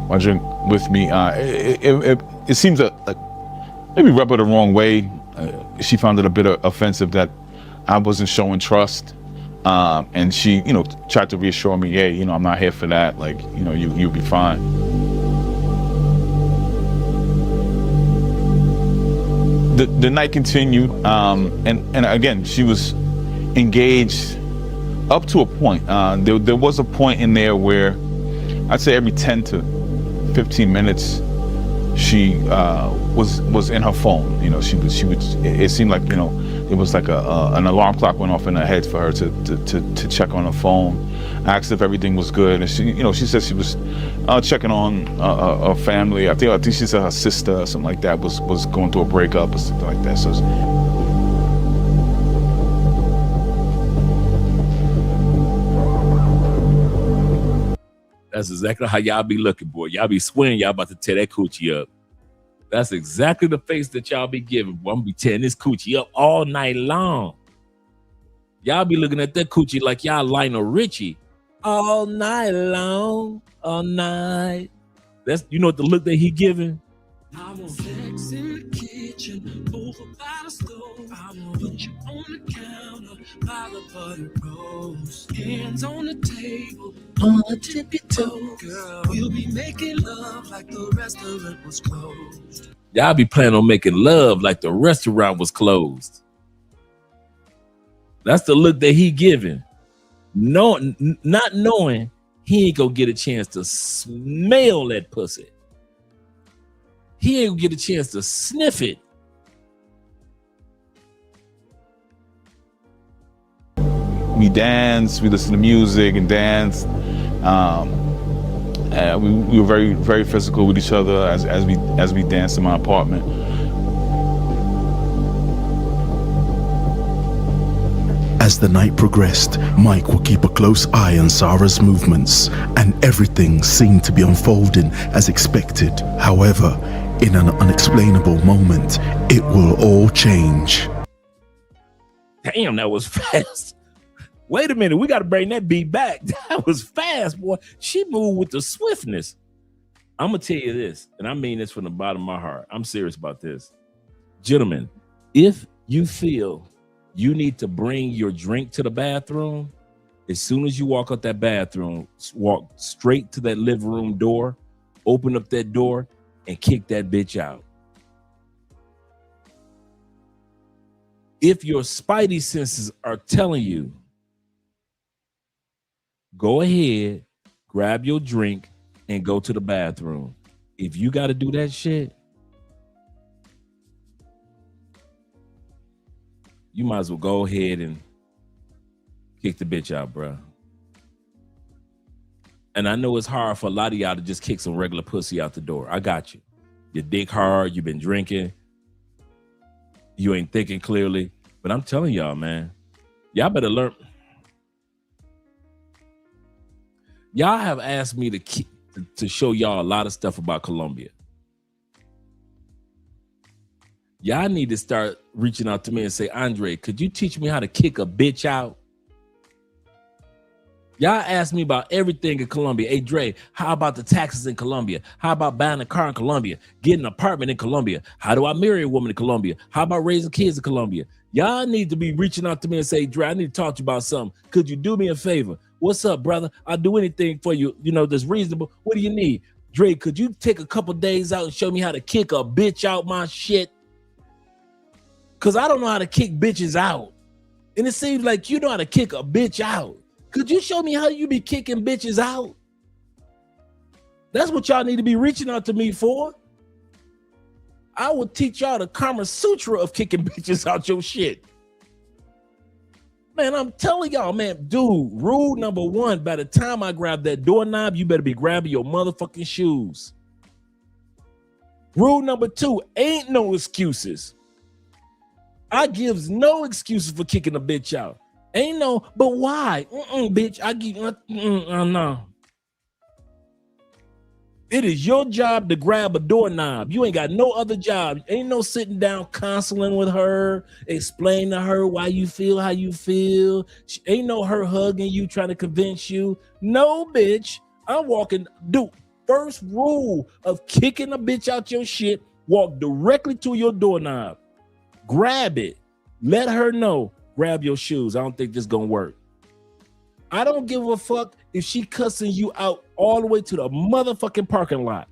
my drink with me. It seems like maybe rub her the wrong way. She found it a bit offensive that I wasn't showing trust. And she, you know, tried to reassure me, hey, you know, I'm not here for that. Like, you know, you'll be fine. The night continued, and again, she was engaged up to a point. There was a point in there where I'd say every 10 to 15 minutes, she was in her phone. You know, she would. It seemed like, you know, it was like an alarm clock went off in her head for her to check on her phone. I asked if everything was good, and she, you know, she said she was checking on her family. I think she said her sister or something like that was going through a breakup or something like that. So that's exactly how y'all be looking, boy. Y'all be swearing y'all about to tear that coochie up. That's exactly the face that y'all be giving, boy. I'm gonna be tearing this coochie up all night long. Y'all be looking at that coochie like y'all Lionel Richie. All night long, all night. That's, you know what the look that he giving? I want sex in the kitchen, over by the stove. I want put you on the counter, by the butter roast. Hands on the table, on the tippy toe. Girl, we'll be making love like the restaurant was closed. Y'all be planning on making love like the restaurant was closed. That's the look that he giving. No, not knowing he ain't gonna get a chance to smell that pussy. He ain't gonna get a chance to sniff it. we danced, we listened to music and danced. And we were very, very physical with each other as we danced in my apartment. As the night progressed, Mike would keep a close eye on Sarah's movements, and everything seemed to be unfolding as expected. However, in an unexplainable moment, it will all change. Damn, that was fast. Wait a minute, we got to bring that beat back. That was fast, boy. She moved with the swiftness. I'm going to tell you this, and I mean this from the bottom of my heart. I'm serious about this. Gentlemen, if you feel you need to bring your drink to the bathroom, as soon as you walk out that bathroom, walk straight to that living room door, open up that door, and kick that bitch out. If your spidey senses are telling you, go ahead, grab your drink, and go to the bathroom. If you got to do that shit, you might as well go ahead and kick the bitch out, bro. And I know it's hard for a lot of y'all to just kick some regular pussy out the door. I got you. Your dick hard, you've been drinking, you ain't thinking clearly. But I'm telling y'all, man, y'all better learn. Y'all have asked me to show y'all a lot of stuff about Colombia. Y'all need to start reaching out to me and say, Andre, could you teach me how to kick a bitch out? Y'all ask me about everything in Colombia. Hey, Dre, how about the taxes in Colombia? How about buying a car in Colombia? Getting an apartment in Colombia? How do I marry a woman in Colombia? How about raising kids in Colombia? Y'all need to be reaching out to me and say, Dre, I need to talk to you about something. Could you do me a favor? What's up, brother? I'll do anything for you, that's reasonable. What do you need? Dre, could you take a couple days out and show me how to kick a bitch out my shit? Because I don't know how to kick bitches out. And it seems like you know how to kick a bitch out. Could you show me how you be kicking bitches out? That's what y'all need to be reaching out to me for. I will teach y'all the Kama Sutra of kicking bitches out your shit. Man, I'm telling y'all, man, dude, rule number one, by the time I grab that doorknob, you better be grabbing your motherfucking shoes. Rule number two, ain't no excuses. I gives no excuses for kicking a bitch out. Ain't no, but why? Bitch, I give, no. It is your job to grab a doorknob. You ain't got no other job. Ain't no sitting down counseling with her, explain to her why you feel how you feel. Ain't no her hugging you, trying to convince you. No, bitch. I'm walking, dude. First rule of kicking a bitch out your shit, walk directly to your doorknob. Grab it. Let her know. Grab your shoes. I don't think this gonna work. I don't give a fuck if she cussing you out all the way to the motherfucking parking lot.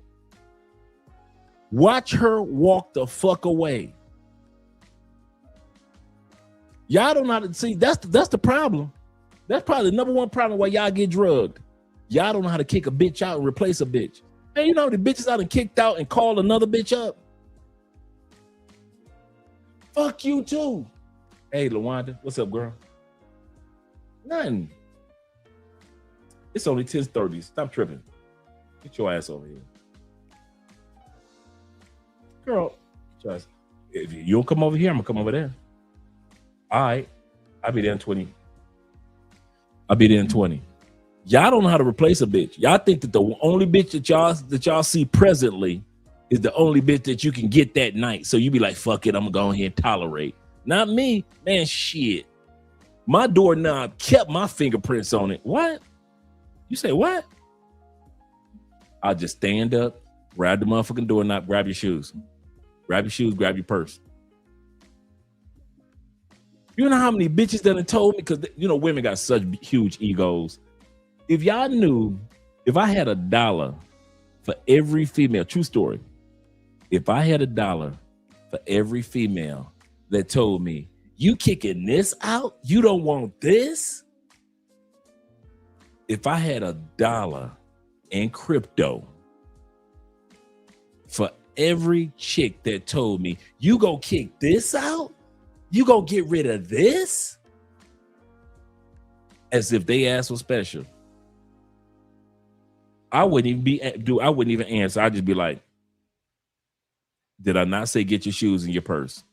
Watch her walk the fuck away. Y'all don't know how to see. That's the problem. That's probably the number one problem why y'all get drugged. Y'all don't know how to kick a bitch out and replace a bitch. Man, you know the bitches out and kicked out and called another bitch up. Fuck you too. Hey, LaWanda, what's up, girl? Nothing. It's only 10:30. Stop tripping. Get your ass over here. Girl, just if you don't come over here, I'm gonna come over there. All right. I'll be there in 20. Y'all don't know how to replace a bitch. Y'all think that the only bitch that y'all see presently is the only bitch that you can get that night. So you be like, fuck it, I'm gonna go ahead and tolerate. Not me, man, shit. My doorknob kept my fingerprints on it. What? You say what? I'll just stand up, grab the motherfucking doorknob, grab your shoes. Grab your shoes, grab your purse. You know how many bitches that have told me, because women got such huge egos. If y'all knew, if I had $1 for every female, true story, if I had $1 for every female that told me, you kicking this out? You don't want this? If I had $1 in crypto for every chick that told me, you gonna kick this out? You gonna get rid of this? As if they ass was special. I wouldn't even answer. I'd just be like, did I not say get your shoes in your purse?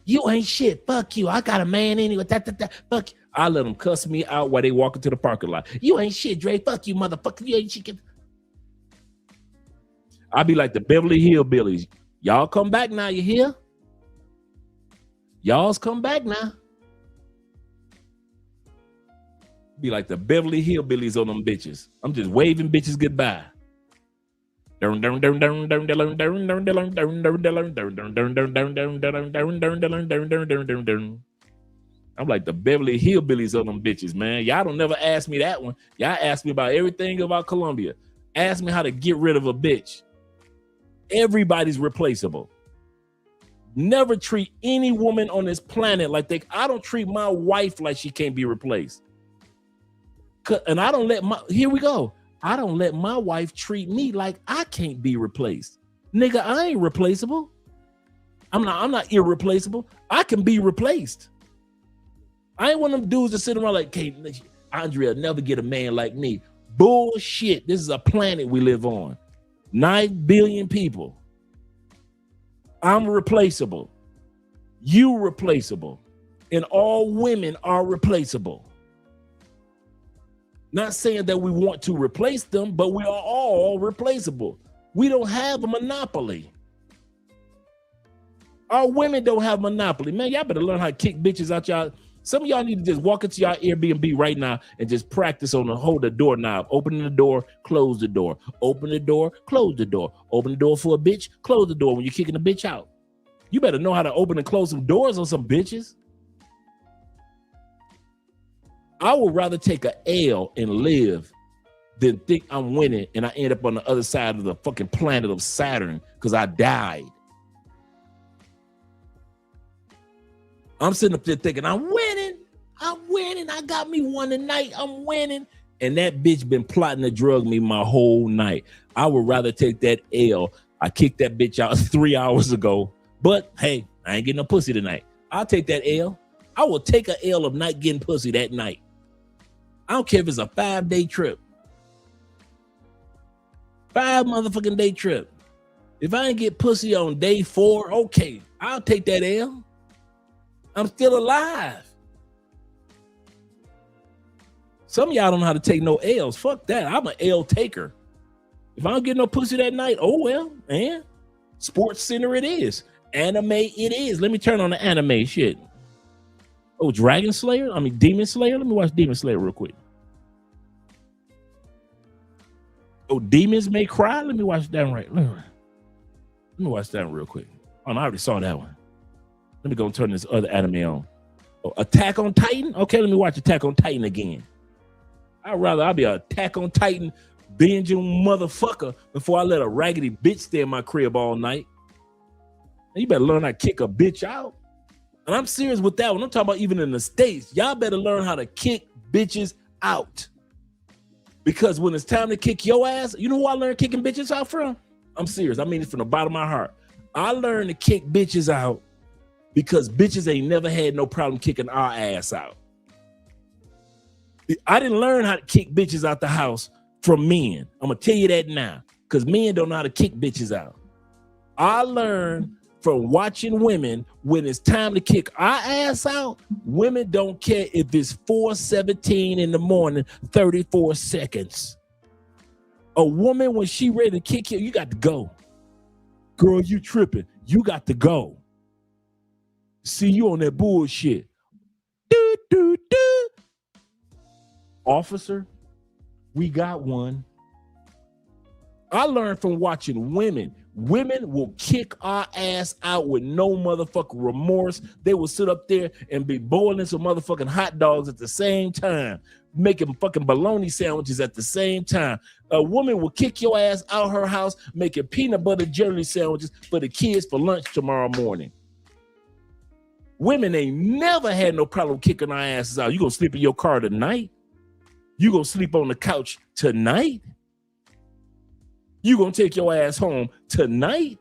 You ain't shit. Fuck you. I got a man anyway. Fuck you. I let them cuss me out while they walk into the parking lot. You ain't shit, Dre. Fuck you, motherfucker. You ain't shit. I be like the Beverly Hillbillies. Y'all come back now. You hear? Y'all's come back now. Be like the Beverly Hillbillies on them bitches. I'm just waving bitches goodbye. I'm like the Beverly Hillbillies on them bitches, man. Y'all don't never ask me that one. Y'all ask me about everything about Colombia. Ask me how to get rid of a bitch. Everybody's replaceable. Never treat any woman on this planet like I don't treat my wife like she can't be replaced. And I don't let here we go. I don't let my wife treat me like I can't be replaced. Nigga, I ain't replaceable. I'm not irreplaceable. I can be replaced. I ain't one of them dudes that sit around like, hey, Andrea never get a man like me. Bullshit. This is a planet we live on. 9 billion people. I'm replaceable. You replaceable. And all women are replaceable. Not saying that we want to replace them, but we are all replaceable. We don't have a monopoly. Our women don't have a monopoly. Man, y'all better learn how to kick bitches out y'all. Some of y'all need to just walk into y'all Airbnb right now and just practice on the hold the doorknob. Open the door, close the door. Open the door, close the door. Open the door for a bitch, close the door when you're kicking a bitch out. You better know how to open and close some doors on some bitches. I would rather take a L and live than think I'm winning and I end up on the other side of the fucking planet of Saturn because I died. I'm sitting up there thinking, I'm winning. I got me one tonight. I'm winning. And that bitch been plotting to drug me my whole night. I would rather take that L. I kicked that bitch out 3 hours ago. But hey, I ain't getting no pussy tonight. I'll take that L. I will take a L of not getting pussy that night. I don't care if it's a 5-day trip. 5 motherfucking day trip. If I ain't get pussy on day 4, okay, I'll take that L. I'm still alive. Some of y'all don't know how to take no L's. Fuck that. I'm an L taker. If I don't get no pussy that night, oh well, man. Sports Center it is. Anime it is. Let me turn on the anime shit. Oh, Demon Slayer? Let me watch Demon Slayer real quick. Oh, Demons May Cry? Let me watch that one right. Let me watch that one real quick. Oh, no, I already saw that one. Let me go and turn this other anime on. Oh, Attack on Titan? Okay, let me watch Attack on Titan again. I'll be an Attack on Titan binging motherfucker before I let a raggedy bitch stay in my crib all night. And you better learn how to kick a bitch out. And I'm serious with that one. I'm talking about even in the States. Y'all better learn how to kick bitches out. Because when it's time to kick your ass, you know who I learned kicking bitches out from? I'm serious. I mean it from the bottom of my heart. I learned to kick bitches out because bitches ain't never had no problem kicking our ass out. I didn't learn how to kick bitches out the house from men. I'm going to tell you that now because men don't know how to kick bitches out. I learned from watching women when it's time to kick our ass out. Women don't care if it's 4:17 in the morning, 34 seconds. A woman, when she ready to kick you, you got to go. Girl, you tripping. You got to go. See you on that bullshit. Do, do, do. Officer, we got one. I learned from watching women. Women will kick our ass out with no motherfucking remorse. They will sit up there and be boiling some motherfucking hot dogs at the same time, making fucking bologna sandwiches at the same time. A woman will kick your ass out her house, making peanut butter jelly sandwiches for the kids for lunch tomorrow morning. Women ain't never had no problem kicking our asses out. You gonna sleep in your car tonight? You gonna sleep on the couch tonight? You gonna take your ass home tonight?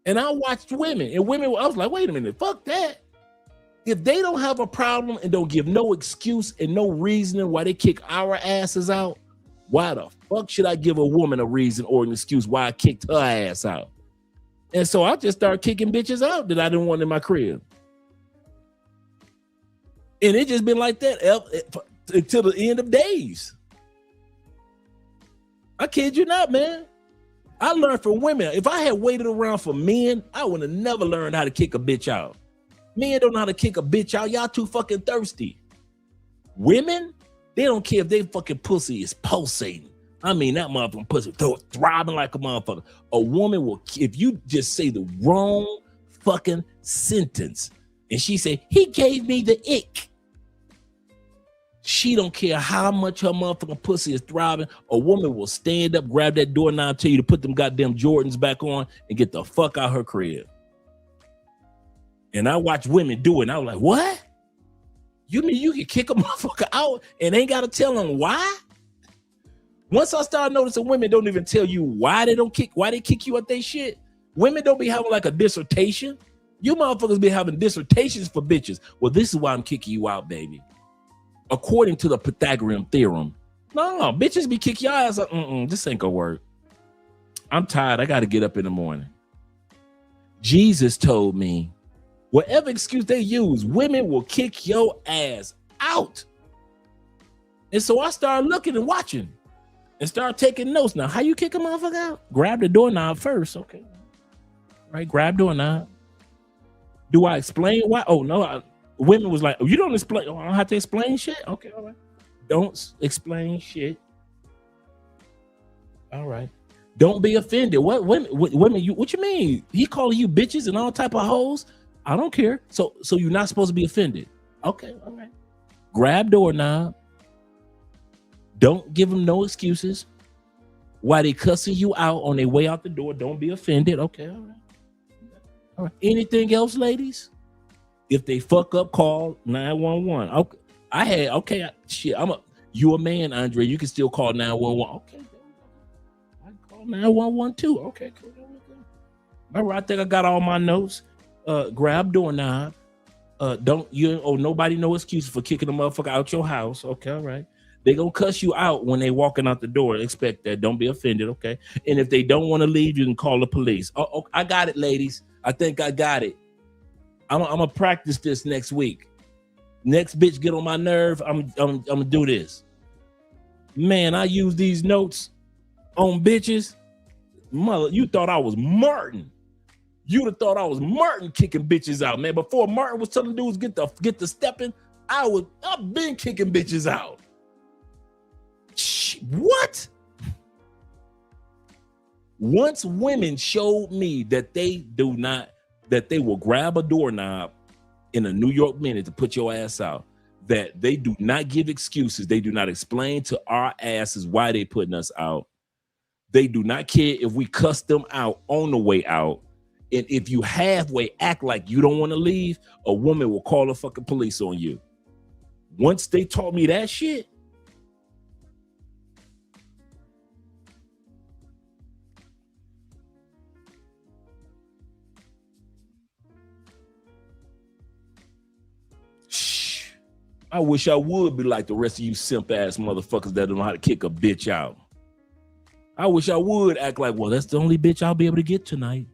And I watched women, and women, I was like, wait a minute, fuck that. If they don't have a problem and don't give no excuse and no reasoning why they kick our asses out, why the fuck should I give a woman a reason or an excuse why I kicked her ass out? And so I just started kicking bitches out that I didn't want in my crib. And it just been like that until the end of days. I kid you not, man. I learned from women. If I had waited around for men, I would have never learned how to kick a bitch out. Men don't know how to kick a bitch out. Y'all too fucking thirsty. Women, they don't care if they fucking pussy is pulsating. I mean, that motherfucking pussy throbbing like a motherfucker. A woman will, if you just say the wrong fucking sentence and she say, he gave me the ick. She don't care how much her motherfucking pussy is throbbing. A woman will stand up, grab that doorknob, tell you to put them goddamn Jordans back on and get the fuck out her crib. And I watch women do it and I was like, what? You mean you can kick a motherfucker out and ain't got to tell them why? Once I started noticing women don't even tell you why they kick you at they shit. Women don't be having like a dissertation. You motherfuckers be having dissertations for bitches. Well, this is why I'm kicking you out, baby. According to the Pythagorean theorem. No, bitches be kicking your ass up. This ain't gonna work. I'm tired. I got to get up in the morning. Jesus told me, whatever excuse they use, women will kick your ass out. And so I started looking and watching and started taking notes. Now, how you kick a motherfucker out? Grab the doorknob first. Okay. Right, grab doorknob. Do I explain why? Oh, no. Women was like, oh, you don't explain. Oh, I don't have to explain shit? Okay, all right. Don't explain shit. All right. Don't be offended. What women? What you mean? He calling you bitches and all type of hoes? I don't care. So you're not supposed to be offended. Okay, all right. Grab doorknob. Don't give them no excuses. While they cussing you out on their way out the door, don't be offended. Okay, all right. All right. Anything else, ladies? If they fuck up, call 911. Okay. Shit, you a man, Andre. You can still call 911. Okay. I can call 911 too. Okay, cool. All right, I think I got all my notes. Grab doorknob. Nobody no excuses for kicking a motherfucker out your house. Okay, all right. They gonna cuss you out when they walking out the door. Expect that. Don't be offended, okay? And if they don't want to leave, you can call the police. Oh, I got it, ladies. I think I got it. I'm gonna practice this next week. Next bitch get on my nerve, I'm gonna do this. Man, I use these notes on bitches. Mother, you thought I was Martin. You'd have thought I was Martin kicking bitches out, man. Before Martin was telling dudes get the stepping, I've been kicking bitches out. What? Once women showed me that they will grab a doorknob in a New York minute to put your ass out, that they do not give excuses. They do not explain to our asses why they putting us out. They do not care if we cuss them out on the way out. And if you halfway act like you don't want to leave, a woman will call the fucking police on you. Once they taught me that shit, I wish I would be like the rest of you simp ass motherfuckers that don't know how to kick a bitch out. I wish I would act like, well, that's the only bitch I'll be able to get tonight.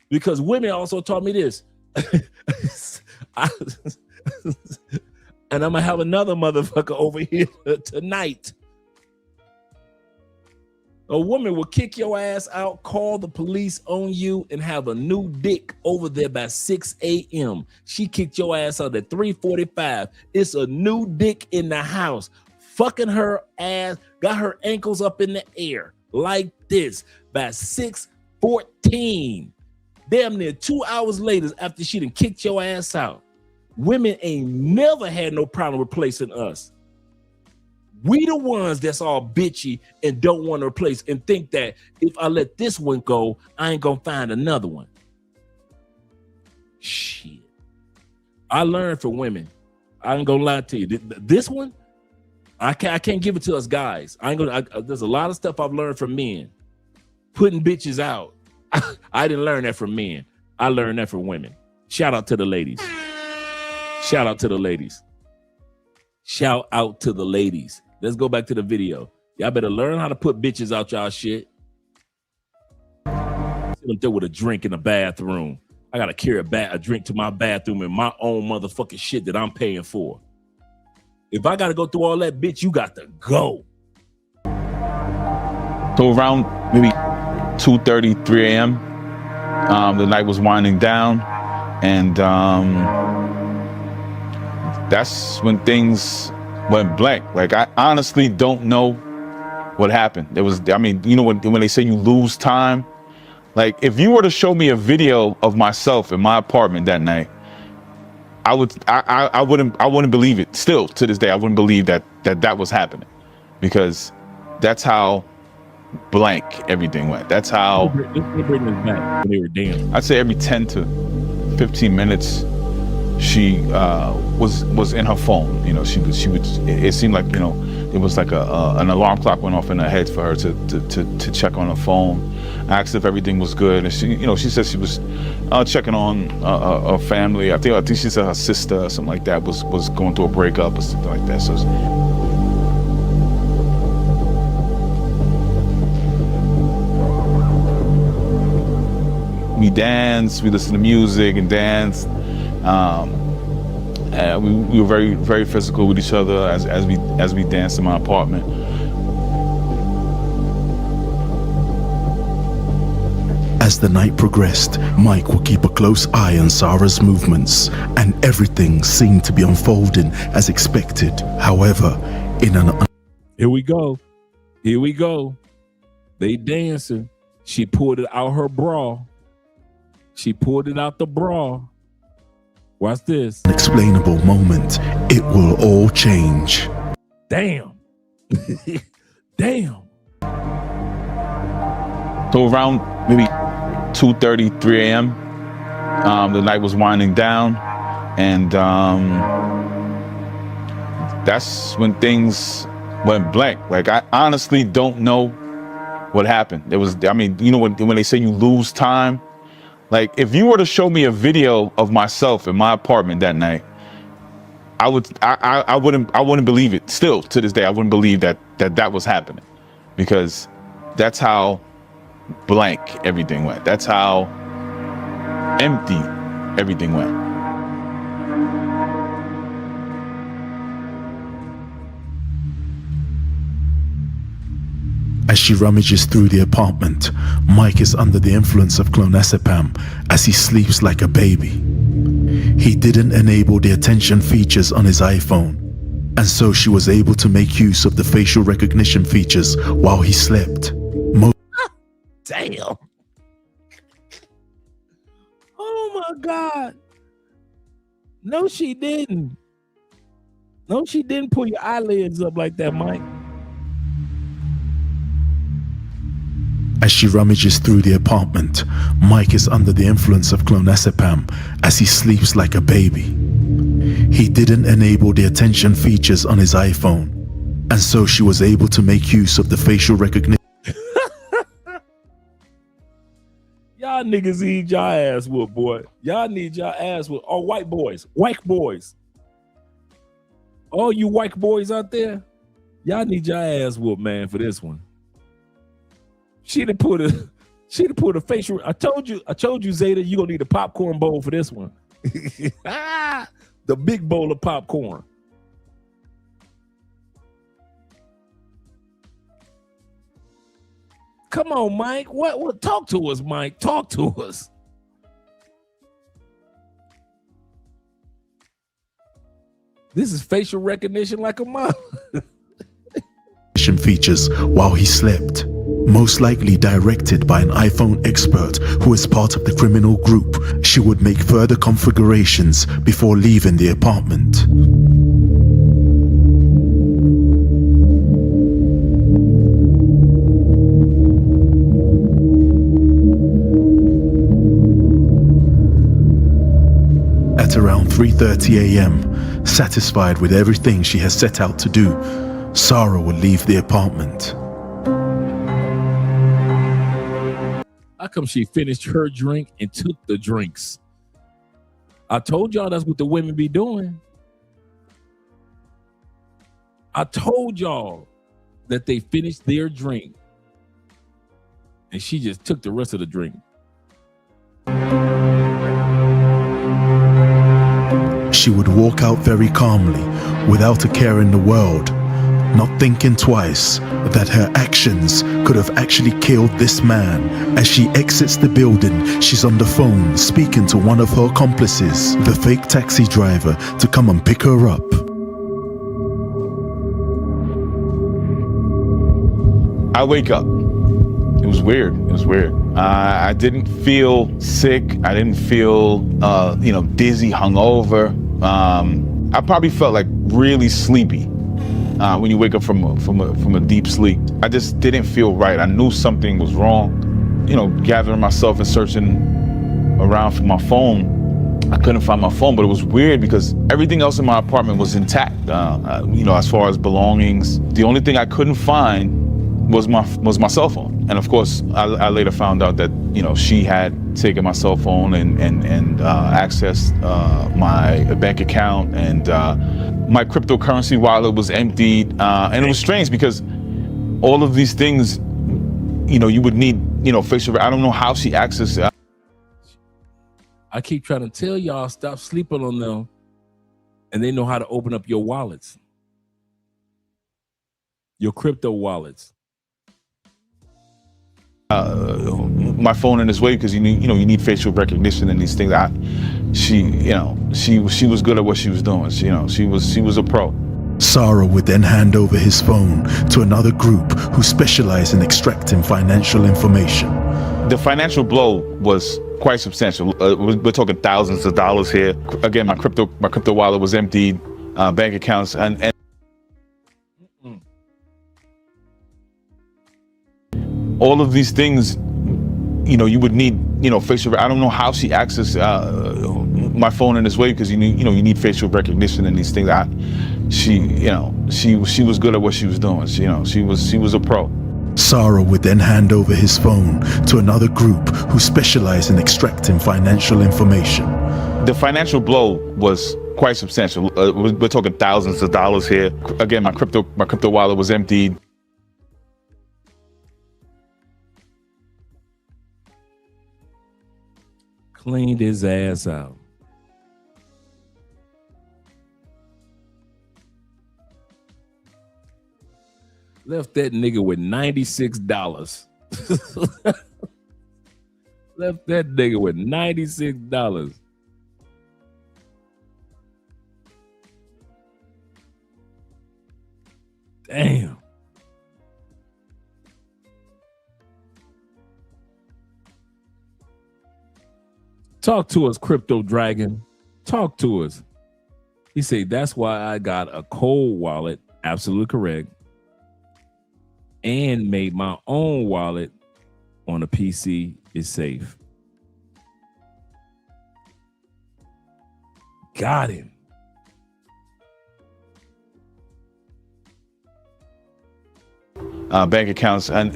Because women also taught me this. And I'm gonna have another motherfucker over here tonight. A woman will kick your ass out, call the police on you, and have a new dick over there by 6 a.m. She kicked your ass out at 3:45. It's a new dick in the house, fucking her ass, got her ankles up in the air like this by 6:14. Damn near 2 hours later after she done kicked your ass out. Women ain't never had no problem replacing us. We the ones that's all bitchy and don't want to replace and think that if I let this one go, I ain't gonna find another one. Shit. I learned from women. I ain't gonna lie to you. This one, I can't give it to us guys. There's a lot of stuff I've learned from men. Putting bitches out. I didn't learn that from men. I learned that from women. Shout out to the ladies. Shout out to the ladies. Shout out to the ladies. Let's go back to the video. Y'all better learn how to put bitches out y'all shit. went there with a drink in the bathroom. I gotta carry a drink to my bathroom in my own motherfucking shit that I'm paying for. If I gotta go through all that, bitch, you got to go. So around maybe 2:30, 3 a.m., the night was winding down, and that's when things went blank. Like, I honestly don't know what happened. It was, I mean, you know, when they say you lose time, like if you were to show me a video of myself in my apartment that night, I wouldn't believe it. Still to this day, I wouldn't believe that was happening, because that's how blank everything went. That's how. Let's bring this back when they were dancing. I'd say every 10 to 15 minutes, she was in her phone. You know, she would. It seemed like, you know, it was like an alarm clock went off in her head for her to check on her phone, asked if everything was good, and she said she was checking on her family. I think she said her sister or something like that was going through a breakup or something like that. So. We danced, we listened to music and danced. And we were very, very physical with each other as we danced in my apartment. As the night progressed, Mike would keep a close eye on Sarah's movements, and everything seemed to be unfolding as expected. However, Here we go. They dancing. She pulled it out her bra. She pulled it out the bra. Watch this. unexplainable moment, it will all change. Damn. Damn. So around maybe 2:30, 3 a.m., the night was winding down, and that's when things went blank. Like, I honestly don't know what happened. It was, I mean, you know, when they say you lose time, like if you were to show me a video of myself in my apartment that night, I wouldn't believe it. Still to this day, I wouldn't believe that was happening, because that's how blank everything went. That's how empty everything went. As she rummages through the apartment, Mike is under the influence of clonazepam as he sleeps like a baby. He didn't enable the attention features on his iPhone, and so she was able to make use of the facial recognition features while he slept. Damn. Oh my God. No, she didn't. No, she didn't pull your eyelids up like that, Mike. As she rummages through the apartment, Mike is under the influence of clonazepam as he sleeps like a baby. He didn't enable the attention features on his iPhone, and so she was able to make use of the facial recognition. Y'all niggas need y'all ass whooped, boy. Y'all need y'all ass whooped. Oh, white boys. All you white boys out there, y'all need y'all ass whooped, man, for this one. She'd have put a facial. I told you, Zeta, you're gonna need a popcorn bowl for this one. The big bowl of popcorn. Come on, Mike. What? Talk to us, Mike. Talk to us. This is facial recognition like a mom. Features while he slept, most likely directed by an iPhone expert who is part of the criminal group. She would make further configurations before leaving the apartment. At around 3:30 a.m., satisfied with everything she has set out to do, Sarah would leave the apartment. How come she finished her drink and took the drinks? I told y'all that's what the women be doing. I told y'all that they finished their drink and she just took the rest of the drink. she would walk out very calmly, without a care in the world, not thinking twice that her actions could have actually killed this man. As she exits the building, she's on the phone speaking to one of her accomplices, the fake taxi driver, to come and pick her up. I wake up. It was weird. It was weird. I didn't feel sick. I didn't feel, dizzy, hungover. I probably felt like really sleepy when you wake up from a deep sleep. I just didn't feel right. I knew something was wrong. Gathering myself and searching around for my phone. I couldn't find my phone, but it was weird because everything else in my apartment was intact. As far as belongings, the only thing I couldn't find was my cell phone. And of course, I later found out that she had taken my cell phone and accessed my bank account, and my cryptocurrency wallet was emptied. And it was strange because all of these things, you would need facial. I don't know how she accessed it. I keep trying to tell y'all, stop sleeping on them, and they know how to open up your wallets, your crypto wallets. My phone in his way because you need facial recognition and these things. She was good at what she was doing. She was a pro. Sarah would then hand over his phone to another group who specialize in extracting financial information. The financial blow was quite substantial. We're talking thousands of dollars here. Again, my crypto wallet was emptied, bank accounts, and all of these things, you would need, facial. I don't know how she accessed my phone in this way because you need facial recognition and these things. She was good at what she was doing. She was a pro. Sarah would then hand over his phone to another group who specialize in extracting financial information. The financial blow was quite substantial. We're talking thousands of dollars here. Again, my crypto wallet was emptied. Cleaned his ass out. Left that nigga with $96. Left that nigga with $96. Damn. Talk to us, Crypto Dragon. Talk to us. He said, that's why I got a cold wallet. Absolutely correct. And made my own wallet on a PC is safe. Got him. Bank accounts, and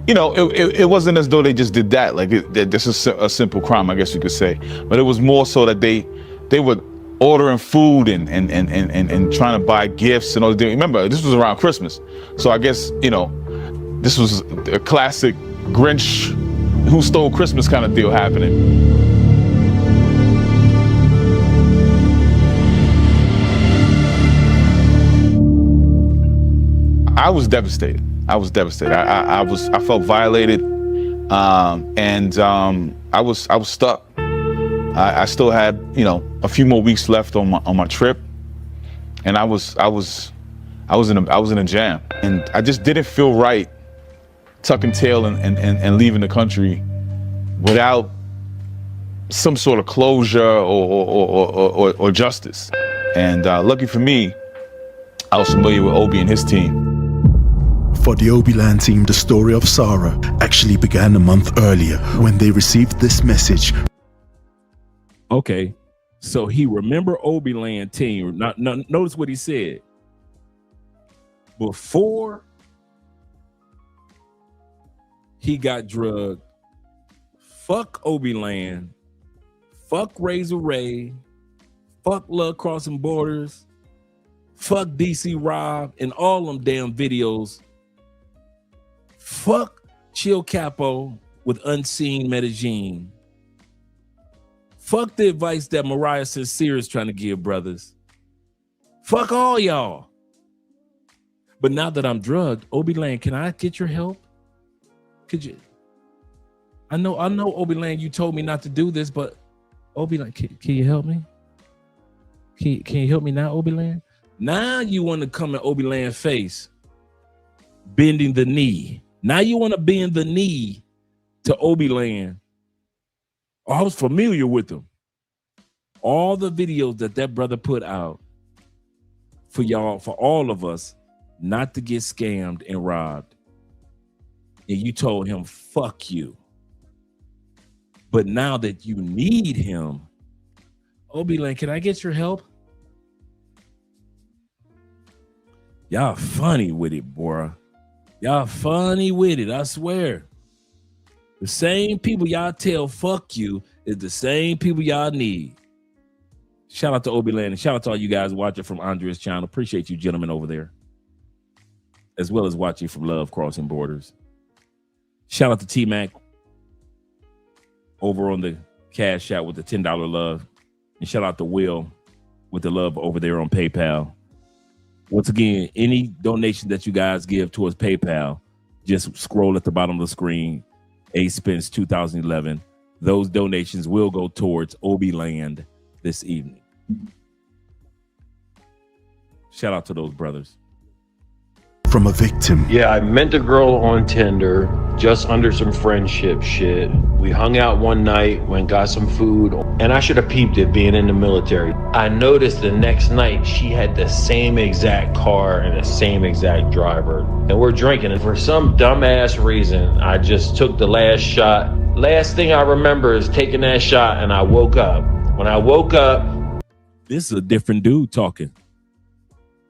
it wasn't as though they just did that. Like this is a simple crime, I guess you could say. But it was more so that they were ordering food and trying to buy gifts and all. Remember, this was around Christmas, so I guess this was a classic Grinch who stole Christmas kind of deal happening. I was devastated. I felt violated, and I was stuck. I still had a few more weeks left on my trip, and I was in a jam, and I just didn't feel right tucking tail and leaving the country without some sort of closure or justice. And lucky for me, I was familiar with Obi and his team. For the Obi Land team, the story of Sarah actually began a month earlier when they received this message. Okay, so he remember Obi Land team. Notice what he said. Before he got drugged, fuck Obi Land, fuck Razor Ray, fuck Love Crossing Borders, fuck DC Rob and all them damn videos. Fuck Chill Capo with Unseen Medellín. Fuck the advice that Mariah Sincere is trying to give, brothers. Fuck all y'all. But now that I'm drugged, Obi Land, can I get your help? Could you? I know, Obi Land, you told me not to do this, but Obi Land, can you help me? Can you help me now, Obi Land? Now you want to come in Obi Land's face, bending the knee. Now you want to bend the knee to Obi Land. Oh, I was familiar with him. All the videos that brother put out for y'all, for all of us, not to get scammed and robbed. And you told him, fuck you. But now that you need him, Obi Land, can I get your help? Y'all funny with it, boy. Y'all funny with it, I swear. The same people y'all tell fuck you is the same people y'all need. Shout out to Obi Land and shout out to all you guys watching from Andrea's channel. Appreciate you gentlemen over there. As well as watching from Love Crossing Borders. Shout out to T-Mac over on the Cash App with the $10 love. And shout out to Will with the love over there on PayPal. Once again, any donation that you guys give towards PayPal, just scroll at the bottom of the screen. A-Spence 2011. Those donations will go towards Obi Land this evening. Shout out to those brothers. From a victim. Yeah, I met a girl on Tinder just under some friendship shit. We hung out one night, went got some food, and I should have peeped it being in the military. I noticed the next night she had the same exact car and the same exact driver. And we're drinking, and for some dumbass reason, I just took the last shot. Last thing I remember is taking that shot, and I woke up. When I woke up... This is a different dude talking.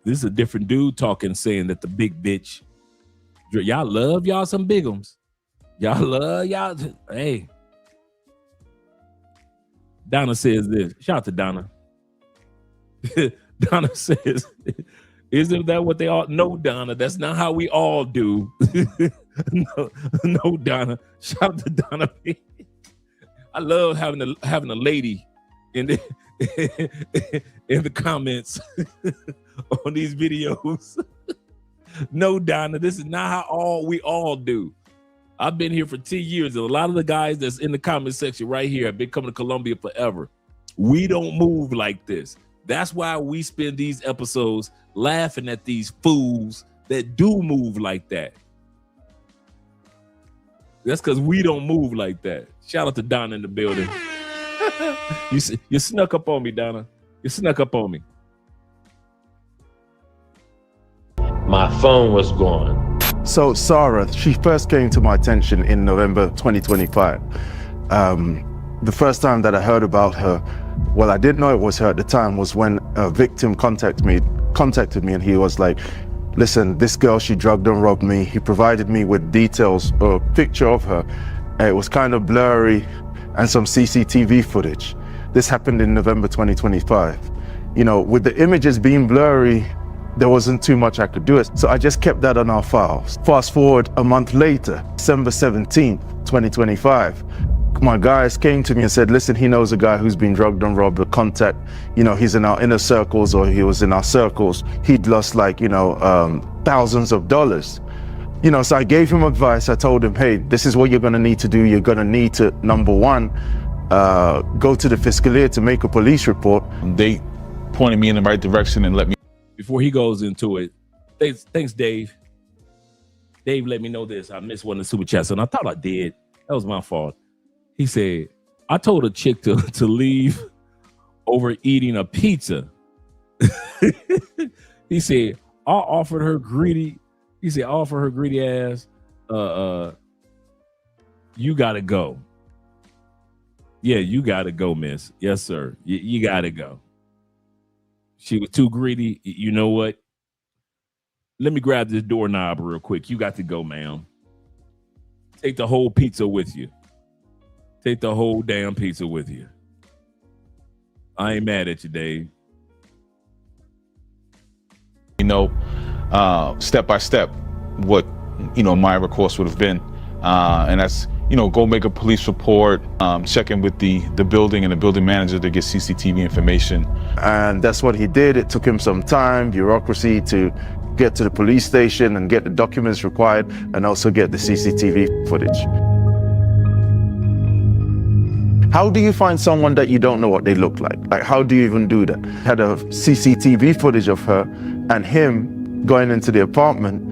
This is a different dude talking, saying that the big bitch, y'all love y'all some bigums. Y'all love y'all. Hey. Donna says this. Shout out to Donna. Donna says, isn't that what they all? No, Donna, that's not how we all do. no, Donna. Shout out to Donna. I love having a lady in the comments on these videos. No, Donna, this is not how we all do. I've been here for 10 years. And a lot of the guys that's in the comment section right here have been coming to Colombia forever. We don't move like this. That's why we spend these episodes laughing at these fools that do move like that. That's because we don't move like that. Shout out to Donna in the building. You snuck up on me, Donna. You snuck up on me. My phone was gone. So Sarah, she first came to my attention in November 2025. The first time that I heard about her, well, I didn't know it was her at the time, was when a victim contacted me and he was like, listen, this girl, she drugged and robbed me. He provided me with details or a picture of her. It was kind of blurry and some CCTV footage. This happened in November 2025. You know, with the images being blurry, there wasn't too much I could do. So I just kept that on our files. Fast forward a month later, December 17th, 2025, my guys came to me and said, listen, he knows a guy who's been drugged and robbed, a contact, you know, he's in our inner circles or he was in our circles. He'd lost like, you know, thousands of dollars. You know, so I gave him advice. I told him, hey, this is what you're gonna need to do. You're gonna need to, number one, go to the Fiscalía to make a police report. They pointed me in the right direction and let me. Before he goes into it, thanks, Dave. Dave let me know this. I missed one of the super chats, and I thought I did. That was my fault. He said, I told a chick to leave over eating a pizza. He said, I offered her greedy ass, you gotta go. Yeah, you gotta go, miss. Yes, sir. You gotta go. She was too greedy. You know what? Let me grab this doorknob real quick. You got to go, ma'am. Take the whole pizza with you. Take the whole damn pizza with you. I ain't mad at you, Dave. You know, step by step, what, you know, my recourse would have been. And that's go make a police report, check in with the building and the building manager to get CCTV information. And that's what he did. It took him some time, bureaucracy, to get to the police station and get the documents required and also get the CCTV footage. How do you find someone that you don't know what they look like? Like, how do you even do that? Had a CCTV footage of her and him going into the apartment.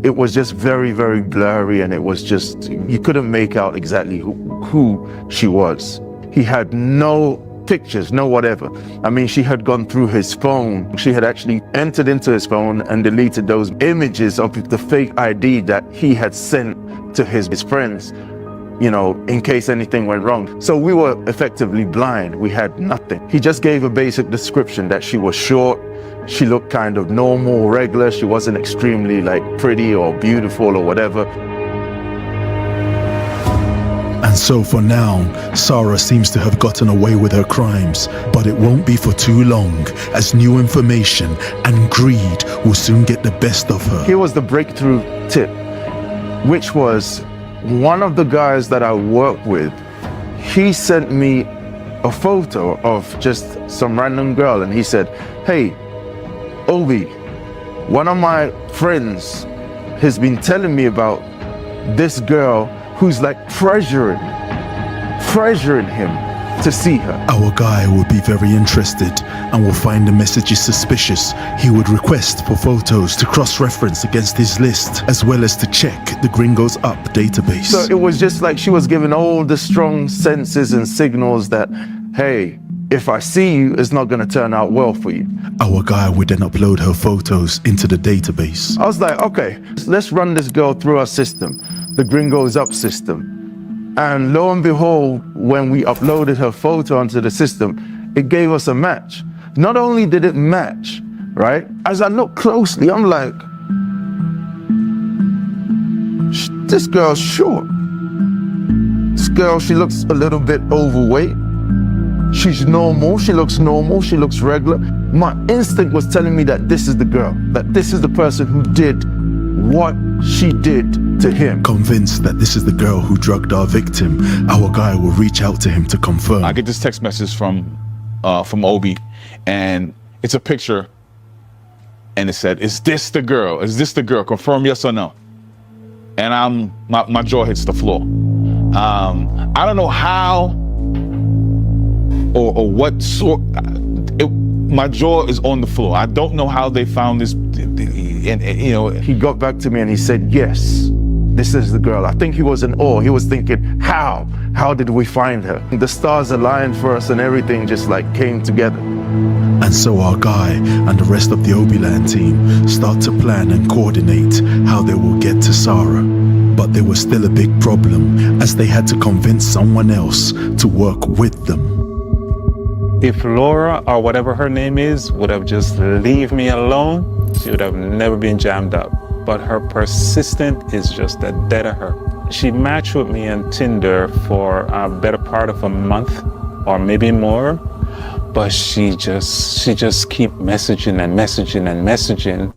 It was just very, very blurry, and it was just, you couldn't make out exactly who she was. He had no pictures, no whatever. I mean, she had gone through his phone. She had actually entered into his phone and deleted those images of the fake ID that he had sent to his friends, in case anything went wrong. So we were effectively blind. We had nothing. He just gave a basic description that she was short. She looked kind of normal, regular. She wasn't extremely pretty or beautiful or whatever. And so for now, Sarah seems to have gotten away with her crimes, but it won't be for too long, as new information and greed will soon get the best of her. Here was the breakthrough tip, which was one of the guys that I work with. He sent me a photo of just some random girl, and he said, "Hey, Obi, one of my friends has been telling me about this girl who's pressuring him to see her." Our guy would be very interested and will find the messages suspicious. He would request for photos to cross-reference against his list, as well as to check the Gringos Up database. So it was just like she was giving all the strong senses and signals that, hey, if I see you, it's not going to turn out well for you. Our guy would then upload her photos into the database. I was like, okay, let's run this girl through our system, the Gringos Up system. And lo and behold, when we uploaded her photo onto the system, it gave us a match. Not only did it match, right? As I look closely, I'm like, this girl's short. This girl, she looks a little bit overweight. She's normal, she looks regular. My instinct was telling me that this is the girl, that this is the person who did what she did to him. Convinced that this is the girl who drugged our victim, our guy will reach out to him to confirm. I get this text message from Obi, and it's a picture, and it said, "Is this the girl? Is this the girl? Confirm yes or no." And my jaw hits the floor. I don't know how or what sort. My jaw is on the floor. I don't know how they found this. He got back to me and he said, yes, this is the girl. I think he was in awe. He was thinking, how did we find her? The stars aligned for us and everything just came together. And so our guy and the rest of the Obi Land team start to plan and coordinate how they will get to Sarah. But there was still a big problem, as they had to convince someone else to work with them. If Laura, or whatever her name is, would have just leave me alone, she would have never been jammed up. But her persistence is just the death of her. She matched with me on Tinder for a better part of a month, or maybe more. But she just keep messaging and messaging and messaging.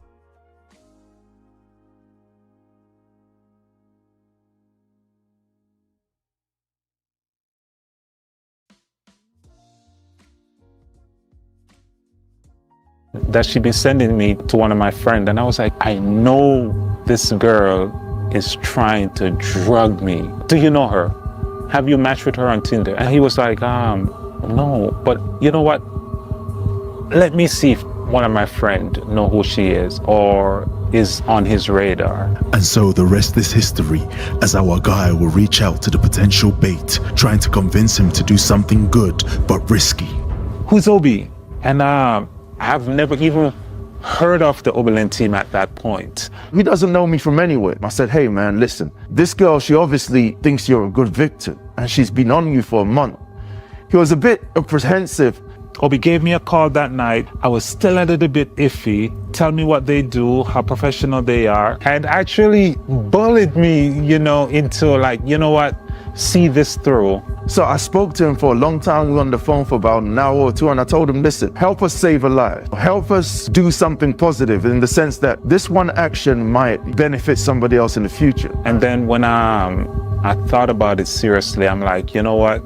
That she'd been sending me to one of my friends, and I was like, I know this girl is trying to drug me. Do you know her? Have you matched with her on Tinder? And he was like, no, but you know what? Let me see if one of my friends know who she is or is on his radar. And so the rest is history, as our guy will reach out to the potential bait, trying to convince him to do something good but risky. Who's Obi? And I've never even heard of the Obi Land team at that point. He doesn't know me from anywhere. I said, hey man, listen, this girl, she obviously thinks you're a good victim and she's been on you for a month. He was a bit apprehensive. Obi gave me a call that night. I was still a little bit iffy. Tell me what they do, how professional they are, and actually bullied me, into you know what, see this through. So I spoke to him for a long time. We were on the phone for about an hour or two, and I told him, listen, help us save a life. Help us do something positive in the sense that this one action might benefit somebody else in the future. And then when I I thought about it seriously. I'm like, you know what?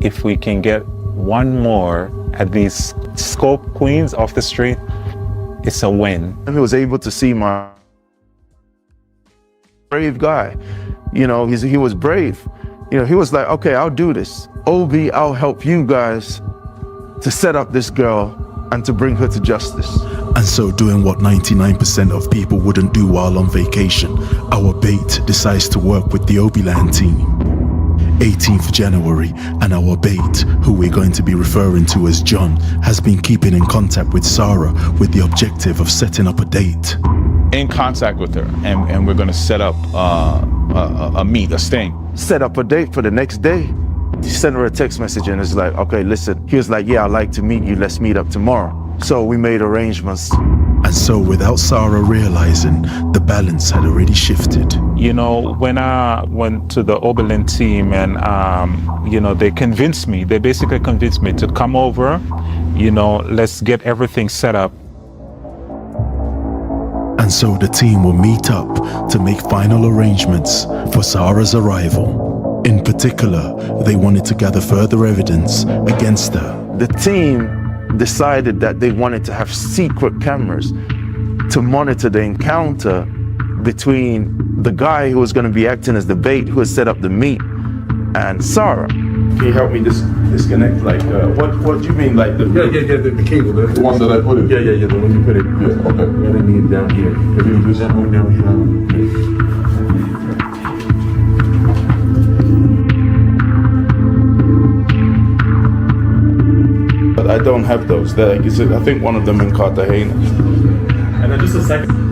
If we can get one more at these scope queens off the street, it's a win. And he was able to see my brave guy. You know, he was brave. You know, he was like, okay, I'll do this. Obi, I'll help you guys to set up this girl and to bring her to justice. And so, doing what 99% of people wouldn't do while on vacation, our bait decides to work with the Obi Land team. 18th January, and our bait, who we're going to be referring to as John, has been keeping in contact with Sarah with the objective of setting up a date. In contact with her, and we're gonna set up a sting. Set up a date for the next day. He sent her a text message and it's like, okay, listen. He was like, yeah, I'd like to meet you. Let's meet up tomorrow. So we made arrangements. And so, without Sarah realizing, the balance had already shifted. You know, when I went to the Obi Land team and, you know, they convinced me, they basically convinced me to come over, you know, let's get everything set up. And so the team will meet up to make final arrangements for Sarah's arrival. In particular, they wanted to gather further evidence against her. The team decided that they wanted to have secret cameras to monitor the encounter between the guy who was going to be acting as the bait, who had set up the meet, and Sarah. Can you help me disconnect? Like, what do you mean, like the? Yeah, the cable. The one that I put in. Yeah, the one you put it. Yeah, okay. Yeah, they need it down here. If you do that one down here. But I don't have those. I think one of them in Cartagena. And then just a second.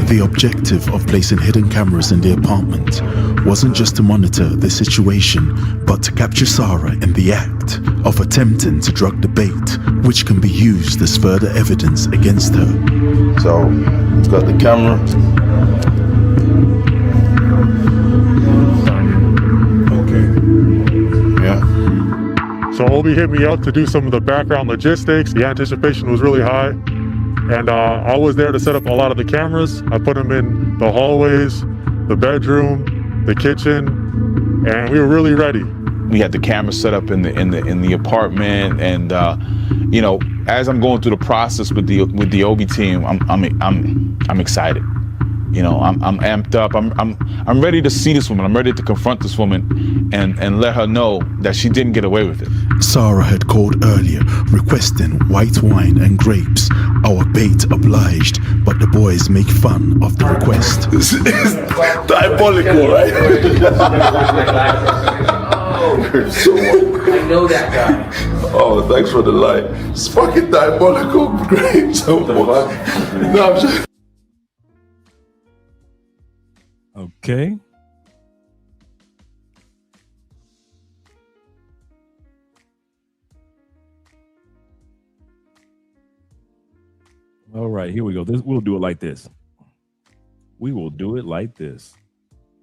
The objective of placing hidden cameras in the apartment wasn't just to monitor the situation, but to capture Sarah in the act of attempting to drug the bait, which can be used as further evidence against her. So, it's got the camera. Okay. Yeah. So Obi hit me up to do some of the background logistics. The anticipation was really high. And I was there to set up a lot of the cameras. I put them in the hallways, the bedroom, the kitchen, and we were really ready. We had the camera set up in the apartment, and you know, as I'm going through the process with the Obi team, I'm excited. You know, I'm amped up. I'm ready to see this woman. I'm ready to confront this woman and let her know that she didn't get away with it. Sarah had called earlier requesting white wine and grapes. Our bait obliged, but the boys make fun of the request. It's diabolical, right? I know that guy. Oh, thanks for the light. It's fucking diabolical. Great. So no, I'm just... Okay. All right, here we go. We'll do it like this. We will do it like this.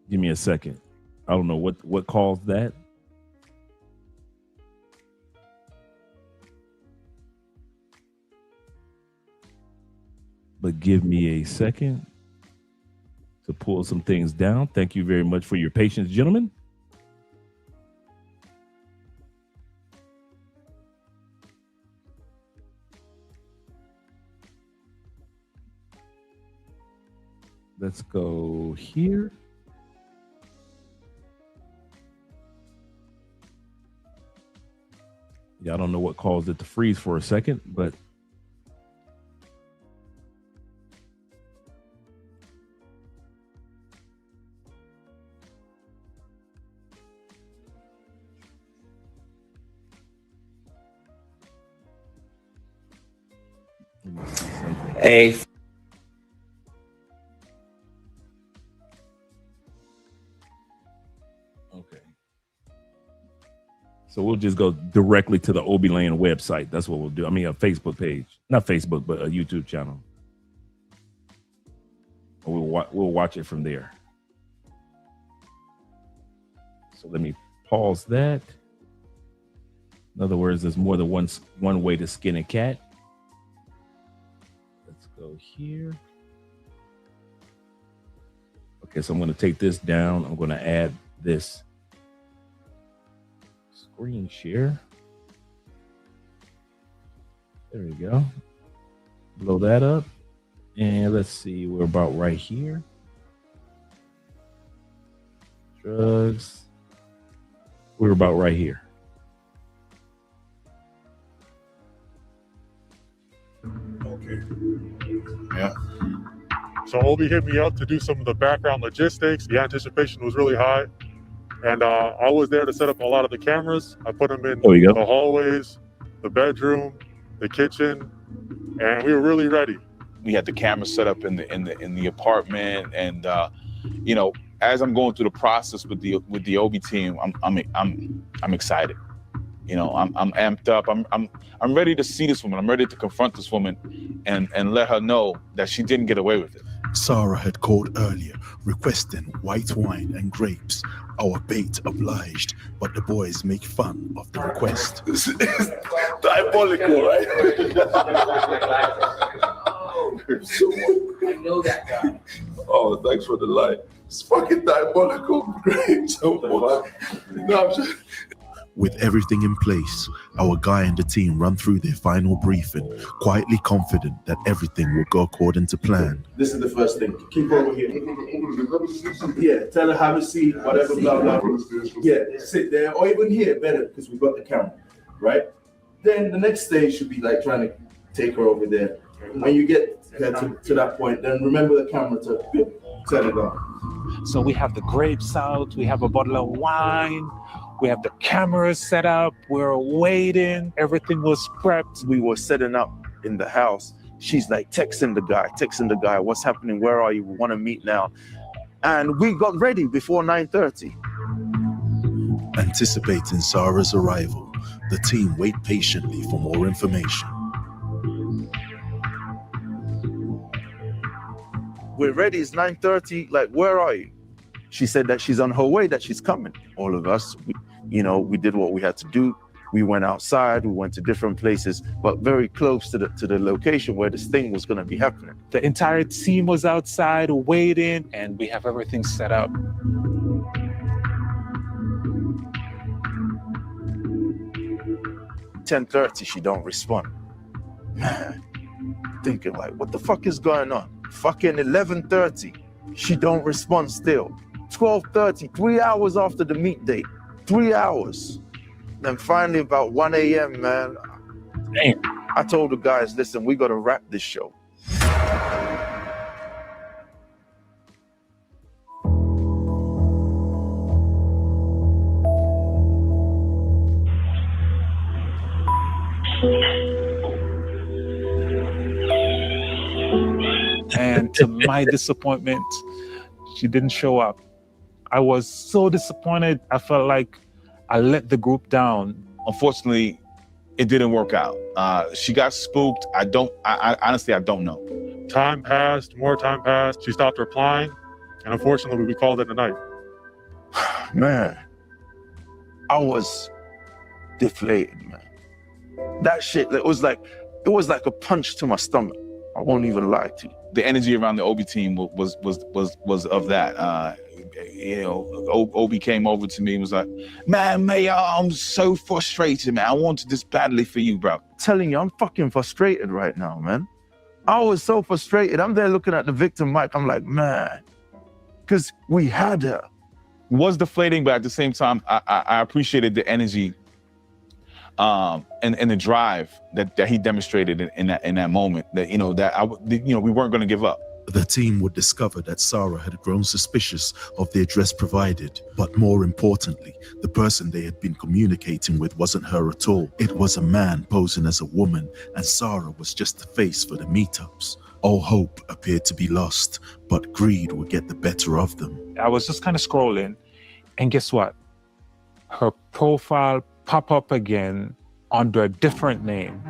Give me a second. I don't know what caused that. But give me a second to pull some things down. Thank you very much for your patience, gentlemen. Let's go here. Yeah, I don't know what caused it to freeze for a second, but Hey. okay. So we'll just go directly to the Obi Land website. That's what we'll do. I mean, a Facebook page, not Facebook, but a YouTube channel. We'll watch it from there. So let me pause that. In other words, there's more than one way to skin a cat. Let's go here. Okay, so I'm going to take this down. I'm going to add this screen share. There we go. Blow that up. And let's see, we're about right here. Drugs. We're about right here. Okay. Yeah. So Obi hit me up to do some of the background logistics. The anticipation was really high. And I was there to set up a lot of the cameras. I put them in the hallways, the bedroom, the kitchen, and we were really ready. We had the camera set up in the apartment, and you know, as I'm going through the process with the Obi team, I'm excited. You know, I'm amped up. I'm ready to see this woman. I'm ready to confront this woman and let her know that she didn't get away with it. Sarah had called earlier, requesting white wine and grapes. Our bait obliged, but the boys make fun of the request. It's diabolical, right? I know that guy. Oh, thanks for the light. It's fucking diabolical. Great. No, I'm just... With everything in place, our guy and the team run through their final briefing, quietly confident that everything will go according to plan. This is the first thing. Keep over here. Yeah, tell her have a seat, whatever, blah, blah. Yeah, sit there, or even here, better, because we've got the camera, right? Then the next stage should be like trying to take her over there. When you get to that point, then remember the camera to set it on. So we have the grapes out, we have a bottle of wine, we have the cameras set up, we're waiting, everything was prepped. We were setting up in the house. She's like texting the guy, what's happening, where are you, we want to meet now. And we got ready before 9:30. Anticipating Sarah's arrival, the team wait patiently for more information. We're ready, it's 9:30, like, where are you? She said that she's on her way, that she's coming. All of us, we did what we had to do. We went outside, we went to different places, but very close to the location where this thing was gonna be happening. The entire team was outside waiting, and we have everything set up. 10:30, she don't respond. Man, thinking like, what the fuck is going on? Fucking 11:30, she don't respond still. 12:30, 3 hours after the meet date, 3 hours. Then finally about 1 a.m., man, damn, I told the guys, listen, we gotta wrap this show. And to my disappointment, she didn't show up. I was so disappointed. I felt like I let the group down. Unfortunately, it didn't work out. She got spooked. I honestly, I don't know. Time passed, more time passed. She stopped replying, and unfortunately, we called it a night. Man, I was deflated, man. That shit, it was like a punch to my stomach. I won't even lie to you. The energy around the Obi team was of that. You know, Obi came over to me and was like, man, I'm so frustrated, man. I wanted this badly for you, bro. Telling you, I'm fucking frustrated right now, man. I was so frustrated. I'm there looking at the victim mic. I'm like, man, because we had her. It was deflating, but at the same time, I appreciated the energy and the drive that he demonstrated in that moment. That we weren't going to give up. The team would discover that Sarah had grown suspicious of the address provided, but more importantly, the person they had been communicating with wasn't her at all. It was a man posing as a woman, and Sarah was just the face for the meetups. All hope appeared to be lost, but greed would get the better of them. I was just kind of scrolling, and guess what? Her profile popped up again under a different name.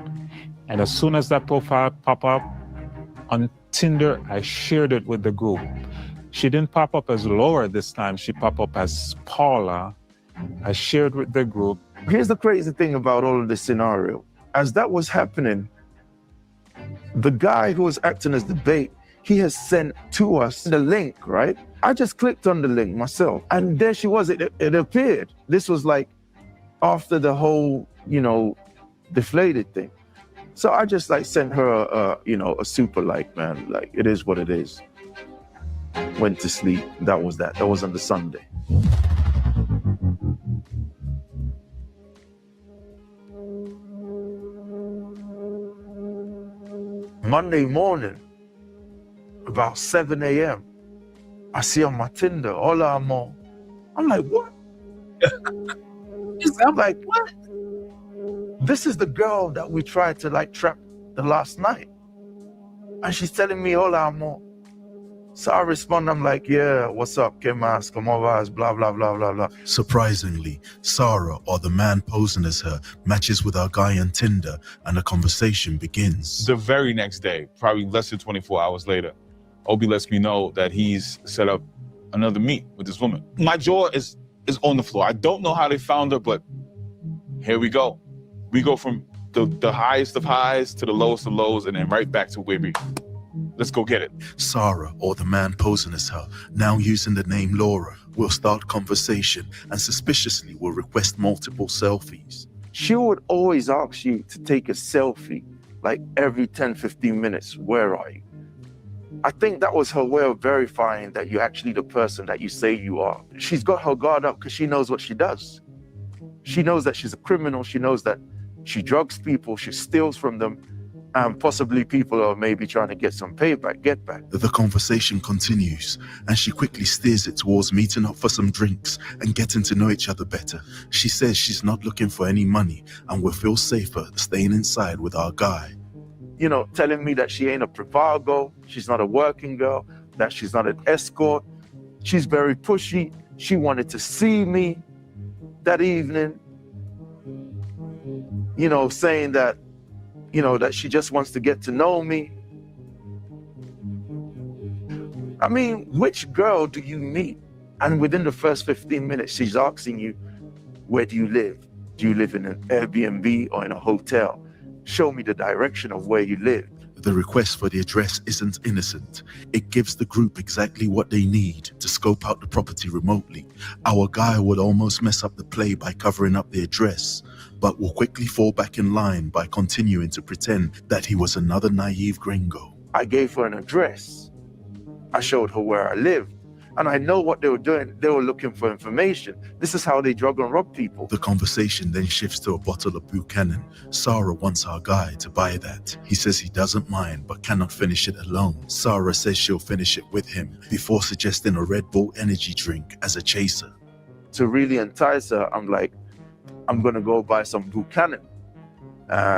And as soon as that profile popped up on Tinder, I shared it with the group. She didn't pop up as Laura this time. She popped up as Paula. I shared with the group. Here's the crazy thing about all of this scenario. As that was happening, the guy who was acting as the bait, he has sent to us the link, right? I just clicked on the link myself, and there she was. It appeared. This was like after the whole, deflated thing. So I just like sent her a super like, man, like it is what it is. Went to sleep. That was that. That was on the Sunday. Monday morning, about 7 a.m., I see on my Tinder, hola amor. I'm like, what? I'm like, what? This is the girl that we tried to like trap the last night. And she's telling me, hola amor. So I respond, I'm like, yeah, what's up? ¿Qué más? ¿Cómo vas? Blah, blah, blah, blah, blah. Surprisingly, Sarah, or the man posing as her, matches with our guy on Tinder and a conversation begins. The very next day, probably less than 24 hours later, Obi lets me know that he's set up another meet with this woman. My jaw is on the floor. I don't know how they found her, but here we go. We go from the highest of highs to the lowest of lows, and then right back to where we. Let's go get it. Sarah, or the man posing as her, now using the name Laura, will start conversation and suspiciously will request multiple selfies. She would always ask you to take a selfie, like every 10, 15 minutes. Where are you? I think that was her way of verifying that you're actually the person that you say you are. She's got her guard up because she knows what she does. She knows that she's a criminal. She knows that she drugs people, she steals from them, and possibly people are maybe trying to get some payback, get back. The conversation continues, and she quickly steers it towards meeting up for some drinks and getting to know each other better. She says she's not looking for any money and will feel safer staying inside with our guy. Telling me that she ain't a prevago, she's not a working girl, that she's not an escort. She's very pushy. She wanted to see me that evening, saying that, that she just wants to get to know me. I mean, which girl do you meet? And within the first 15 minutes, she's asking you, where do you live? Do you live in an Airbnb or in a hotel? Show me the direction of where you live. The request for the address isn't innocent. It gives the group exactly what they need to scope out the property remotely. Our guy would almost mess up the play by covering up the address, but will quickly fall back in line by continuing to pretend that he was another naive gringo. I gave her an address. I showed her where I lived. And I know what they were doing. They were looking for information. This is how they drug and rob people. The conversation then shifts to a bottle of Buchanan. Sarah wants our guy to buy that. He says he doesn't mind, but cannot finish it alone. Sarah says she'll finish it with him before suggesting a Red Bull energy drink as a chaser. To really entice her, I'm like, I'm gonna go buy some Buchanan.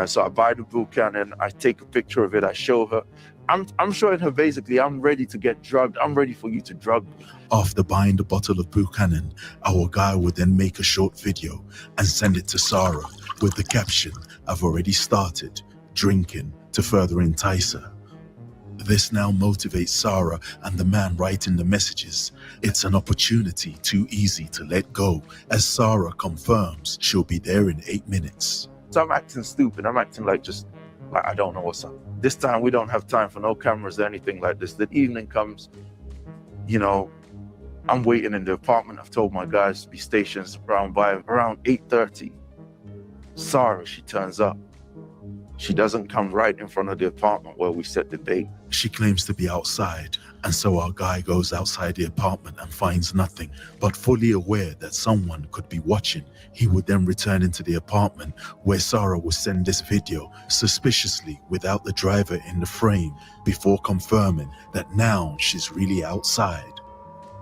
So I buy the Buchanan, I take a picture of it, I show her. I'm showing her basically, I'm ready to get drugged. I'm ready for you to drug me. After buying the bottle of Buchanan, our guy would then make a short video and send it to Sarah with the caption, "I've already started drinking," to further entice her. This now motivates Sarah and the man writing the messages. It's an opportunity too easy to let go, as Sarah confirms she'll be there in 8 minutes. So I'm acting stupid. I'm acting like I don't know what's up. This time we don't have time for no cameras or anything like this. The evening comes, I'm waiting in the apartment. I've told my guys to be stationed around 8:30. Sarah, she turns up. She doesn't come right in front of the apartment where we set the date. She claims to be outside, and so our guy goes outside the apartment and finds nothing. But fully aware that someone could be watching, he would then return into the apartment where Sarah would send this video, suspiciously without the driver in the frame, before confirming that now she's really outside.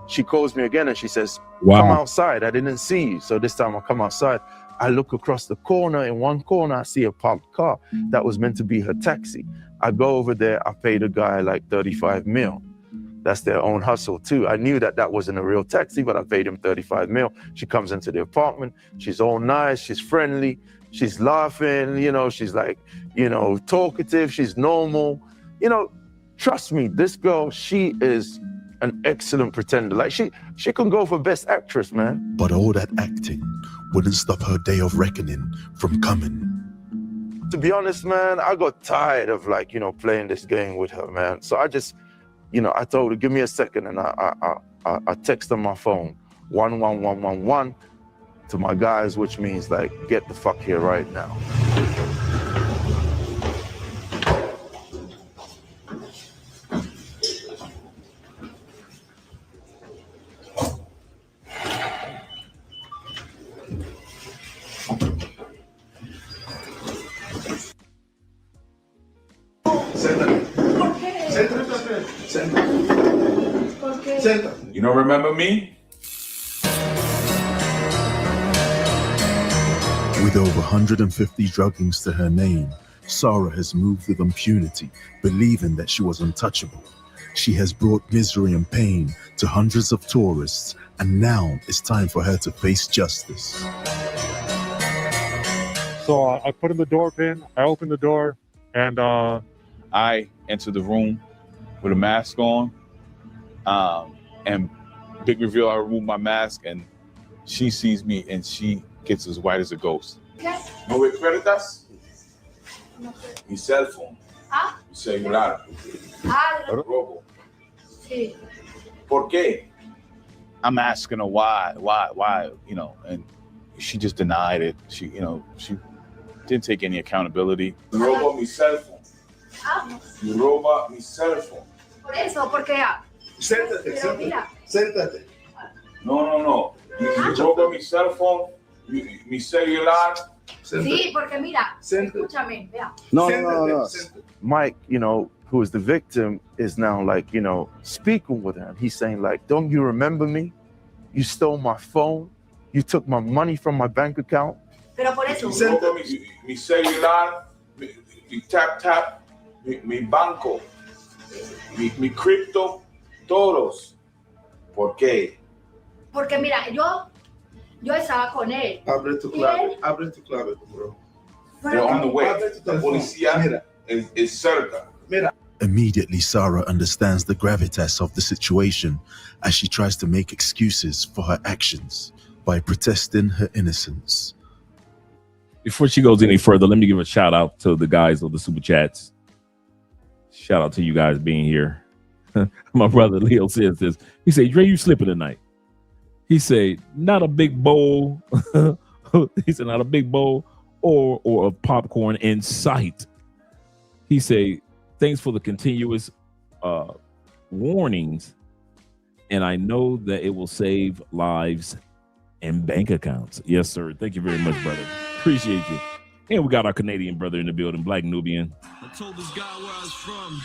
She calls me again and she says, Wow. Come outside, I didn't see you. So this time I come outside. I look across the corner. In one corner, I see a parked car that was meant to be her taxi. I go over there. I pay the guy like 35 mil. That's their own hustle too. I knew that wasn't a real taxi, but I paid him 35 mil. She comes into the apartment. She's all nice. She's friendly. She's laughing. She's like, talkative. She's normal. Trust me, this girl, she is an excellent pretender. Like she can go for best actress, man. But all that acting wouldn't stop her day of reckoning from coming. To be honest, man, I got tired of playing this game with her, man. So I just, I told her, give me a second and I text on my phone 11111 to my guys, which means like, get the fuck here right now. You don't remember me? With over 150 druggings to her name, Sarah has moved with impunity, believing that she was untouchable. She has brought misery and pain to hundreds of tourists, and now it's time for her to face justice. So I put in the door pin, I opened the door, and I enter the room with a mask on, and big reveal, I remove my mask, and she sees me, and she gets as white as a ghost. ¿No recuerdas? Mi cell phone. ¿Ah? Mi celular. Robo. Sí. ¿Por qué? I'm asking her why, you know, and she just denied it. She didn't take any accountability. Robo mi cell phone. Ah. Roba mi cell phone. Por eso, porque pero mira. Siéntate. No. Roba mi cell phone, mi celular. Sí, porque mira, escúchame, vea. No. Mike, you know, who is the victim, is now like, you know, speaking with him. He's saying like, don't you remember me? You stole my phone. You took my money from my bank account. Pero por eso. Roba mi celular, mi tap, mi banco, mi cripto, todos. ¿Por qué? Porque mira, yo estaba con él. Abre tu clave, bro. They're on the way. La policía is cerca. Immediately, Sarah understands the gravitas of the situation as she tries to make excuses for her actions by protesting her innocence. Before she goes any further, let me give a shout out to the guys of the super chats. Shout out to you guys being here. My brother Leo says this. He said, Dre, you slipping tonight. He said, not a big bowl. He said, not a big bowl or of popcorn in sight. He said, thanks for the continuous warnings. And I know that it will save lives and bank accounts. Yes, sir. Thank you very much, brother. Appreciate you. And we got our Canadian brother in the building, Black Nubian. I told this guy where I was from.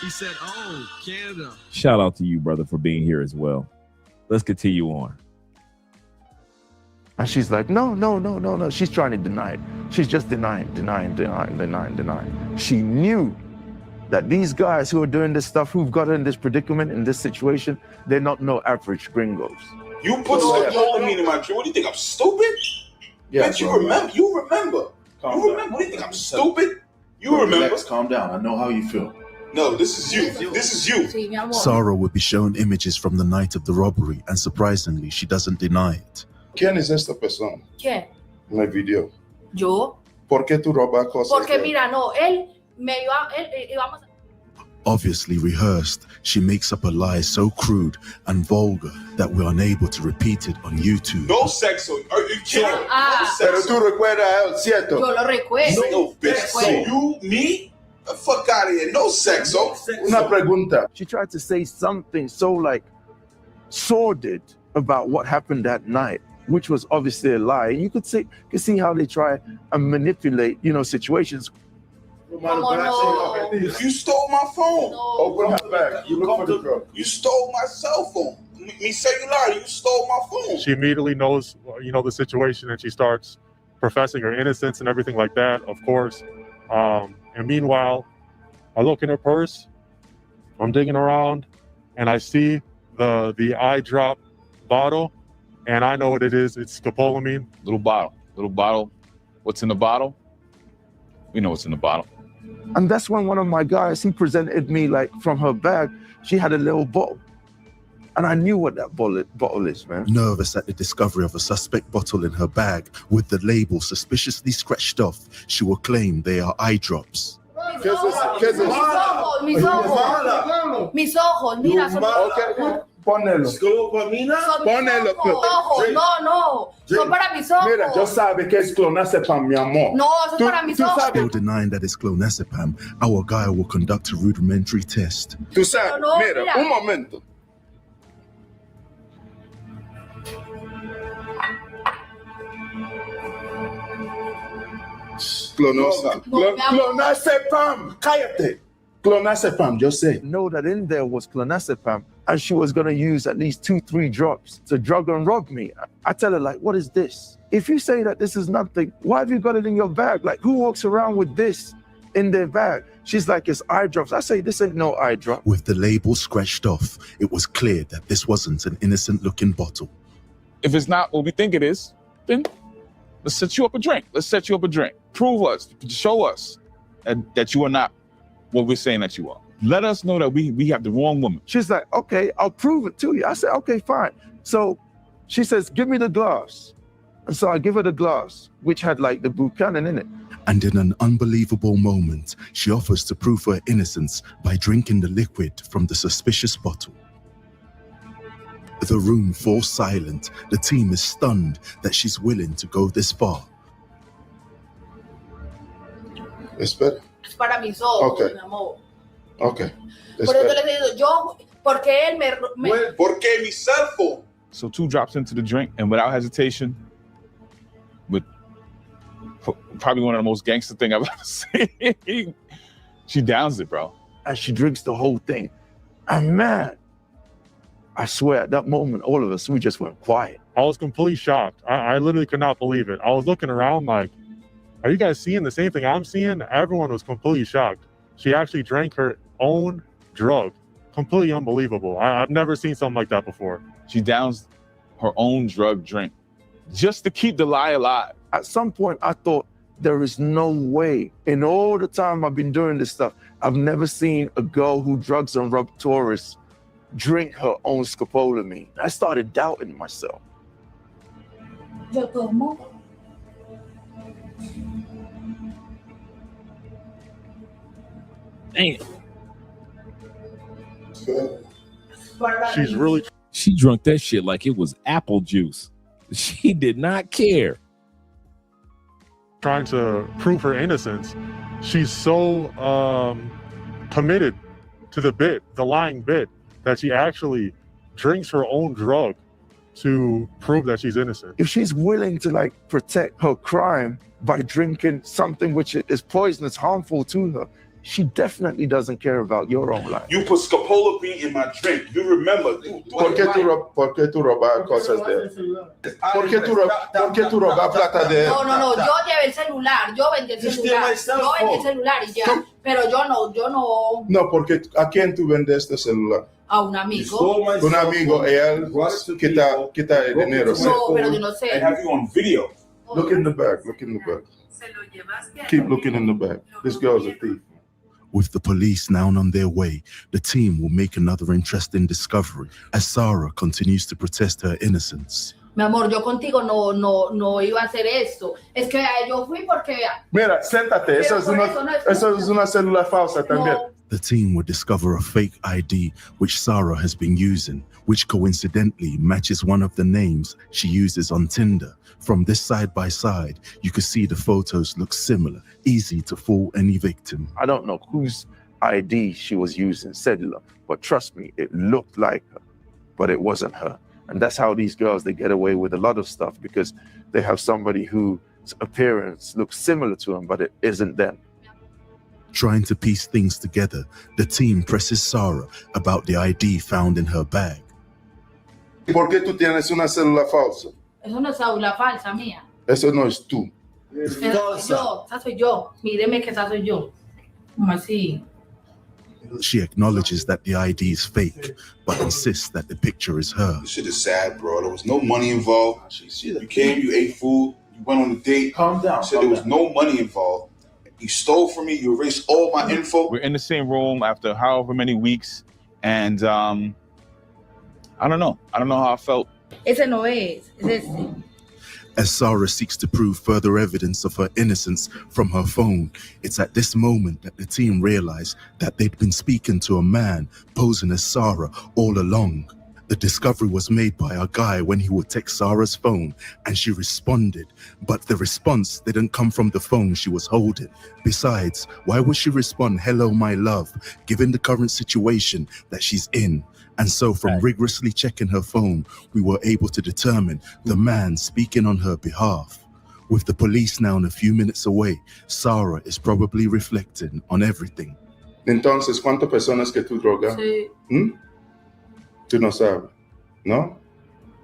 He said, oh, Canada. Shout out to you, brother, for being here as well. Let's continue on. And she's like, no. She's trying to deny it. She's just denying. She knew that these guys who are doing this stuff, who've got in this predicament, in this situation, they're not no average gringos. You put Scopolamine in my drink. What do you think? I'm stupid? Yeah, bitch, you remember. What do you think? I'm stupid? You remember. Relax, calm down. I know how you feel. No, this is you. Sarah would be shown images from the night of the robbery, and surprisingly, she doesn't deny it. ¿Quién es esta persona? ¿Quién? En el video. Yo. ¿Por qué tú robas cosas? Porque mira, no, él íbamos. Obviously rehearsed, she makes up a lie so crude and vulgar that we're unable to repeat it on YouTube. No sexo. Are you kidding? Pero tú recuerdas, ¿cierto? Yo lo recuerdo. No, bitch. So you, me? The fuck out of here. No sexo. Una pregunta. She tried to say something so like sordid about what happened that night, which was obviously a lie. And you could see how they try and manipulate, situations. No. You stole my phone. No. Open my bag. You look for the girl. You stole my cell phone. Mi celular. You stole my phone. She immediately knows, the situation, and she starts professing her innocence and everything like that, of course. And meanwhile, I look in her purse, I'm digging around, and I see the eye drop bottle, and I know what it is. It's scopolamine. Little bottle. What's in the bottle? We know what's in the bottle. And that's when one of my guys, he presented me like from her bag, she had a little bottle. And I knew what that bottle is, man. Nervous at the discovery of a suspect bottle in her bag with the label suspiciously scratched off, she will claim they are eye drops. Mis ojos, mira. Ponelo. Scopamina? Son mis Ponelo. ojos. No. Son para mis ojos. Mira, yo sabe que es clonazepam, mi amor. No, eso es para mis ojos. Still denying that it's clonazepam, our guy will conduct a rudimentary test. Tú sabes, No, mira, mira. un momento. Clonazepam, cállate. Clonazepam, yo sé. Know that in there was clonazepam, and she was going to use at least 2-3 drops to drug and rob me. I tell her, like, what is this? If you say that this is nothing, why have you got it in your bag? Like, who walks around with this in their bag? She's like, it's eye drops. I say, this ain't no eye drop. With the label scratched off, it was clear that this wasn't an innocent-looking bottle. If it's not what we think it is, then let's set you up a drink. Prove us, show us that you are not what we're saying that you are. Let us know that we have the wrong woman. She's like, okay, I'll prove it to you. I said, okay, fine. So she says, give me the glass. And so I give her the glass, which had like the Buchanan in it. And in an unbelievable moment, she offers to prove her innocence by drinking the liquid from the suspicious bottle. The room falls silent. The team is stunned that she's willing to go this far. Espera. Es para mis ojos, Okay. mi amor. Okay. Por eso les digo, yo, porque él me ¿Por qué mi cell phone? So 2 drops into the drink, and without hesitation, with probably one of the most gangster thing I've ever seen, she downs it, bro. And she drinks the whole thing. And man, I swear at that moment, all of us, we just went quiet. I was completely shocked. I literally could not believe it. I was looking around like, are you guys seeing the same thing I'm seeing? Everyone was completely shocked. She actually drank her own drug. Completely unbelievable. I've never seen something like that before. She downs her own drug drink just to keep the lie alive. At some point, I thought, there is no way. In all the time I've been doing this stuff, I've never seen a girl who drugs and rub tourists drink her own scopolamine. I started doubting myself. Yo tomo. Damn. She's really She drunk that shit like it was apple juice. She did not care. trying to prove her innocence. She's so committed to the lying bit, that she actually drinks her own drug to prove that she's innocent. If she's willing to like protect her crime by drinking something which is poisonous, harmful to her, she definitely doesn't care about your own life. You put Scopolamine in my drink. You remember. ¿Por qué tú robas cosas de él? ¿Por qué tú robas plata de él? No, yo llevé el celular, yo vendí el celular y ya, pero yo no. No, porque ¿a quién tú vendes este celular? A un amigo. Un amigo, él quita el dinero. ¿sí? No, pero yo no sé. And have you on video. Look in the bag. Keep looking in the bag. This girl's a thief. With the police now on their way, the team will make another interesting discovery as Sarah continues to protest her innocence. Mi amor, yo contigo no iba a hacer esto. Es que yo fui porque... Mira, siéntate. Eso es una célula falsa también. The team will discover a fake ID which Sarah has been using, which coincidentally matches one of the names she uses on Tinder. From this side by side, you can see the photos look similar, easy to fool any victim. I don't know whose ID she was using, cellular, but trust me, it looked like her, but it wasn't her. And that's how these girls, they get away with a lot of stuff, because they have somebody whose appearance looks similar to them, but it isn't them. Trying to piece things together, the team presses Sarah about the ID found in her bag. ¿Por qué tú tienes una célula falsa? Eso no es cédula falsa mía. Eso no es tú. Esa soy yo. Míreme que esa soy yo. ¿Cómo así? She acknowledges that the ID is fake, but insists that the picture is her. This shit is sad, bro. There was no money involved. You came, you ate food, you went on a date. Calm down. Said there was no money involved. You stole from me. You erased all my info. We're in the same room after however many weeks, and I don't know. I don't know how I felt. Ese no es este. As Sarah seeks to prove further evidence of her innocence from her phone, it's at this moment that the team realize that they'd been speaking to a man posing as Sarah all along. The discovery was made by a guy when he would text Sarah's phone and she responded, but the response didn't come from the phone she was holding. Besides, why would she respond, "Hello, my love," given the current situation that she's in? And so from rigorously checking her phone, we were able to determine the man speaking on her behalf. With the police now a few minutes away, Sarah is probably reflecting on everything. Entonces, ¿cuántas personas que tú drogas? Sí. Tú no sabes, ¿no?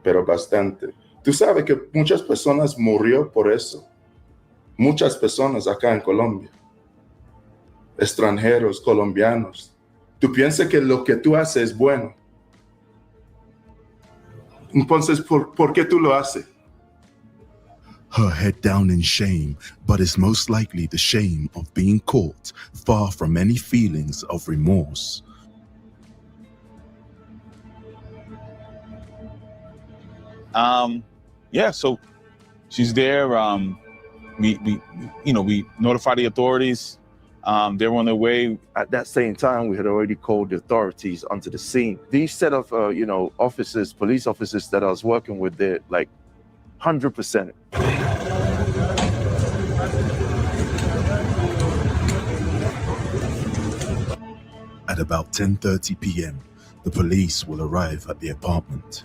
Pero bastante. Tú sabes que muchas personas murió por eso. Muchas personas acá en Colombia. Extranjeros, colombianos. Tú piensas que lo que tú haces es bueno. Entonces, ¿por qué tú lo haces? Her head down in shame, but it's most likely the shame of being caught, far from any feelings of remorse. Yeah, so she's there. We notified the authorities. They're on their way. At that same time, we had already called the authorities onto the scene. These set of, officers, police officers that I was working with, they're like 100%. At about 10:30 p.m., the police will arrive at the apartment.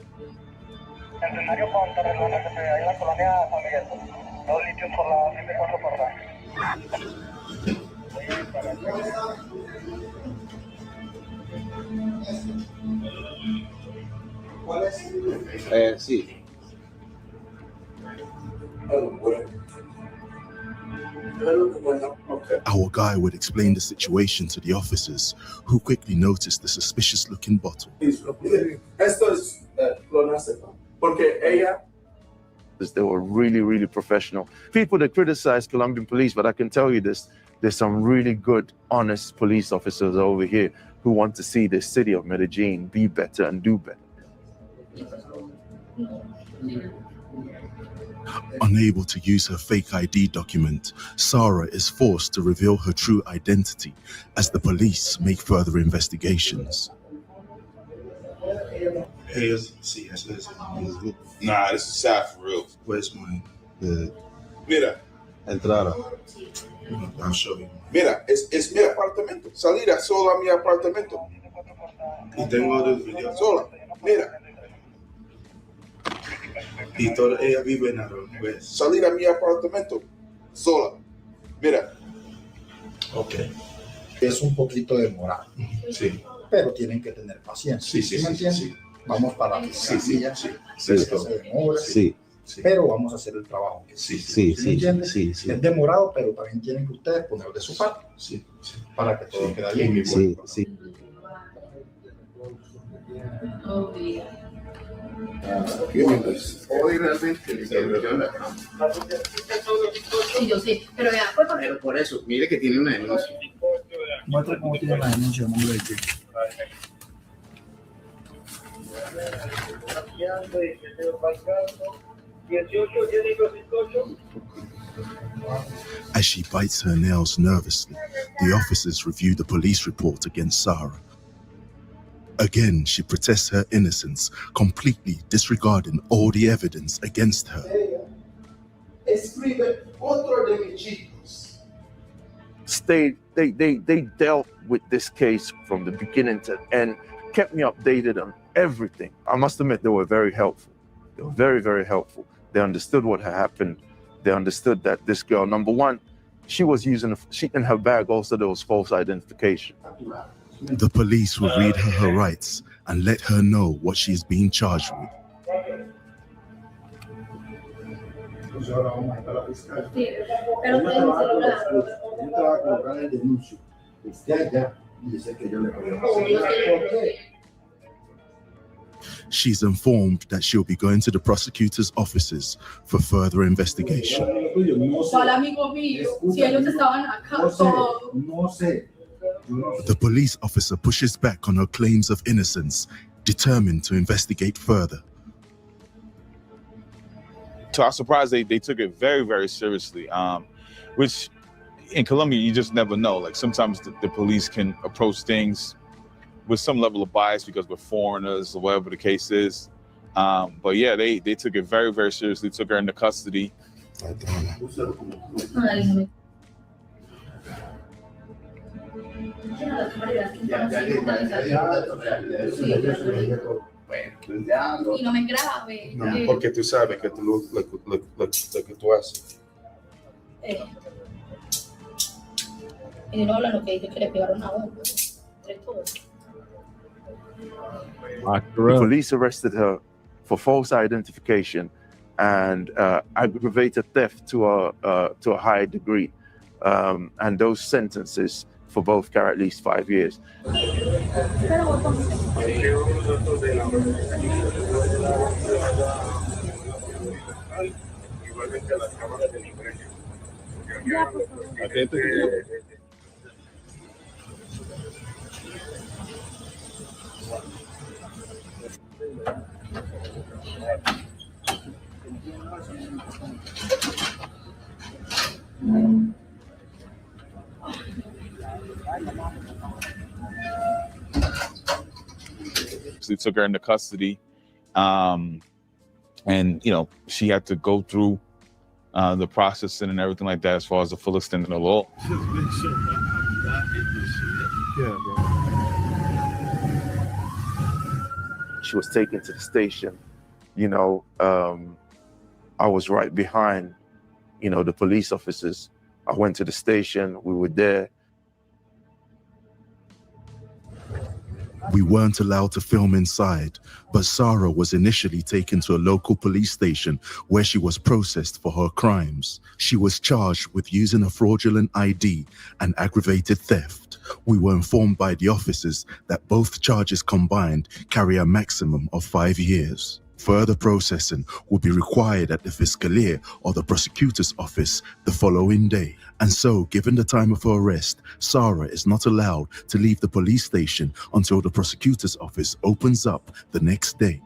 Sí. Our guy would explain the situation to the officers, who quickly noticed the suspicious-looking bottle. Esto es clonazepam. Porque ella... They were really, really professional. People that criticize Colombian police, but I can tell you this, there's some really good, honest police officers over here who want to see the city of Medellín be better and do better. Unable to use her fake ID document, Sarah is forced to reveal her true identity as the police make further investigations. Sí, eso es. Nah, this is sad for real. Where's mine? Mira. Entrada. I'll show you. Mira, es mi apartamento. Salir solo a mi apartamento. Y tengo otros videos. Sola. Mira. Y toda ella vive en Aranjuez. Salir a mi apartamento. Sola. Mira. Ok. Es un poquito demorado. Sí. Pero tienen que tener paciencia. Sí. ¿Me entiendes? Sí. Vamos para la fiscalía. Sí. Se demora. Sí. Pero vamos a hacer el trabajo. Sí. ¿Me entiendes? Es demorado, pero también tienen que ustedes poner de su parte. Sí. Para que todo quede bien. Sí. Hoy realmente Sí, yo sí, pero vea, pero por eso, mire que tiene una denuncia. Muestra cómo tiene la denuncia, nombre de quién. As she bites her nails nervously, the officers review the police report against Sarah. Again, she protests her innocence, completely disregarding all the evidence against her. Escribe otro de mis chicos. They dealt with this case from the beginning to end, kept me updated on everything. I must admit, they were very helpful. They were very, very helpful. They understood what had happened. They understood that this girl, number one, she was using, in her bag also there was false identification. The police will read her rights and let her know what she is being charged with. She's informed that she'll be going to the prosecutor's offices for further investigation. The police officer pushes back on her claims of innocence, determined to investigate further. To our surprise, they took it very, very seriously, which in Colombia, you just never know. Like sometimes the police can approach things with some level of bias because we're foreigners or whatever the case is. But yeah, they took it very, very seriously, took her into custody. Y no me grabe. No, porque tú sabes que tú lo que tú haces. Y no habla lo que dice que le pegaron a uno. Entre todos. The police arrested her for false identification and aggravated theft to a high degree, and those sentences for both carry at least 5 years. They took her into custody, and you know, she had to go through the processing and everything like that as far as the full extent of the law. Yeah, bro. She was taken to the station. You know, I was right behind, you know, the police officers. I went to the station. We were there. We weren't allowed to film inside, but Sarah was initially taken to a local police station where she was processed for her crimes. She was charged with using a fraudulent ID and aggravated theft. We were informed by the officers that both charges combined carry a maximum of 5 years. Further processing will be required at the Fiscalia or the prosecutor's office the following day. And so, given the time of her arrest, Sarah is not allowed to leave the police station until the prosecutor's office opens up the next day.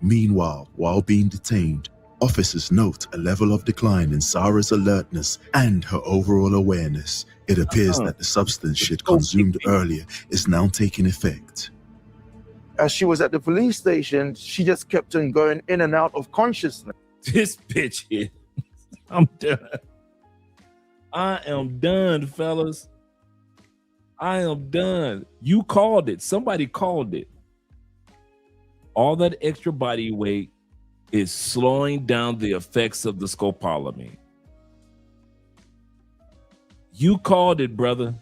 Meanwhile, while being detained, officers note a level of decline in Sarah's alertness and her overall awareness. It appears that the substance she had consumed earlier is now taking effect. As she was at the police station, she just kept on going in and out of consciousness. This bitch here. I'm done. I am done, fellas. I am done. You called it. Somebody called it. All that extra body weight is slowing down the effects of the scopolamine. You called it, brother.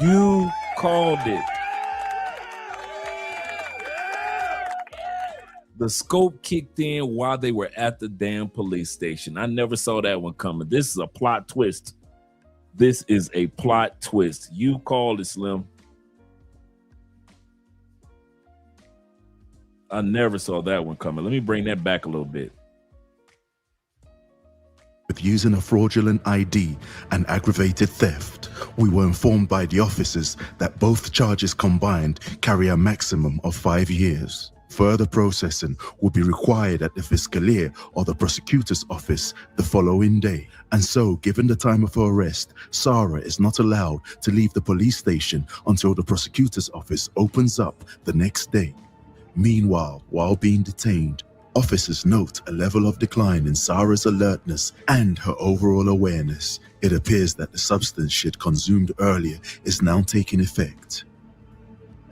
You called it. The scope kicked in while they were at the damn police station. I never saw that one coming. This is a plot twist. This is a plot twist. You called it, Slim. I never saw that one coming. Let me bring that back a little bit. With using a fraudulent ID and aggravated theft, we were informed by the officers that both charges combined carry a maximum of 5 years. Further processing will be required at the Fiscalia or the prosecutor's office the following day. And so, given the time of her arrest, Sarah is not allowed to leave the police station until the prosecutor's office opens up the next day. Meanwhile, while being detained, officers note a level of decline in Sarah's alertness and her overall awareness. It appears that the substance she had consumed earlier is now taking effect.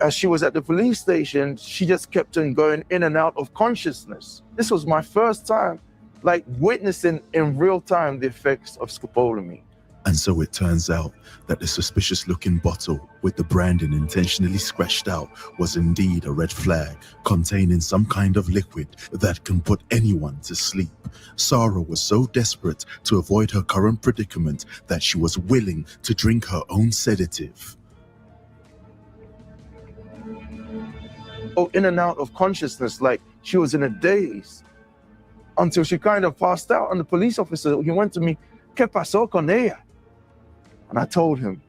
As she was at the police station, she just kept on going in and out of consciousness. This was my first time, like, witnessing in real time the effects of scopolamine. And so it turns out that the suspicious-looking bottle with the branding intentionally scratched out was indeed a red flag containing some kind of liquid that can put anyone to sleep. Sarah was so desperate to avoid her current predicament that she was willing to drink her own sedative. In and out of consciousness, like she was in a daze, until she kind of passed out. And the police officer, he went to me, ¿Qué pasó con ella? And I told him,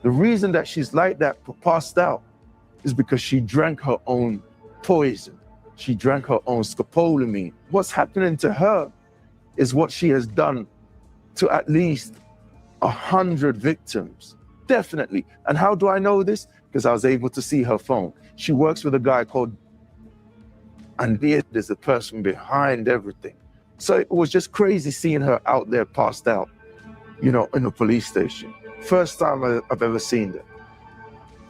the reason that she's like that, passed out, is because she drank her own poison. She drank her own scopolamine. What's happening to her is what she has done to at least 100 victims. definitely. And how do I know this? Because I was able to see her phone. She works with a guy called, and there's a person behind everything. So it was just crazy seeing her out there passed out, you know, in a police station. First time I've ever seen that.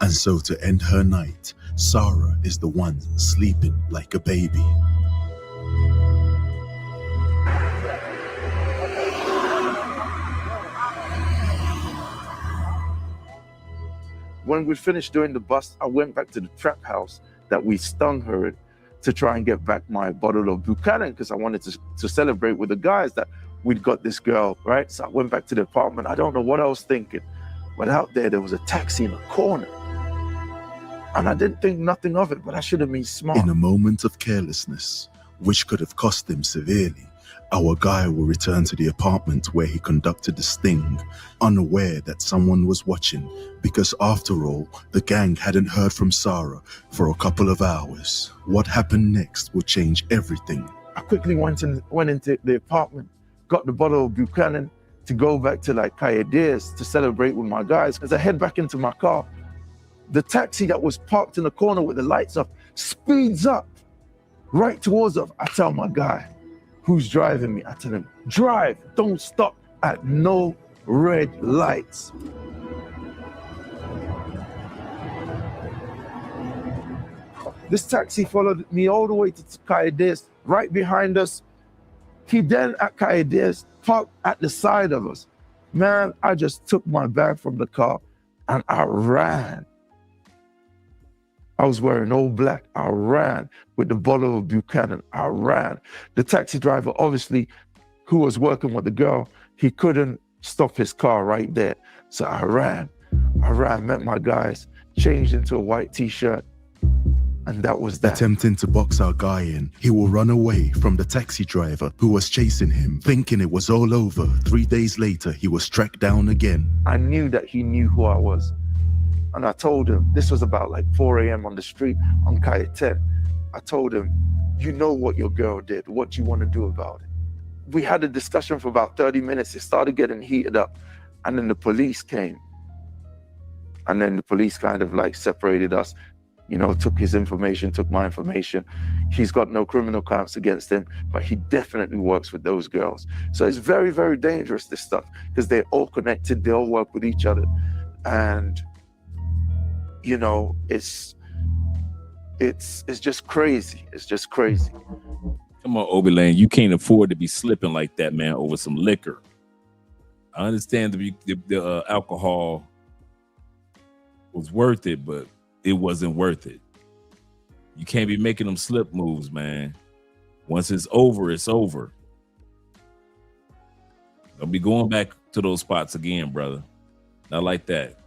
And so to end her night, Sarah is the one sleeping like a baby. When we finished doing the bust, I went back to the trap house that we stung her in to try and get back my bottle of Buchanan, because I wanted to celebrate with the guys that we'd got this girl, right? So I went back to the apartment. I don't know what I was thinking, but out there was a taxi in the corner. And I didn't think nothing of it, but I should have been smart. In a moment of carelessness, which could have cost him severely, our guy will return to the apartment where he conducted the sting, unaware that someone was watching, because after all, the gang hadn't heard from Sarah for a couple of hours. What happened next will change everything. I quickly went into the apartment, got the bottle of Buchanan to go back to like Cayades to celebrate with my guys. As I head back into my car, the taxi that was parked in the corner with the lights off speeds up right towards us. I tell my guy who's driving me, I tell him, drive, don't stop at no red lights. This taxi followed me all the way to Cayades, right behind us. He then at Cayades parked at the side of us. Man, I just took my bag from the car and I ran. I was wearing all black. I ran with the bottle of Buchanan. I ran. The taxi driver, obviously, who was working with the girl, he couldn't stop his car right there. So I ran, met my guys, changed into a white t-shirt, and that was that. Attempting to box our guy in, he will run away from the taxi driver who was chasing him, thinking it was all over. 3 days later, he was tracked down again. I knew that he knew who I was. And I told him, this was about like 4 a.m. on the street on Calle 10. I told him, you know what your girl did, what do you want to do about it? We had a discussion for about 30 minutes. It started getting heated up. And then the police came. And then the police kind of like separated us, you know, took his information, took my information. He's got no criminal counts against him, but he definitely works with those girls. So it's very, very dangerous, this stuff, because they're all connected, they all work with each other. And you know, it's just crazy. It's just crazy. Come on, Obi Land, you can't afford to be slipping like that, man, over some liquor. I understand the alcohol was worth it, but it wasn't worth it. You can't be making them slip moves, man. Once it's over, it's over. Don't be going back to those spots again, brother. Not like that.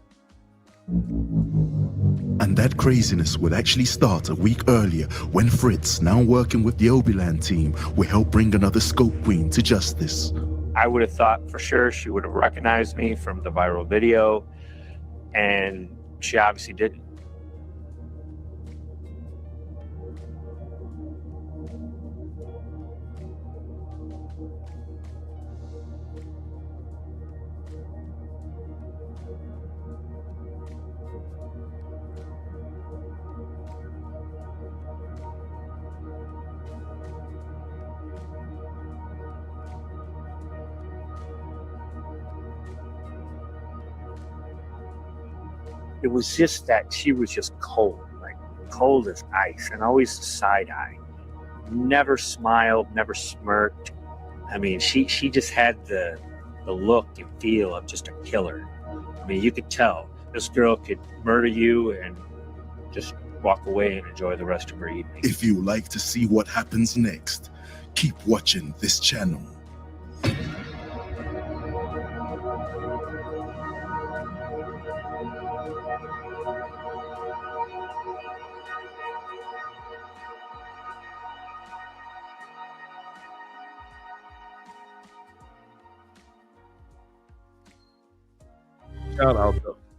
And that craziness would actually start a week earlier when Fritz, now working with the Obi Land team, will help bring another Scope Queen to justice. I would have thought for sure she would have recognized me from the viral video, and she obviously didn't. It was just that she was just cold, like cold as ice, and always side-eye. Never smiled, never smirked. I mean, she just had the look and feel of just a killer. I mean, you could tell this girl could murder you and just walk away and enjoy the rest of her evening. If you like to see what happens next, keep watching this channel.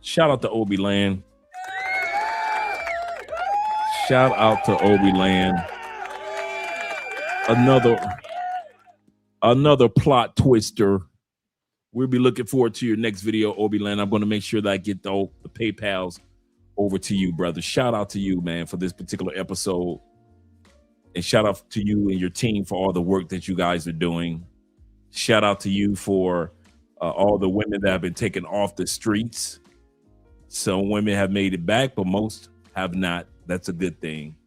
Shout out to Obi Land. Shout out to Obi Land. Another plot twister We'll be looking forward to your next video, Obi Land. I'm going to make sure that I get the PayPals over to you, brother. Shout out to you, man, for this particular episode. And shout out to you and your team for all the work that you guys are doing. Shout out to you for all the women that have been taken off the streets. Some women have made it back, but most have not. That's a good thing.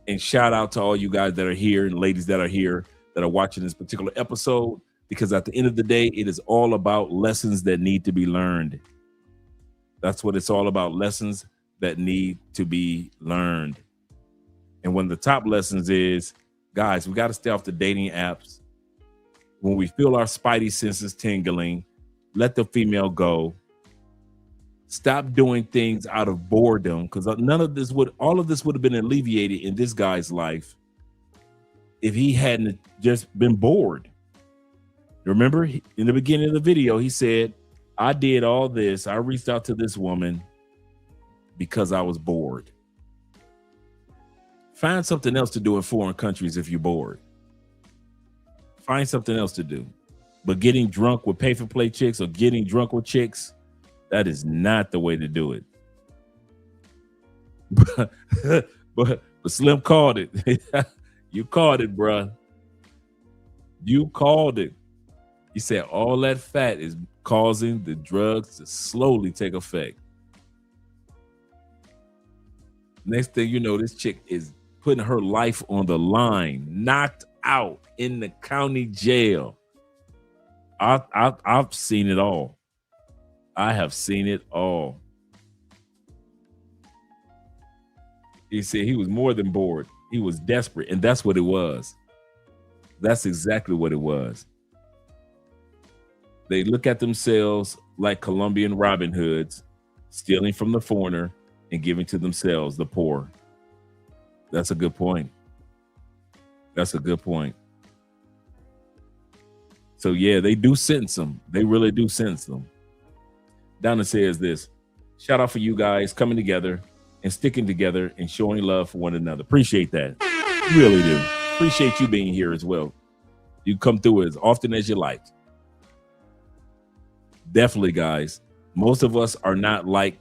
And shout out to all you guys that are here and ladies that are here that are watching this particular episode, because at the end of the day, it is all about lessons that need to be learned. That's what it's all about, lessons that need to be learned. And one of the top lessons is, guys, we got to stay off the dating apps. When we feel our spidey senses tingling, let the female go. Stop doing things out of boredom, because all of this would have been alleviated in this guy's life if he hadn't just been bored. Remember, in the beginning of the video, he said, I did all this. I reached out to this woman because I was bored. Find something else to do in foreign countries if you're bored. Find something else to do. But getting drunk with pay-for-play chicks or getting drunk with chicks, that is not the way to do it. But Slim called it. You called it, bruh. You called it. He said all that fat is causing the drugs to slowly take effect. Next thing you know, this chick is putting her life on the line, knocked out in the county jail. I've seen it all. I have seen it all. He said he was more than bored. He was desperate, and that's what it was. That's exactly what it was. They look at themselves like Colombian Robin Hoods, stealing from the foreigner and giving to themselves, the poor. That's a good point. That's a good point. So yeah, they do sentence them. They really do sentence them. Donna says this: shout out for you guys coming together and sticking together and showing love for one another. Appreciate that. Really do. Appreciate you being here as well. You come through as often as you like. Definitely, guys. Most of us are not like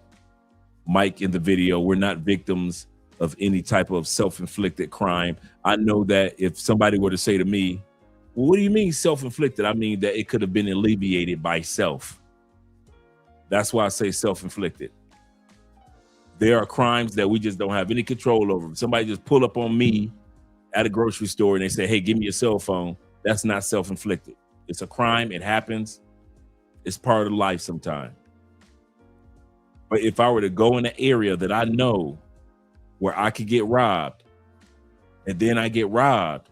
Mike in the video. We're not victims of any type of self-inflicted crime. I know that if somebody were to say to me, well, what do you mean self-inflicted? I mean that it could have been alleviated by self. That's why I say self-inflicted. There are crimes that we just don't have any control over. Somebody just pull up on me at a grocery store and they say, hey, give me your cell phone. That's not self-inflicted. It's a crime. It happens. It's part of life sometimes. But if I were to go in an area that I know where I could get robbed and then I get robbed,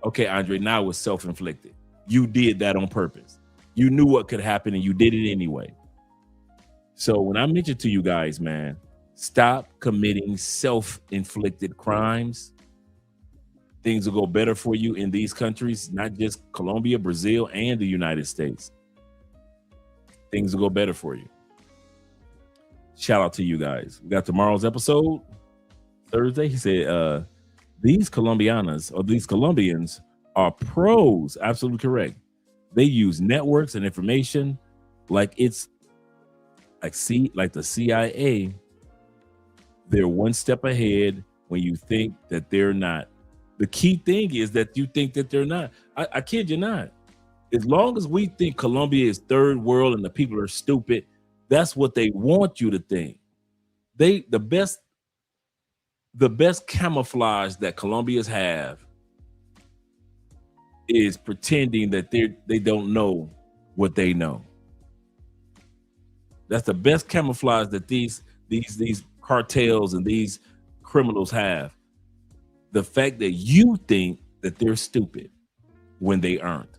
okay, Andre, now it's self-inflicted. You did that on purpose. You knew what could happen and you did it anyway. So when I mention to you guys, man, stop committing self-inflicted crimes. Things will go better for you in these countries, not just Colombia, Brazil, and the United States. Things will go better for you. Shout out to you guys. We got tomorrow's episode, Thursday. He said, these Colombians are pros. Absolutely correct. They use networks and information like it's like the CIA. They're one step ahead when you think that they're not. The key thing is that you think that they're not. I kid you not. As long as we think Colombia is third world and the people are stupid, that's what they want you to think. The best camouflage that Colombians have is pretending that they don't know what they know. That's the best camouflage that these cartels and these criminals have. The fact that you think that they're stupid when they aren't.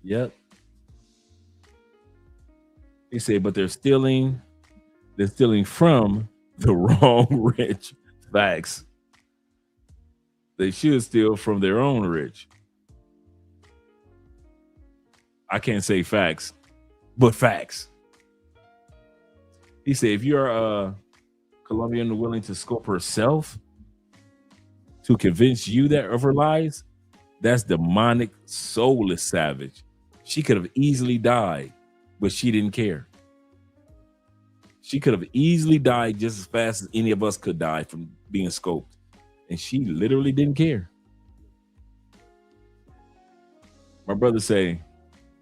Yep. He said, but they're stealing from the wrong rich. Facts. They should steal from their own rich. I can't say facts, but facts. He said, if you're a Colombian willing to scope herself to convince you that of her lies, That's demonic, soulless savage. She could have easily died, but she didn't care. She could have easily died just as fast as any of us could die from being scoped. And she literally didn't care. My brother say,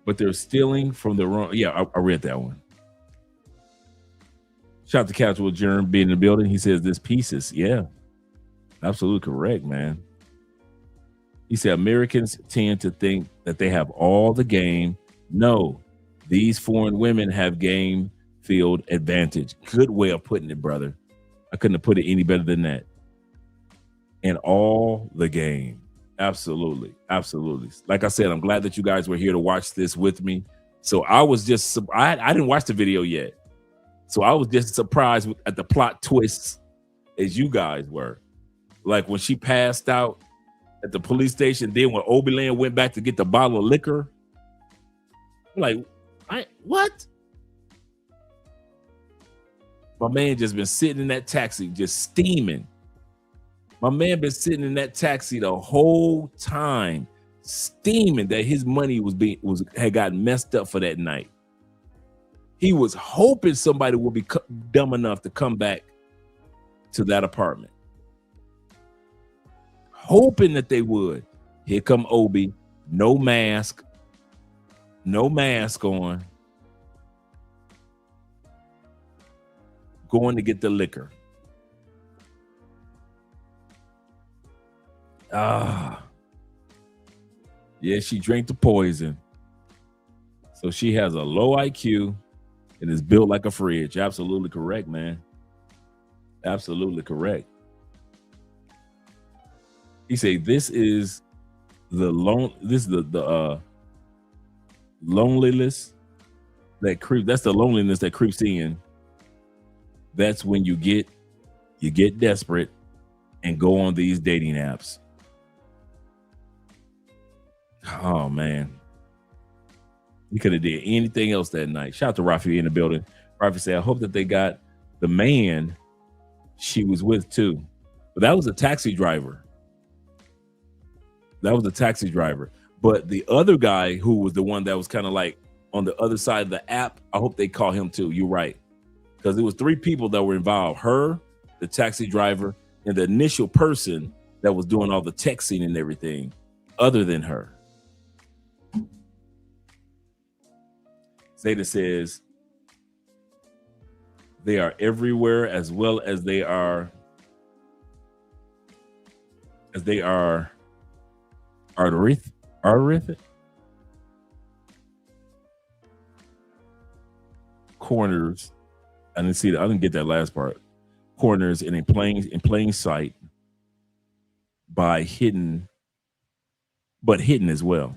but they're stealing from the wrong. Yeah, I read that one. Shout out to Casual Germ being in the building. He says this pieces. Yeah, absolutely correct, man. He said Americans tend to think that they have all the game. No, these foreign women have game field advantage. Good way of putting it, brother. I couldn't have put it any better than that. And all the game. Absolutely. Absolutely. Like I said, I'm glad that you guys were here to watch this with me. So I was just, I didn't watch the video yet. So I was just surprised at the plot twists as you guys were. Like when she passed out at the police station, then when Obi Land went back to get the bottle of liquor. I'm like, what? My man just been sitting in that taxi, just steaming. My man been sitting in that taxi the whole time, steaming that his money had gotten messed up for that night. He was hoping somebody would be dumb enough to come back to that apartment. Hoping that they would. Here come Obi, no mask on, going to get the liquor. Yeah, she drank the poison. So she has a low IQ and is built like a fridge. Absolutely correct, man. Absolutely correct. He said, this is the loneliness that creeps. That's the loneliness that creeps in. That's when you get desperate and go on these dating apps. Oh man. He could have did anything else that night. Shout out to Rafi in the building. Rafi said, I hope that they got the man she was with too. But that was a taxi driver. But the other guy who was the one that was kind of like on the other side of the app, I hope they call him too. You're right. Because there was 3 people that were involved. Her, the taxi driver, and the initial person that was doing all the texting and everything other than her. Zeta says they are everywhere as well as they are horrific corners. I didn't see that. I didn't get that last part. Corners in plain sight by hidden as well.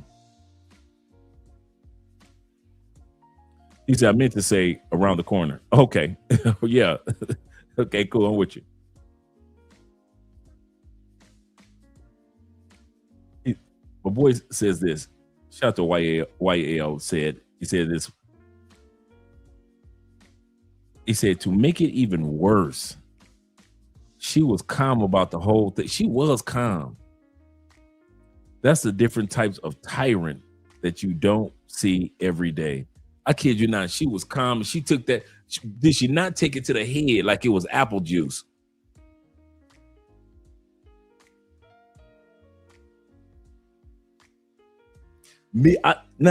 He said, I meant to say around the corner. Okay. Yeah. Okay, cool. I'm with you. My boy says this. Shout out to YAL said, he said this. He said, to make it even worse, she was calm about the whole thing. She was calm. That's the different types of tyrant that you don't see every day. I kid you not. She was calm. She took that. Did she not take it to the head like it was apple juice?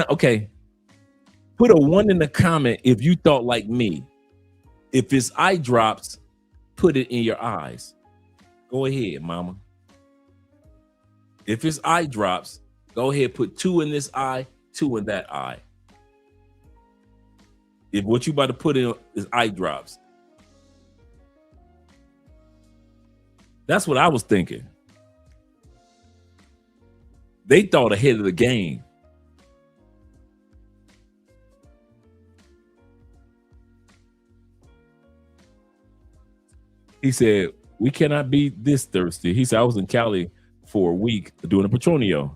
Okay. Put a 1 in the comment if you thought like me. If it's eye drops, put it in your eyes. Go ahead, mama. If it's eye drops, go ahead, put 2 in this eye, 2 in that eye. If what you about to put in is eye drops. That's what I was thinking. They thought ahead of the game. He said, we cannot be this thirsty. He said, I was in Cali for a week doing a Petronio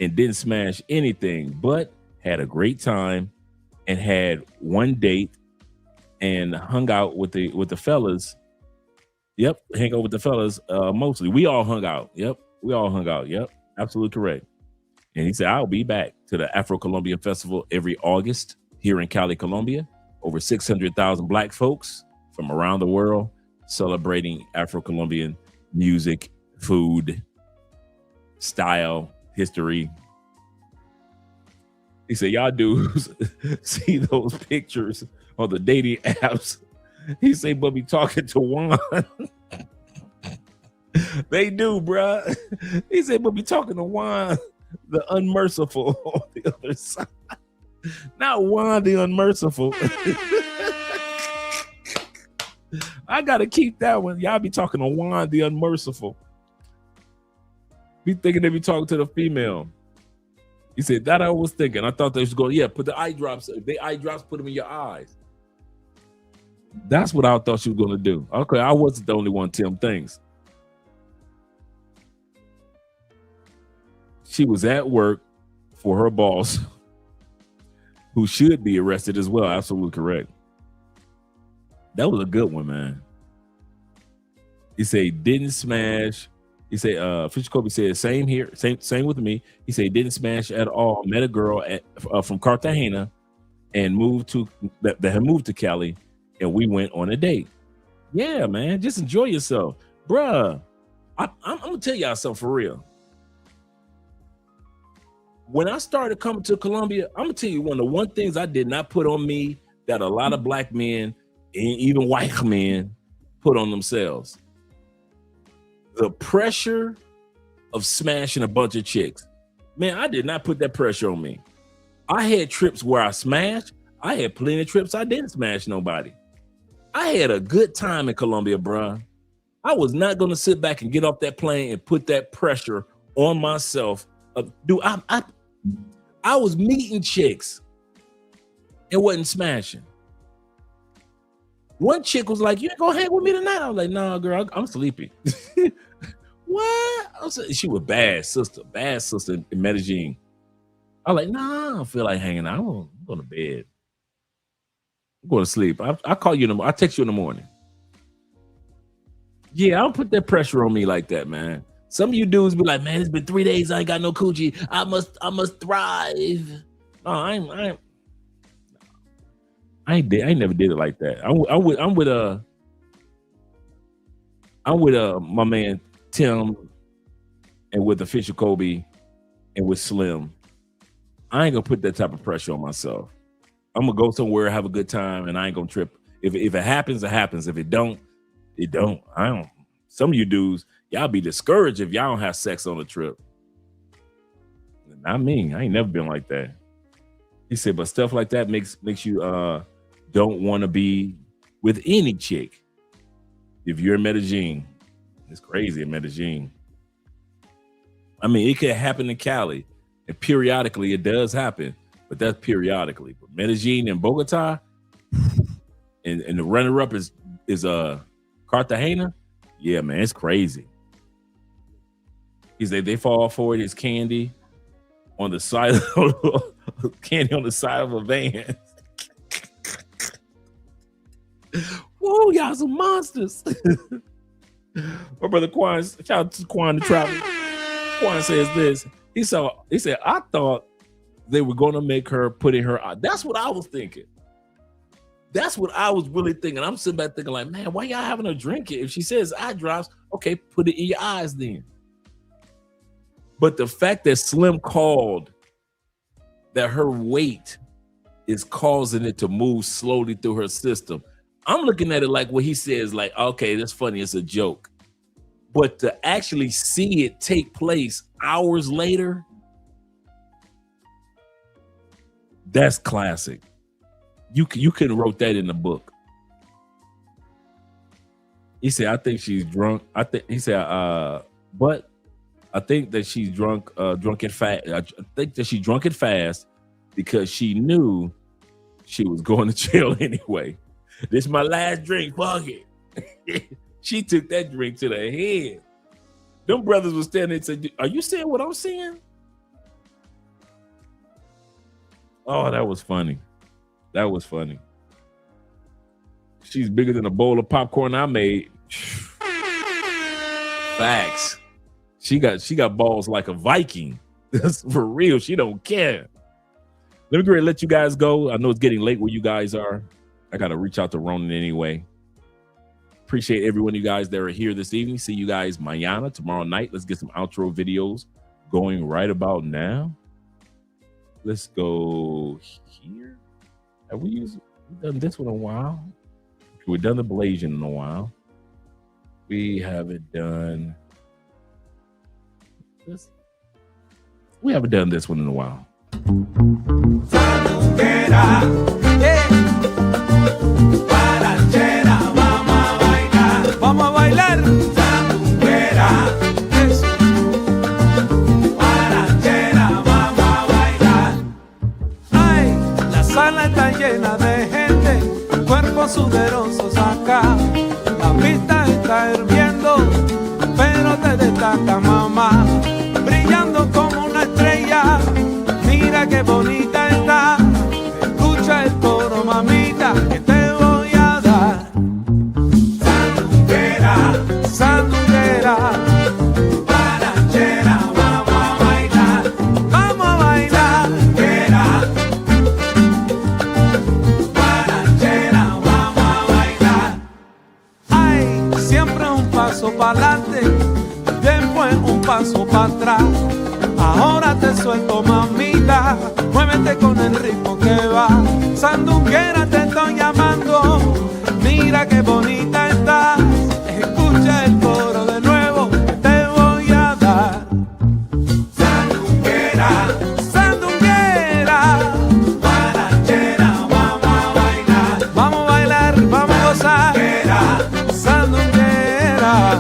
and didn't smash anything, but had a great time and had one date and hung out with the fellas. Yep, hang out with the fellas mostly. We all hung out. Yep, we all hung out. Yep, absolutely correct. And he said, I'll be back to the Afro-Colombian Festival every August here in Cali, Colombia. Over 600,000 Black folks from around the world celebrating Afro-Colombian music, food, style, history. He said, y'all dudes see those pictures on the dating apps. He said, but be talking to Juan. They do, bruh. He said, but be talking to Juan, the unmerciful on the other side. Not Juan, the unmerciful. I got to keep that one. Y'all be talking to Juan, the unmerciful. Be thinking they be talking to the female. He said, that I was thinking. I thought they was going, yeah, put the eye drops. They eye drops, put them in your eyes. That's what I thought she was going to do. Okay, I wasn't the only one, Tim. Thanks. She was at work for her boss, who should be arrested as well. Absolutely correct. That was a good one, man. He said, didn't smash. He said, Fisher Kobe said, same here, same with me. He said, didn't smash at all. Met a girl from Cartagena and that had moved to Cali, and we went on a date. Yeah, man, just enjoy yourself. Bruh, I'm going to tell y'all something for real. When I started coming to Colombia, I'm going to tell you one things I did not put on me that a lot of Black men and even white men put on themselves. The pressure of smashing a bunch of chicks. Man, I did not put that pressure on me. I had trips where I smashed. I had plenty of trips I didn't smash nobody. I had a good time in Colombia, bruh. I was not going to sit back and get off that plane and put that pressure on myself. Dude, I was meeting chicks and wasn't smashing. One chick was like, you ain't gonna hang with me tonight? I was like, nah, girl, I'm sleepy. What? She was bad sister in Medellín. I was like, nah, I don't feel like hanging out. I'm going to bed. I'm going to sleep. I'll call you I'll text you in the morning. Yeah, I don't put that pressure on me like that, man. Some of you dudes be like, man, it's been 3 days. I ain't got no coochie. I must thrive. No, I ain't never did it like that. I'm with my man Tim and with Official Kobe and with Slim. I ain't gonna put that type of pressure on myself. I'm gonna go somewhere, have a good time, and I ain't gonna trip. If it happens, it happens. If it don't, it don't. I don't. Some of you dudes, y'all be discouraged if y'all don't have sex on the trip. Not me. I ain't never been like that. He said, but stuff like that makes you don't want to be with any chick. If you're in Medellín, it's crazy in Medellín. I mean, it could happen in Cali, and periodically it does happen, but that's periodically. But Medellín and Bogota, and the runner-up is Cartagena. Yeah, man, it's crazy. He said they fall for it. It's candy on the side of candy on the side of a van. Whoa, y'all some monsters. My brother Quan, shout out to Quan the Traveler. Quan says this. He said, I thought they were gonna make her put in her eye. That's what I was thinking. That's what I was really thinking. I'm sitting back thinking, like, man, why y'all having her drink it? If she says eye drops, okay, put it in your eyes then. But the fact that Slim called that her weight is causing it to move slowly through her system, I'm looking at it like what he says, like, okay, that's funny, it's a joke. But to actually see it take place hours later, that's classic. You could have wrote that in the book. He said, I think she's drunk. He said, but I think that she's drunk and fast. I think that she's drunk and fast because she knew she was going to jail anyway. This is my last drink, fuck it. She took that drink to the head. Them brothers was standing there and said, are you seeing what I'm seeing? Oh, that was funny. That was funny. She's bigger than a bowl of popcorn I made. Facts. She got balls like a Viking. That's for real. She don't care. Let me go ahead and let you guys go. I know it's getting late where you guys are. I got to reach out to Ronan anyway. Appreciate every one of you guys that are here this evening. See you guys mañana, tomorrow night. Let's get some outro videos going right about now. Let's go here. Have we've done this one in a while? We've done the Blasian in a while. We haven't done this. We haven't done this one in a while. Vamos a bailar. Sandunguera. Guarachera, vamos a bailar. Ay, la sala está llena de gente, cuerpos sudorosos acá. La pista está hirviendo, pero te destaca mamá, brillando como una estrella. Mira qué bonita está. Escucha el coro, mamita, que te voy a dar. Sandunguera, guarachera, vamos a bailar, vamos a bailar. Guarachera, vamos a bailar. Ay, siempre un paso para adelante, después un paso para atrás. Ahora te suelto, mamita, muévete con el ritmo que va. Sandunguera, te estoy llamando, mira qué bonita estás. Escucha el coro de nuevo, que te voy a dar. Sandunguera, sandunguera, guarachera, vamos a bailar. Vamos a bailar, vamos a gozar. Sandunguera,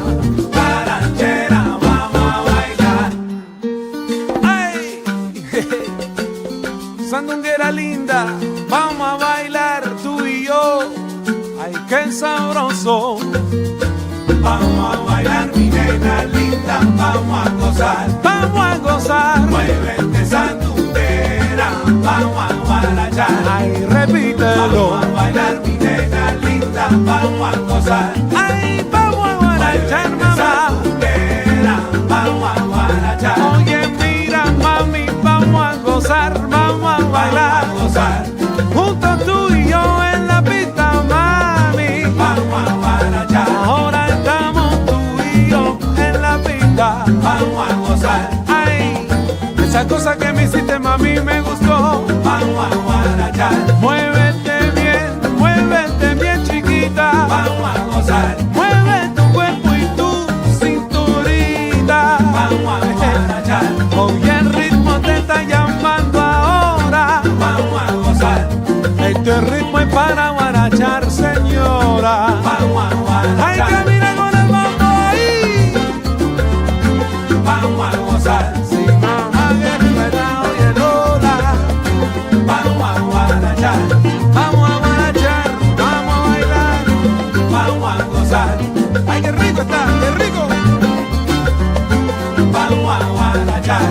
guarachera, vamos a bailar. Ay, sandunguera linda, vamos a bailar tú y yo. Ay, qué sabroso. Vamos a bailar, mi nena linda, vamos a gozar. Vamos a gozar. Muévete, sandunguera, vamos a guarachar. Ay, repítelo. Vamos a bailar, mi nena linda, vamos a gozar. Ay, vamos a guarachar, mamá. Sandunguera, vamos a guarachar. Oye, mira, mami, vamos a gozar, vamos a bailar. Vamos a gozar. Juntos tú y yo en la pista, mami. Vamos a guarachar. Ahora vamos a gozar. Ay, esa cosa que me hiciste, mami, me gustó. Vamos a guarachar. Muévete bien, chiquita. Vamos a gozar. Mueve tu cuerpo y tu cinturita. Vamos a guarachar. Oye, el ritmo te está llamando ahora. Vamos a gozar. Este ritmo es para guarachar, señora. Vamos a guarachar. Ay, camina con el mambo ahí. Vamos a gozar, si mamá guerrera oye Lola. Vamos a guarachar, vamos a guarachar, vamos a bailar, vamos a gozar. Ay, qué rico está, qué rico. Vamos a guarachar.